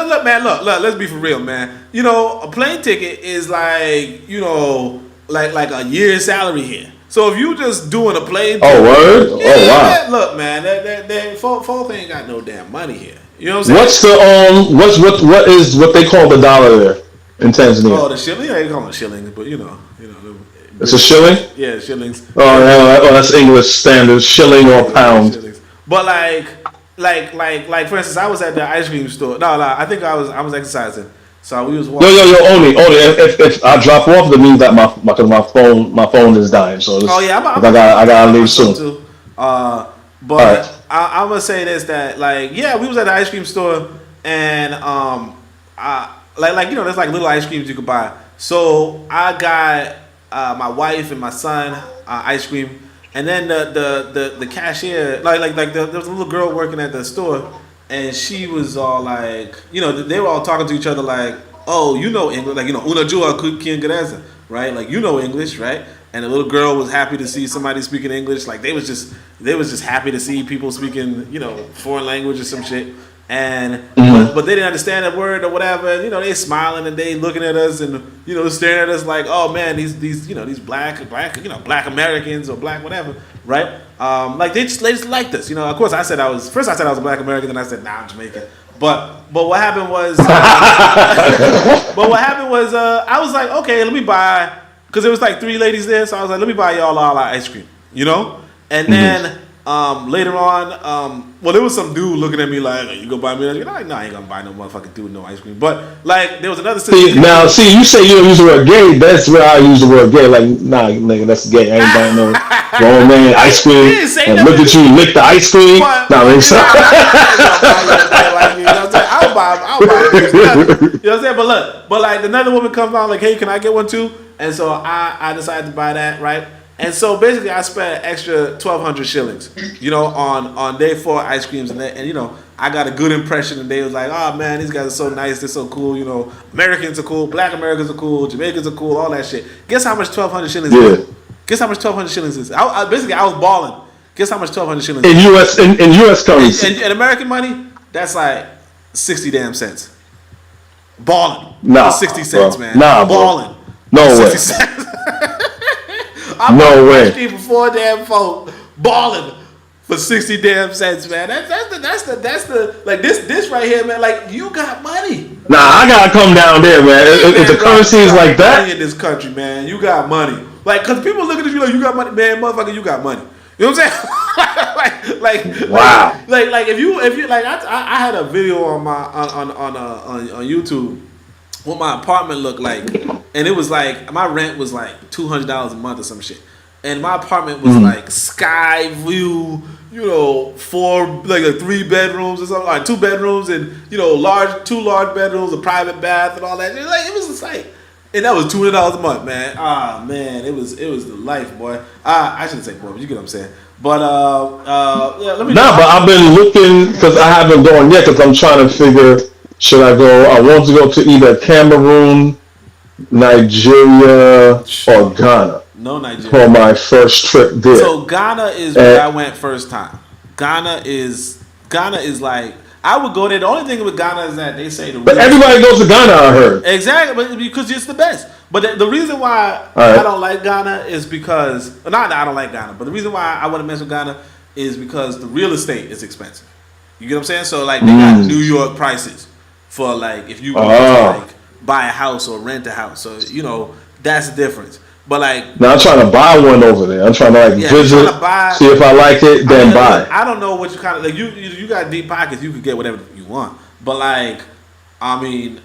Look, man, look, let's be for real, man. You know, a plane ticket is like, you know, like a year's salary here. So if you just doing a plane ticket, word? Wow. Look, man, folks ain't got no damn money here. You know what I'm What's saying? what is what they call the dollar there in Tanzania? Oh, the shilling? Yeah, they call them shillings, but you know. It's a shilling? Yeah, shillings. Oh, that's English standard, shilling or pound. Shillings. But like for instance, I was at the ice cream store. No, I think I was exercising. So we was walking. Only if I drop off, that means that my phone is dying. So I gotta leave soon. Too. But I'm gonna say this, that like, yeah, we was at the ice cream store and like you know, there's like little ice creams you could buy. So I got my wife and my son ice cream, and then the cashier like there was a little girl working at the store, and she was all like, you know, they were all talking to each other like, oh, you know English, like, you know, unajua Kiingereza, right? Like, you know English, right? And the little girl was happy to see somebody speaking English. Like they was just happy to see people speaking, you know, foreign language or some shit. And but they didn't understand a word or whatever. And, you know, they smiling and they looking at us and, you know, staring at us like, oh man, these you know, these black you know, black Americans or black whatever, right? Like they just liked us. You know, of course I said I was a black American, then I said, nah, I'm Jamaican. But what happened was I was like, okay, let me buy, because there was like 3 ladies there, so I was like, let me buy y'all all our ice cream, you know? And then later on, well, there was some dude looking at me like, you go buy me? I'm like, no, I ain't gonna buy no motherfucking dude no ice cream. But like, there was another sister. See, you say you don't use the word gay. That's where I use the word gay. Like, nah, nigga, that's gay. I ain't buying no grown man ice cream. And look at you, lick the ice cream. I'll buy. You know what I'm saying? But like another woman comes on like, hey, can I get one too? And so I decided to buy that, right? And so basically I spent an extra 1,200 shillings, you know, on day 4 ice creams, and you know, I got a good impression, and they was like, oh man, these guys are so nice, they're so cool, you know, Americans are cool, black Americans are cool, Jamaicans are cool, all that shit. Guess how much 1,200 shillings is? Guess how much 1,200 shillings is? I was balling. Guess how much 1,200 shillings is? In US currency. In American money, that's like 60 damn cents. Balling. Nah, 60 cents, bro. man. Nah, balling. No way. 60 cents. No way. I'm for 4 damn folk balling for 60 damn cents, man. That's the like this right here, man. Like, you got money. Nah, I gotta come down there, man. If the currency is like that in this country, man, you got money. Like, cause people looking at you like you got money, man, motherfucker, you got money. You know what I'm saying? Wow. Like if you like I had a video on my on YouTube what my apartment looked like, and it was like my rent was like $200 a month or some shit, and my apartment was like sky view, you know, 3 bedrooms or something, like 2 bedrooms and you know two large bedrooms, a private bath and all that. Like it was just like. And that was $200 a month, man. Ah, man, it was the life, boy. I shouldn't say boy, but you get what I'm saying. But yeah, let me. But I've been looking because I haven't gone yet because I'm trying to figure should I go. I want to go to either Cameroon, Nigeria, or Ghana. No Nigeria. For my first trip there. So Ghana is where I went first time. Ghana is like. I would go there. The only thing with Ghana is that they say But everybody goes to Ghana, I heard. Exactly, but because it's the best. But the reason why I don't like Ghana is because not that I don't like Ghana, but the reason why I want to mess with Ghana is because the real estate is expensive. You get what I'm saying? So like they got New York prices for like if you want to like buy a house or rent a house. So you know that's the difference. But like now I'm trying to buy one over there. I'm trying to like visit, see if I like it, then buy. I don't know what you kind of like. You got deep pockets. You could get whatever you want. But like, I mean,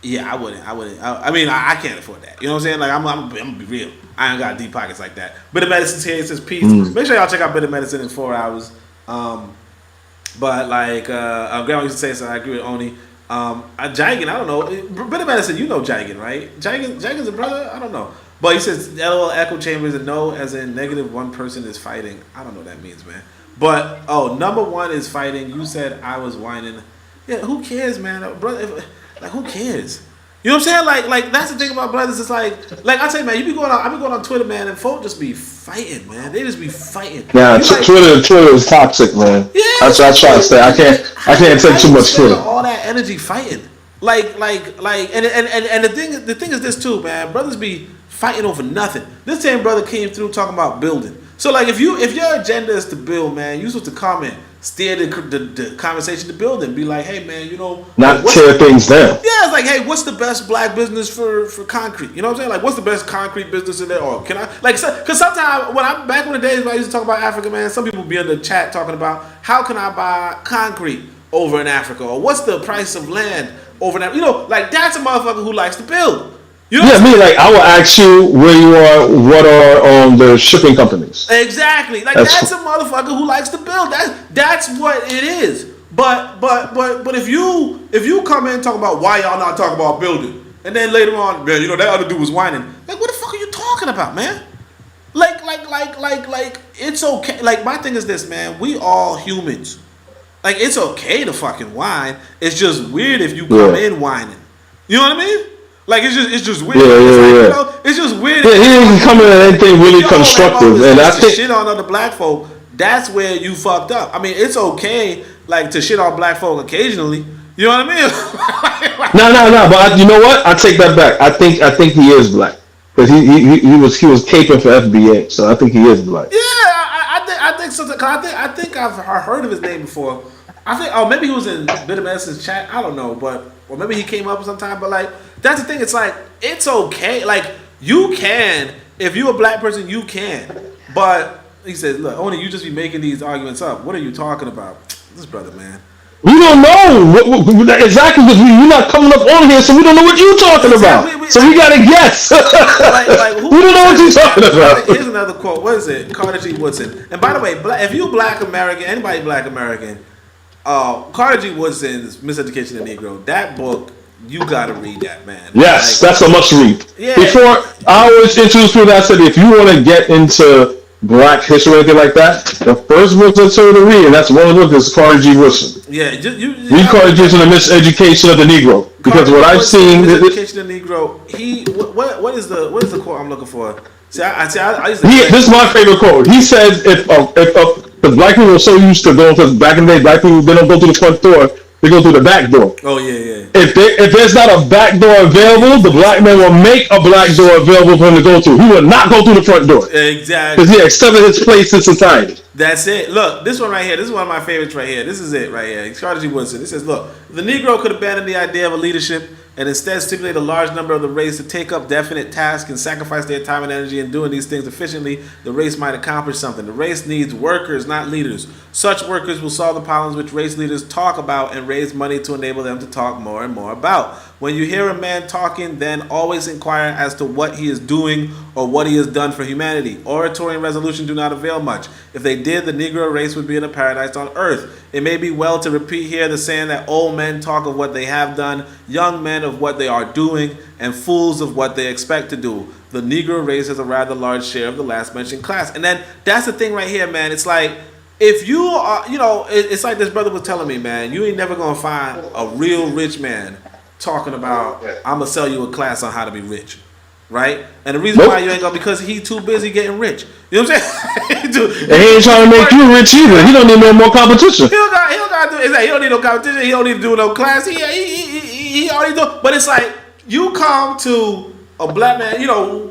yeah, I wouldn't. I mean, I can't afford that. You know what I'm saying? Like, I'm gonna be real. I ain't got deep pockets like that. Bit of Medicine's here. It says peace. Make sure y'all check out Bit of Medicine in 4 hours. But like, Grandma used to say, so I agree with Oni. Jagan, I don't know. Bit of Medicine, you know Jagan, right? Jagan's a brother. I don't know. But he says LOL echo chambers and no as in negative one person is fighting. I don't know what that means, man. But number one is fighting. You said I was whining. Yeah, who cares, man? Brother, like who cares? You know what I'm saying? Like that's the thing about brothers. It's like I tell you, man, I be going on Twitter, man, and folk just be fighting, man. They just be fighting. Yeah, Twitter is toxic, man. Yeah, I try to say I can't take too much Twitter. All that energy fighting, and the thing is this too, man. Brothers be fighting over nothing. This same brother came through talking about building. So like if your agenda is to build, man, you're supposed to comment, steer the conversation to building. Be like, hey man, you know, not tear things down. Yeah, it's like, hey, what's the best black business for concrete? You know what I'm saying? Like, what's the best concrete business in there? Or can I like, because sometimes back in the days when I used to talk about Africa, man, some people be in the chat talking about how can I buy concrete over in Africa, or what's the price of land over in Africa? You know, like that's a motherfucker who likes to build. You know me, like I will ask you where you are, what are the shipping companies. Exactly. Like that's a motherfucker who likes to build. That's what it is. But if you come in and talk about why y'all not talking about building, and then later on, man, you know that other dude was whining. Like what the fuck are you talking about, man? Like it's okay. Like my thing is this, man. We all humans. Like it's okay to fucking whine. It's just weird if you come in whining. You know what I mean? Like it's just weird. You know, it's just weird. Yeah, he didn't come in at anything really constructive, and I think shit on other black folk. That's where you fucked up. I mean, it's okay like to shit on black folk occasionally. You know what I mean? No. But you know what? I take that back. I think he is black because he was caping for FBA, so I think he is black. Yeah, I think so. I think I've heard of his name before. I think maybe he was in Bit of Medicine's chat. I don't know, or maybe he came up sometime. But like that's the thing. It's like it's okay. Like you can if you're a black person, you can. But he says, look, only you just be making these arguments up. What are you talking about? This brother, man. We don't know exactly because you're not coming up on here, so we don't know what you're talking about. So we gotta guess. We don't know what you're talking about. Here's another quote. What is it? Carter G. Woodson. And by the way, if you black American, anybody black American, Carter G. Woodson's Miseducation of the Negro, that book, you gotta read that, man. Yes, that's a must read. Yeah. Before I always introduce people, I said if you want to get into black history or anything like that, the first book that's to read, and that's one of the books, is Carter G. Woodson. Yeah, read Carter G. Woodson, The Miseducation of the Negro, because what I've seen, Miseducation of the Negro. What is the quote I'm looking for? See, I used to this is my favorite quote. He says if black people were so used to going, because back in the day, black people they don't go through the front door. They go through the back door. Oh yeah. If there's not a back door available, the black man will make a black door available for him to go through. He will not go through the front door. Exactly. Because he accepted his place in society. That's it. Look, this one right here. This is one of my favorites right here. This is it right here. Carter G. Woodson. It says, look, the Negro could abandon the idea of a leadership and instead stimulate a large number of the race to take up definite tasks and sacrifice their time and energy in doing these things efficiently, the race might accomplish something. The race needs workers, not leaders. Such workers will solve the problems which race leaders talk about and raise money to enable them to talk more and more about. When you hear a man talking, then always inquire as to what he is doing or what he has done for humanity. Oratory and resolution do not avail much. If they did, the Negro race would be in a paradise on earth. It may be well to repeat here the saying that old men talk of what they have done, young men of what they are doing, and fools of what they expect to do. The Negro race has a rather large share of the last mentioned class. And then that's the thing right here, man. It's like, if you are, it's like this brother was telling me, man, you ain't never going to find a real rich man talking about, I'm going to sell you a class on how to be rich. Right? And the reason why you ain't going, because he too busy getting rich. You know what I'm saying? And he ain't trying to make you rich either. He don't need no more competition. He don't need no competition. He don't need to do no class. He already do. But it's like, you come to a black man,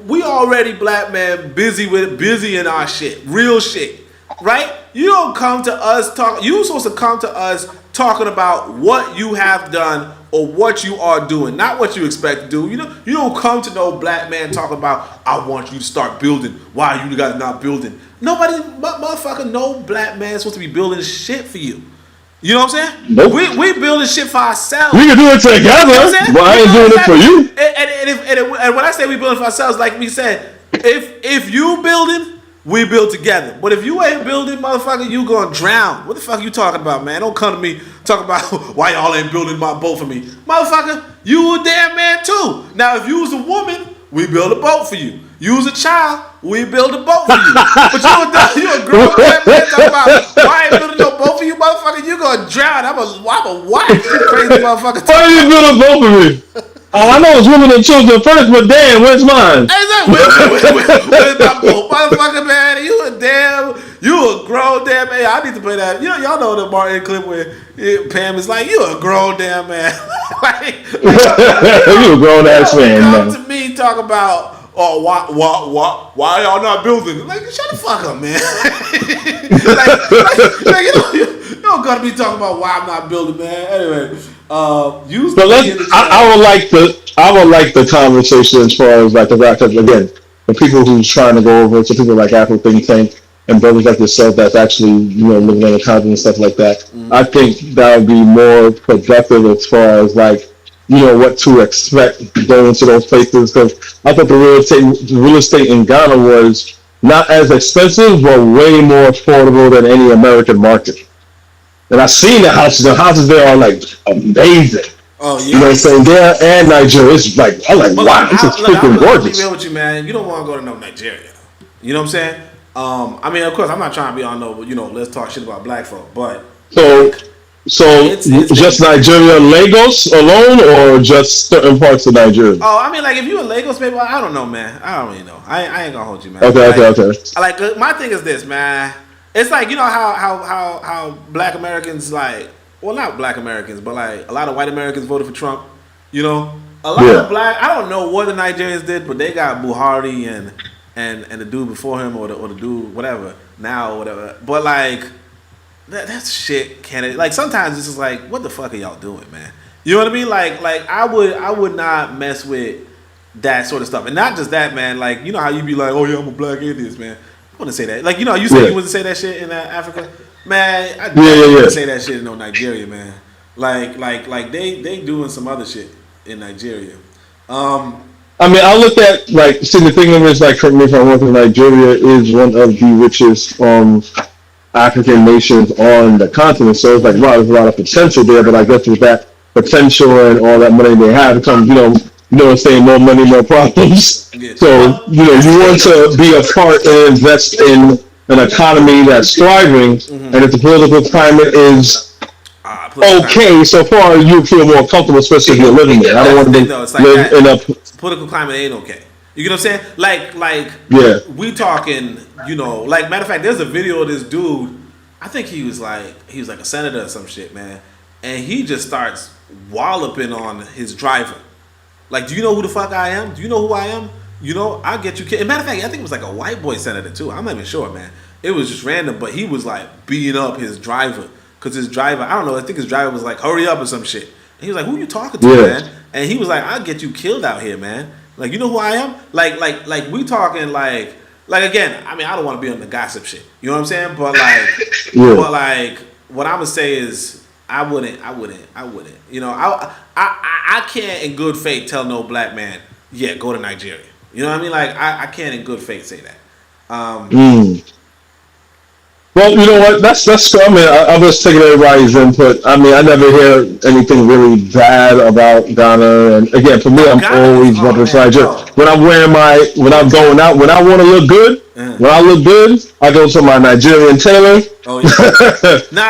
we already black man busy in our shit. Real shit. Right? You don't come to us you supposed to come to us talking about what you have done or what you are doing, not what you expect to do. You don't come to no black man talking about, I want you to start building. Why are you guys not building? Motherfucker, no black man is supposed to be building shit for you. You know what I'm saying? Nope. We building shit for ourselves. We can do it together, but I ain't doing it for you. And when I say we building for ourselves, like we said, if you building, we build together. But if you ain't building, motherfucker, you gonna drown. What the fuck you talking about, man? Don't come to me talking about why y'all ain't building my boat for me. Motherfucker, you a damn man too. Now, if you was a woman, we build a boat for you. You was a child, we build a boat for you. But you a grown man talking about why I ain't building no boat for you, motherfucker. You gonna drown. I'm a wife. You crazy motherfucker. Why you build a boat for me? I know it's women and children first, but damn, where's mine? Where's my boat, motherfucker, man? You a grown damn man. I need to play that. Y'all know the Martin clip where Pam is like, you a grown damn man. You a grown ass man. Come to me talk about, why y'all not building? Like, shut the fuck up, man. You don't gotta be talking about why I'm not building, man. Anyway. I would like the conversation as far as like the because again, the people who's trying to go over it, so people like Afro Think Tank and brothers like yourself that's actually living on the continent and stuff like that. Mm-hmm. I think that would be more productive as far as like what to expect going to those places, because I thought the real estate in Ghana was not as expensive but way more affordable than any American market. And I've seen the houses. The houses there are like amazing. Oh yeah. You know what I'm saying? There and Nigeria, it's like wow, this is freaking gorgeous. I'll be real with you, man. You don't want to go to no Nigeria. You know what I'm saying? I mean, of course, I'm not trying to be on no, let's talk shit about black folk, but so it's just Nigeria, Lagos alone, or just certain parts of Nigeria? Oh, I mean, like if you in Lagos, maybe I don't know, man. I don't really know. I ain't gonna hold you, man. Okay. Like my thing is this, man. It's like, how black Americans, like, well, not black Americans, but like a lot of white Americans voted for Trump. A lot of black, I don't know what the Nigerians did, but they got Buhari and the dude before him or the dude whatever now or whatever. But like that's shit. Like sometimes it's just like, what the fuck are y'all doing, man? You know what I mean? Like I would not mess with that sort of stuff, and not just that, man. Like how you be like, oh yeah, I'm a black atheist, man. I wouldn't say that. Like, you said you wouldn't say that shit in Africa. Man, I wouldn't say that shit in Nigeria, man. Like they doing some other shit in Nigeria. I mean, I look at, the thing is, correct me if I'm wrong, Nigeria is one of the richest African nations on the continent. So it's like, wow, there's a lot of potential there, but I guess with that potential and all that money they have, it comes, saying more money, more problems. Yeah. So, you want to be a part and invest in an economy that's thriving, and if the political climate is okay, so far you feel more comfortable, especially if you're living there. I don't want to live in a political climate ain't okay. You know what I'm saying? Like we talking, matter of fact, there's a video of this dude. I think he was like a senator or some shit, man, and he just starts walloping on his driver. Like, do you know who the fuck I am? Do you know who I am? I'll get you killed. Matter of fact, I think it was like a white boy senator too. I'm not even sure, man. It was just random, but he was like beating up his driver because his driver, I don't know, I think his driver was like, hurry up or some shit. And he was like, who you talking to, man? And he was like, I'll get you killed out here, man. Like, you know who I am? Like we talking like again, I mean, I don't want to be on the gossip shit. You know what I'm saying? But like, what I'm gonna say is, I wouldn't. You know, I can't in good faith tell no black man, yeah, go to Nigeria. You know what I mean? Like, I can't in good faith say that. Well, you know what? That's cool. I mean, I'm just taking everybody's input. I mean, I never hear anything really bad about Ghana. And again, for me, I'm always repping Nigeria. When I'm when I'm going out, when I want to look good, I go to my Nigerian tailor. Oh yeah.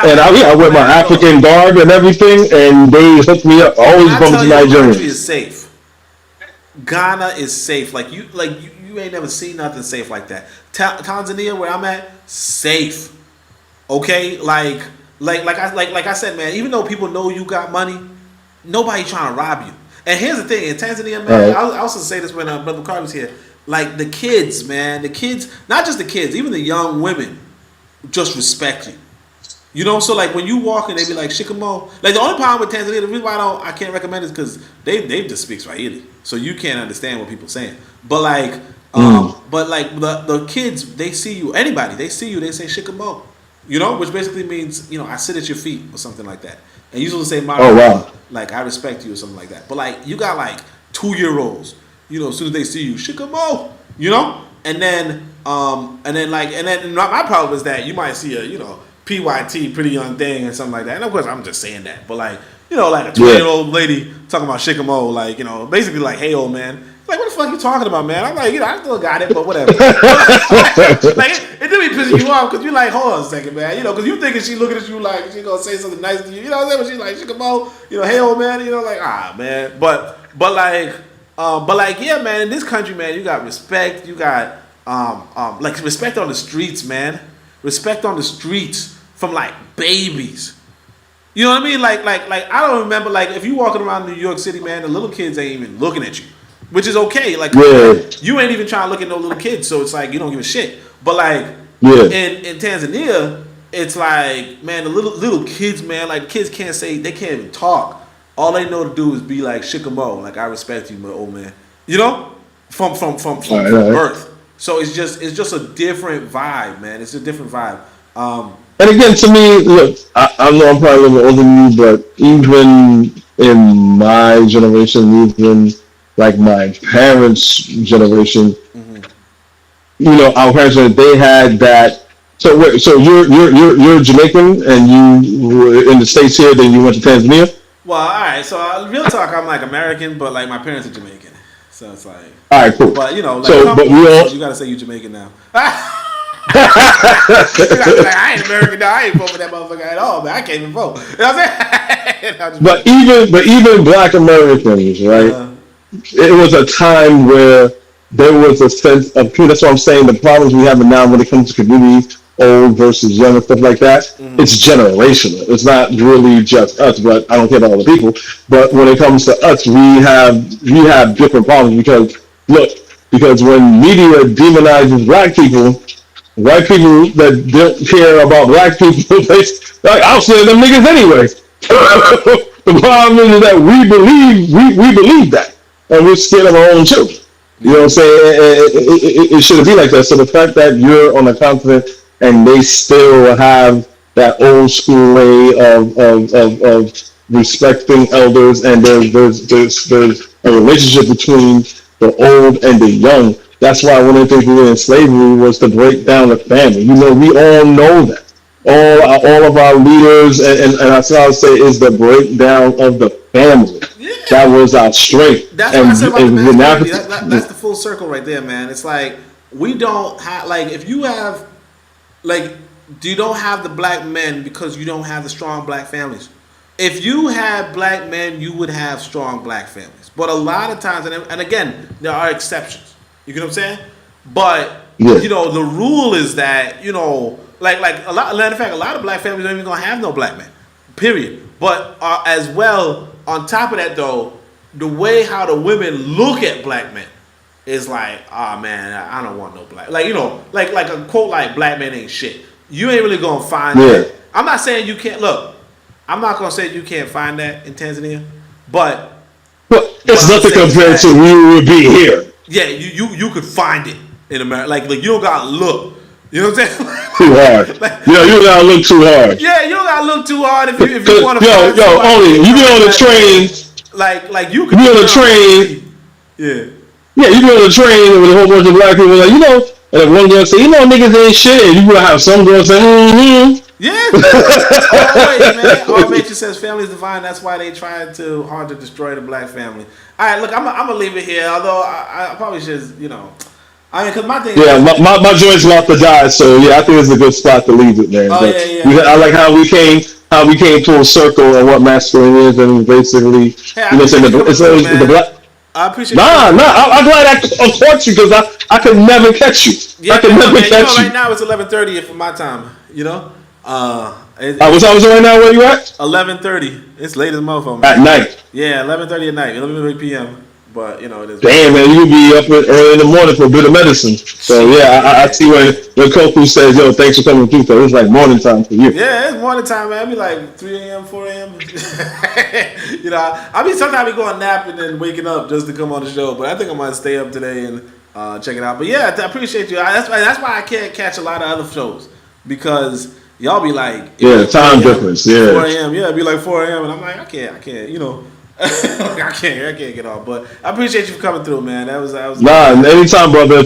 And I wear my African garb and everything, and they hook me up. Always come to Nigeria. Country is safe. Ghana is safe. Like you ain't never seen nothing safe like that. Tanzania, where I'm at, safe. Okay, like I said, man. Even though people know you got money, nobody trying to rob you. And here's the thing: in Tanzania, man, I also say this when Brother Carter was here. Like the kids, man, not just the kids, even the young women, just respect you. You know, so like when you walk in, they be like Shikamo. Like the only problem with Tanzania, the reason why I can't recommend it is because they just speak Swahili, so you can't understand what people saying. But like, the kids, they see you. Anybody, they see you, they say Shikamo. You know, which basically means, you know, I sit at your feet or something like that. And you usually say, like I respect you or something like that. But like you got like 2-year-olds, you know, as soon as they see you, Shikamo, you know, and then my problem is that you might see a, you know, PYT, pretty young thing or something like that. And of course, I'm just saying that. But like, you know, like a 20-year-old lady talking about Shikamo, like, you know, basically like, hey, old man. Like, what the fuck you talking about, man? I'm like, you know, I still got it, but whatever. Like, it do be pissing you off because you're like, hold on a second, man. You know, because you thinking she looking at you like she gonna say something nice to you. You know what I'm saying? When she's like, Shikamo, you know, hey, old man. You know, like, man. But yeah, man. In this country, man, you got respect. You got like respect on the streets, man. Respect on the streets from like babies. You know what I mean? Like I don't remember, like if you walking around New York City, man, the little kids ain't even looking at you. Which is okay. Like you ain't even trying to look at no little kids, so it's like you don't give a shit. But like in Tanzania, it's like, man, the little kids, man, like kids can't even talk. All they know to do is be like Shikamo, like I respect you, my old man. You know? From birth. So it's just a different vibe, man. It's a different vibe. And again, to me, look, I know I'm probably a little older than you, but even in my generation, even like my parents' generation, you know, our parents, they had that. So wait, so you're Jamaican and you were in the States here, then you went to Tanzania? Well, all right. So real talk, I'm like American, but like my parents are Jamaican, so it's like. All right, cool. But you know, like, so but we all. You gotta say you Jamaican now. I ain't American now. I ain't vote for that motherfucker at all, man. I can't even vote. You know what I'm saying? but even Black Americans, right? It was a time where there was a sense of, that's what I'm saying, the problems we have now when it comes to community, old versus young and stuff like that, it's generational. It's not really just us, but I don't care about other people. But when it comes to us, we have different problems because when media demonizes Black people, white people that don't care about Black people, like, I'll say them niggas anyway. The problem is that we believe that. And we're scared of our own children. You know what I'm saying? It shouldn't be like that. So the fact that you're on a continent and they still have that old school way of respecting elders, and there's a relationship between the old and the young. That's why one of the things we did in slavery was to break down the family. You know, we all know that. All of our leaders, and that's what I would say, is the breakdown of the family. Yeah. That was our strength. That's what I said about the masculinity. That's the full circle right there, man. It's like, we don't have, like, if you have, like, you don't have the Black men because you don't have the strong Black families. If you had Black men, you would have strong Black families. But a lot of times, and again, there are exceptions. You know what I'm saying? But, you know, the rule is that, you know, like a lot. Matter of fact, a lot of Black families aren't even gonna have no Black men. Period. But as well, on top of that, though, the way how the women look at Black men is like, oh man, I don't want no Black. Like, you know, like a quote like Black men ain't shit. You ain't really gonna find that. I'm not saying you can't. Look, I'm not gonna say you can't find that in Tanzania, But it's nothing compared to we would be here. Yeah, you could find it in America. Like you don't gotta look. You know what I'm saying? Too hard. Like, you don't gotta look too hard. Yeah, you don't gotta look too hard if you want to. Only you be on the train. Like you could be on the train. Yeah. Yeah, you be on the train with a whole bunch of black people. Like and if one girl say, niggas ain't shit, and you gonna have some girl say, Yeah. Always, man. All nature says family is divine. That's why they tried too hard to destroy the black family. All right, look, I'm gonna leave it here. Although I probably should, I mean, because my thing. Yeah, my joint's about to die, so yeah, I think it's a good spot to leave it, man. Oh yeah. I like how we came full circle on what masculine is, and basically, it's the black. I appreciate. I'm glad I caught you because I could never catch you. Yeah, I could never catch you. Right now it's 11:30 for my time. What time is it right now? Where you at? 11:30. It's late as a motherfucker. At night. Yeah, 11:30 at night. 11:30 p.m. But it is. Damn, man, you be up early in the morning for a bit of medicine. So yeah, I see when Kofu says, "Yo, thanks for coming through." So it's like morning time for you. Yeah, it's morning time, man. It be like 3 a.m., 4 a.m. I mean, sometimes we go on nap and then waking up just to come on the show. But I think I might stay up today and check it out. But yeah, I appreciate you. That's why I can't catch a lot of other shows because y'all be like, time difference. Yeah, 4 a.m. Yeah, it'd be like 4 a.m. and I'm like, I can't. I can't get off, but I appreciate you for coming through, man. That was anytime, brother.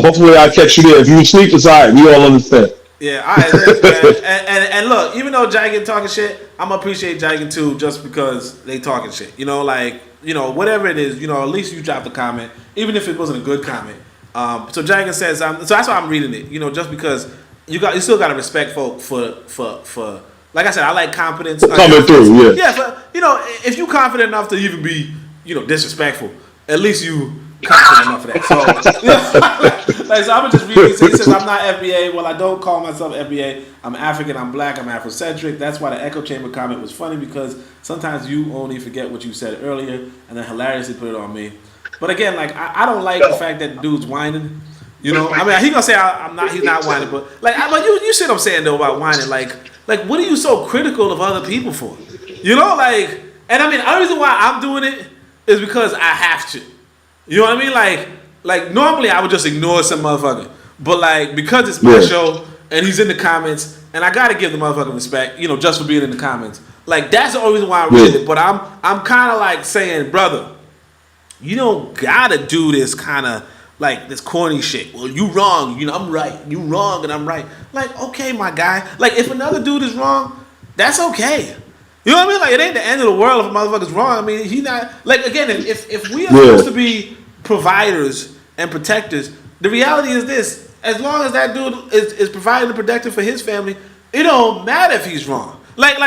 Hopefully I catch you there. If you sleep, it's alright. We all understand. Yeah, all right, man. and look, even though Jagan talking shit, I'm gonna appreciate Jagan too, just because they talking shit. Whatever it is, at least you dropped a comment, even if it wasn't a good comment. So Jagan says, so that's why I'm reading it. Just because you still got to respect folk for. Like I said, I like confidence. Coming through, yeah. Yeah, but if you confident enough to even be, disrespectful, at least you confident enough for that. So, so I'm gonna just read it. He says, "I'm not FBA. Well, I don't call myself FBA. I'm African. I'm black. I'm Afrocentric. That's why the echo chamber comment was funny because sometimes you only forget what you said earlier and then hilariously put it on me. But again, I don't like the fact that the dude's whining. I mean, he gonna say he's not whining, but you see what I'm saying though about whining, Like, what are you so critical of other people for? And I mean, the only reason why I'm doing it is because I have to. You know what I mean? Like normally I would just ignore some motherfucker. But because it's my show and he's in the comments and I gotta give the motherfucker respect, just for being in the comments. That's the only reason why I read it. But I'm kinda saying, brother, you don't gotta do this kinda this corny shit. Well, you wrong. I'm right. You wrong and I'm right. Okay, my guy. If another dude is wrong, that's okay. You know what I mean? It ain't the end of the world if a motherfucker's wrong. I mean, he not again. If we are supposed to be providers and protectors, the reality is this: as long as that dude is providing and protecting for his family, it don't matter if he's wrong. What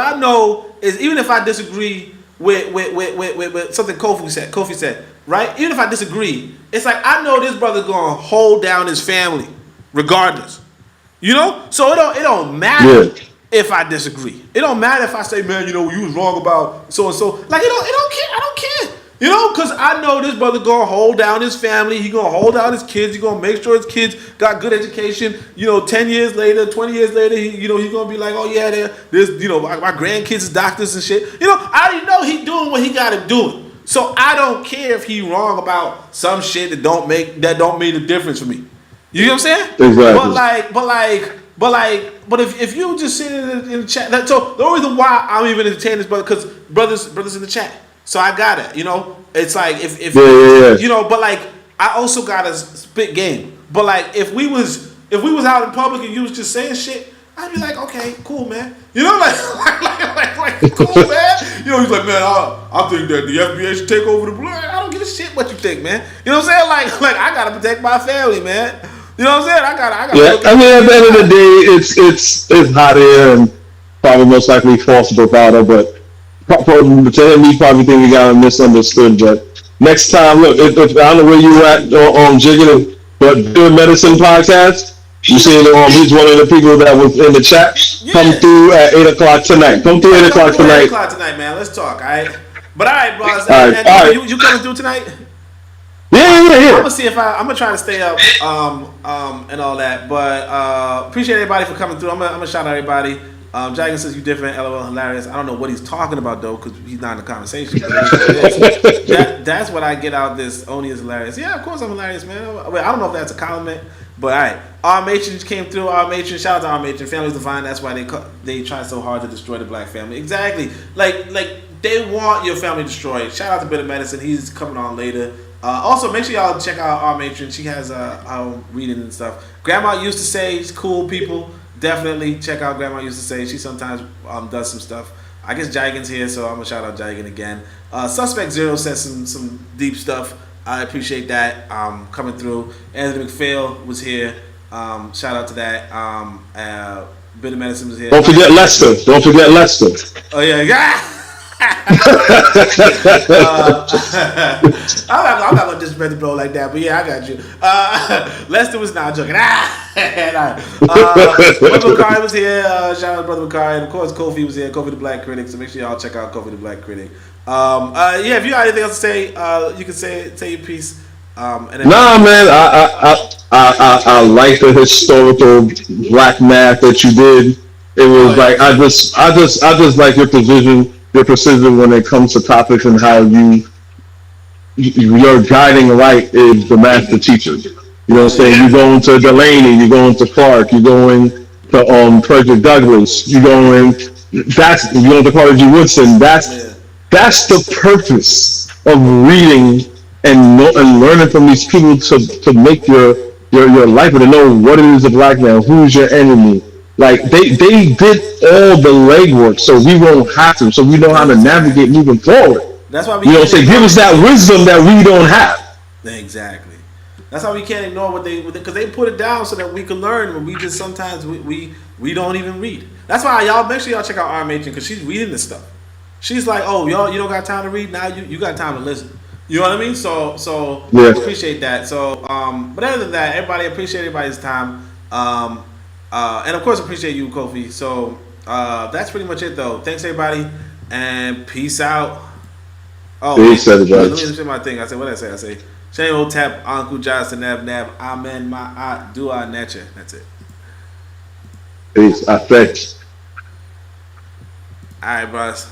I know is even if I disagree with something Kofi said. Right? Even if I disagree, it's I know this brother's gonna hold down his family, regardless. So it don't matter if I disagree. It don't matter if I say, man, you was wrong about so and so. It don't care. I don't care. Because I know this brother gonna hold down his family. He gonna hold down his kids. He gonna make sure his kids got good education. 10 years later, 20 years later, he gonna be like, oh yeah, there's my grandkids is doctors and shit. I already know he doing what he gotta do. So I don't care if he wrong about some shit that don't make a difference for me. You know what I'm saying? Exactly. But if you just sit in the chat, so the only reason why I'm even entertaining this brother because brothers in the chat. So I got it. It's if but I also gotta spit game. But if we was out in public and you was just saying shit, I'd be like, okay, cool, man. Cool, man. He's like, man, I think that the FBI should take over the blue. I don't give a shit what you think, man. You know what I'm saying? I gotta protect my family, man. You know what I'm saying? I gotta. Yeah, I mean, at the end of the day, it's hot air and probably most likely false bravado, but to him, he probably think we got misunderstood. But next time, look, if I don't know where you at on Jigging, but Good Medicine Podcast. You see, he's one of the people that was in the chat. Yeah. Come through at 8 o'clock tonight. Come through 8 o'clock tonight. 8 o'clock tonight, man. Let's talk, all right? But all right, boss. All right. You coming through tonight? Yeah. I'm gonna see if I'm gonna try to stay up, and all that. But appreciate everybody for coming through. I'm gonna shout out everybody. Jagan says you different. LOL, hilarious. I don't know what he's talking about though, because he's not in the conversation. But it is. That's what I get out. This Oni is hilarious. Yeah, of course I'm hilarious, man. Wait, I don't know if that's a compliment, but all right. Our matrons came through. Our matron, shout out to our matron. Family's divine. That's why they try so hard to destroy the black family. Exactly. Like they want your family destroyed. Shout out to Bit of Medicine. He's coming on later. Also, make sure y'all check out our matron. She has our reading and stuff. Grandma used to say, cool people. Definitely check out Grandma used to say. She sometimes does some stuff. I guess Jagan's here, so I'm gonna shout out Jagan again. Suspect Zero says some deep stuff. I appreciate that coming through. Anthony McPhail was here. Shout out to that. Bit of Medicine was here. Don't forget Lester. Oh yeah. I'm not gonna disrespect the bro like that, but yeah, I got you. Lester was not joking. Brother Bakari was here. Shout out to Brother Bakari, and of course Kofi was here. Kofi the Black Critic. So make sure y'all check out Kofi the Black Critic. Yeah, if you got anything else to say, you can say your piece. And then man, I like the historical black math that you did. It was like I just like your precision when it comes to topics and how your guiding light is the master teacher. You know what I'm saying? You're going to Delaney, you're going to Clark, you're going to Frederick Douglass, you're going to Carter G. Woodson. That's the purpose of reading and learning from these people to make your life and to know what it is a black man, who's your enemy. Like they did all the legwork, so we won't have to. So we know how to navigate moving forward. That's why we give us that wisdom that we don't have. Exactly. That's why we can't ignore what because they put it down so that we can learn. When we just sometimes we don't even read. That's why y'all make sure y'all check out our matron because she's reading this stuff. She's like, oh y'all, you don't got time to read now. You got time to listen. You know what I mean? So yeah. Appreciate that. So but other than that, everybody appreciate everybody's time. And of course appreciate you, Kofi. So that's pretty much it though. Thanks everybody and peace out. Oh, peace everybody. Let me say my thing. I said what did I say? Shane old tap Uncle Johnson Nab Amen my dua nature. That's it. Peace. I thanks. Alright, boss.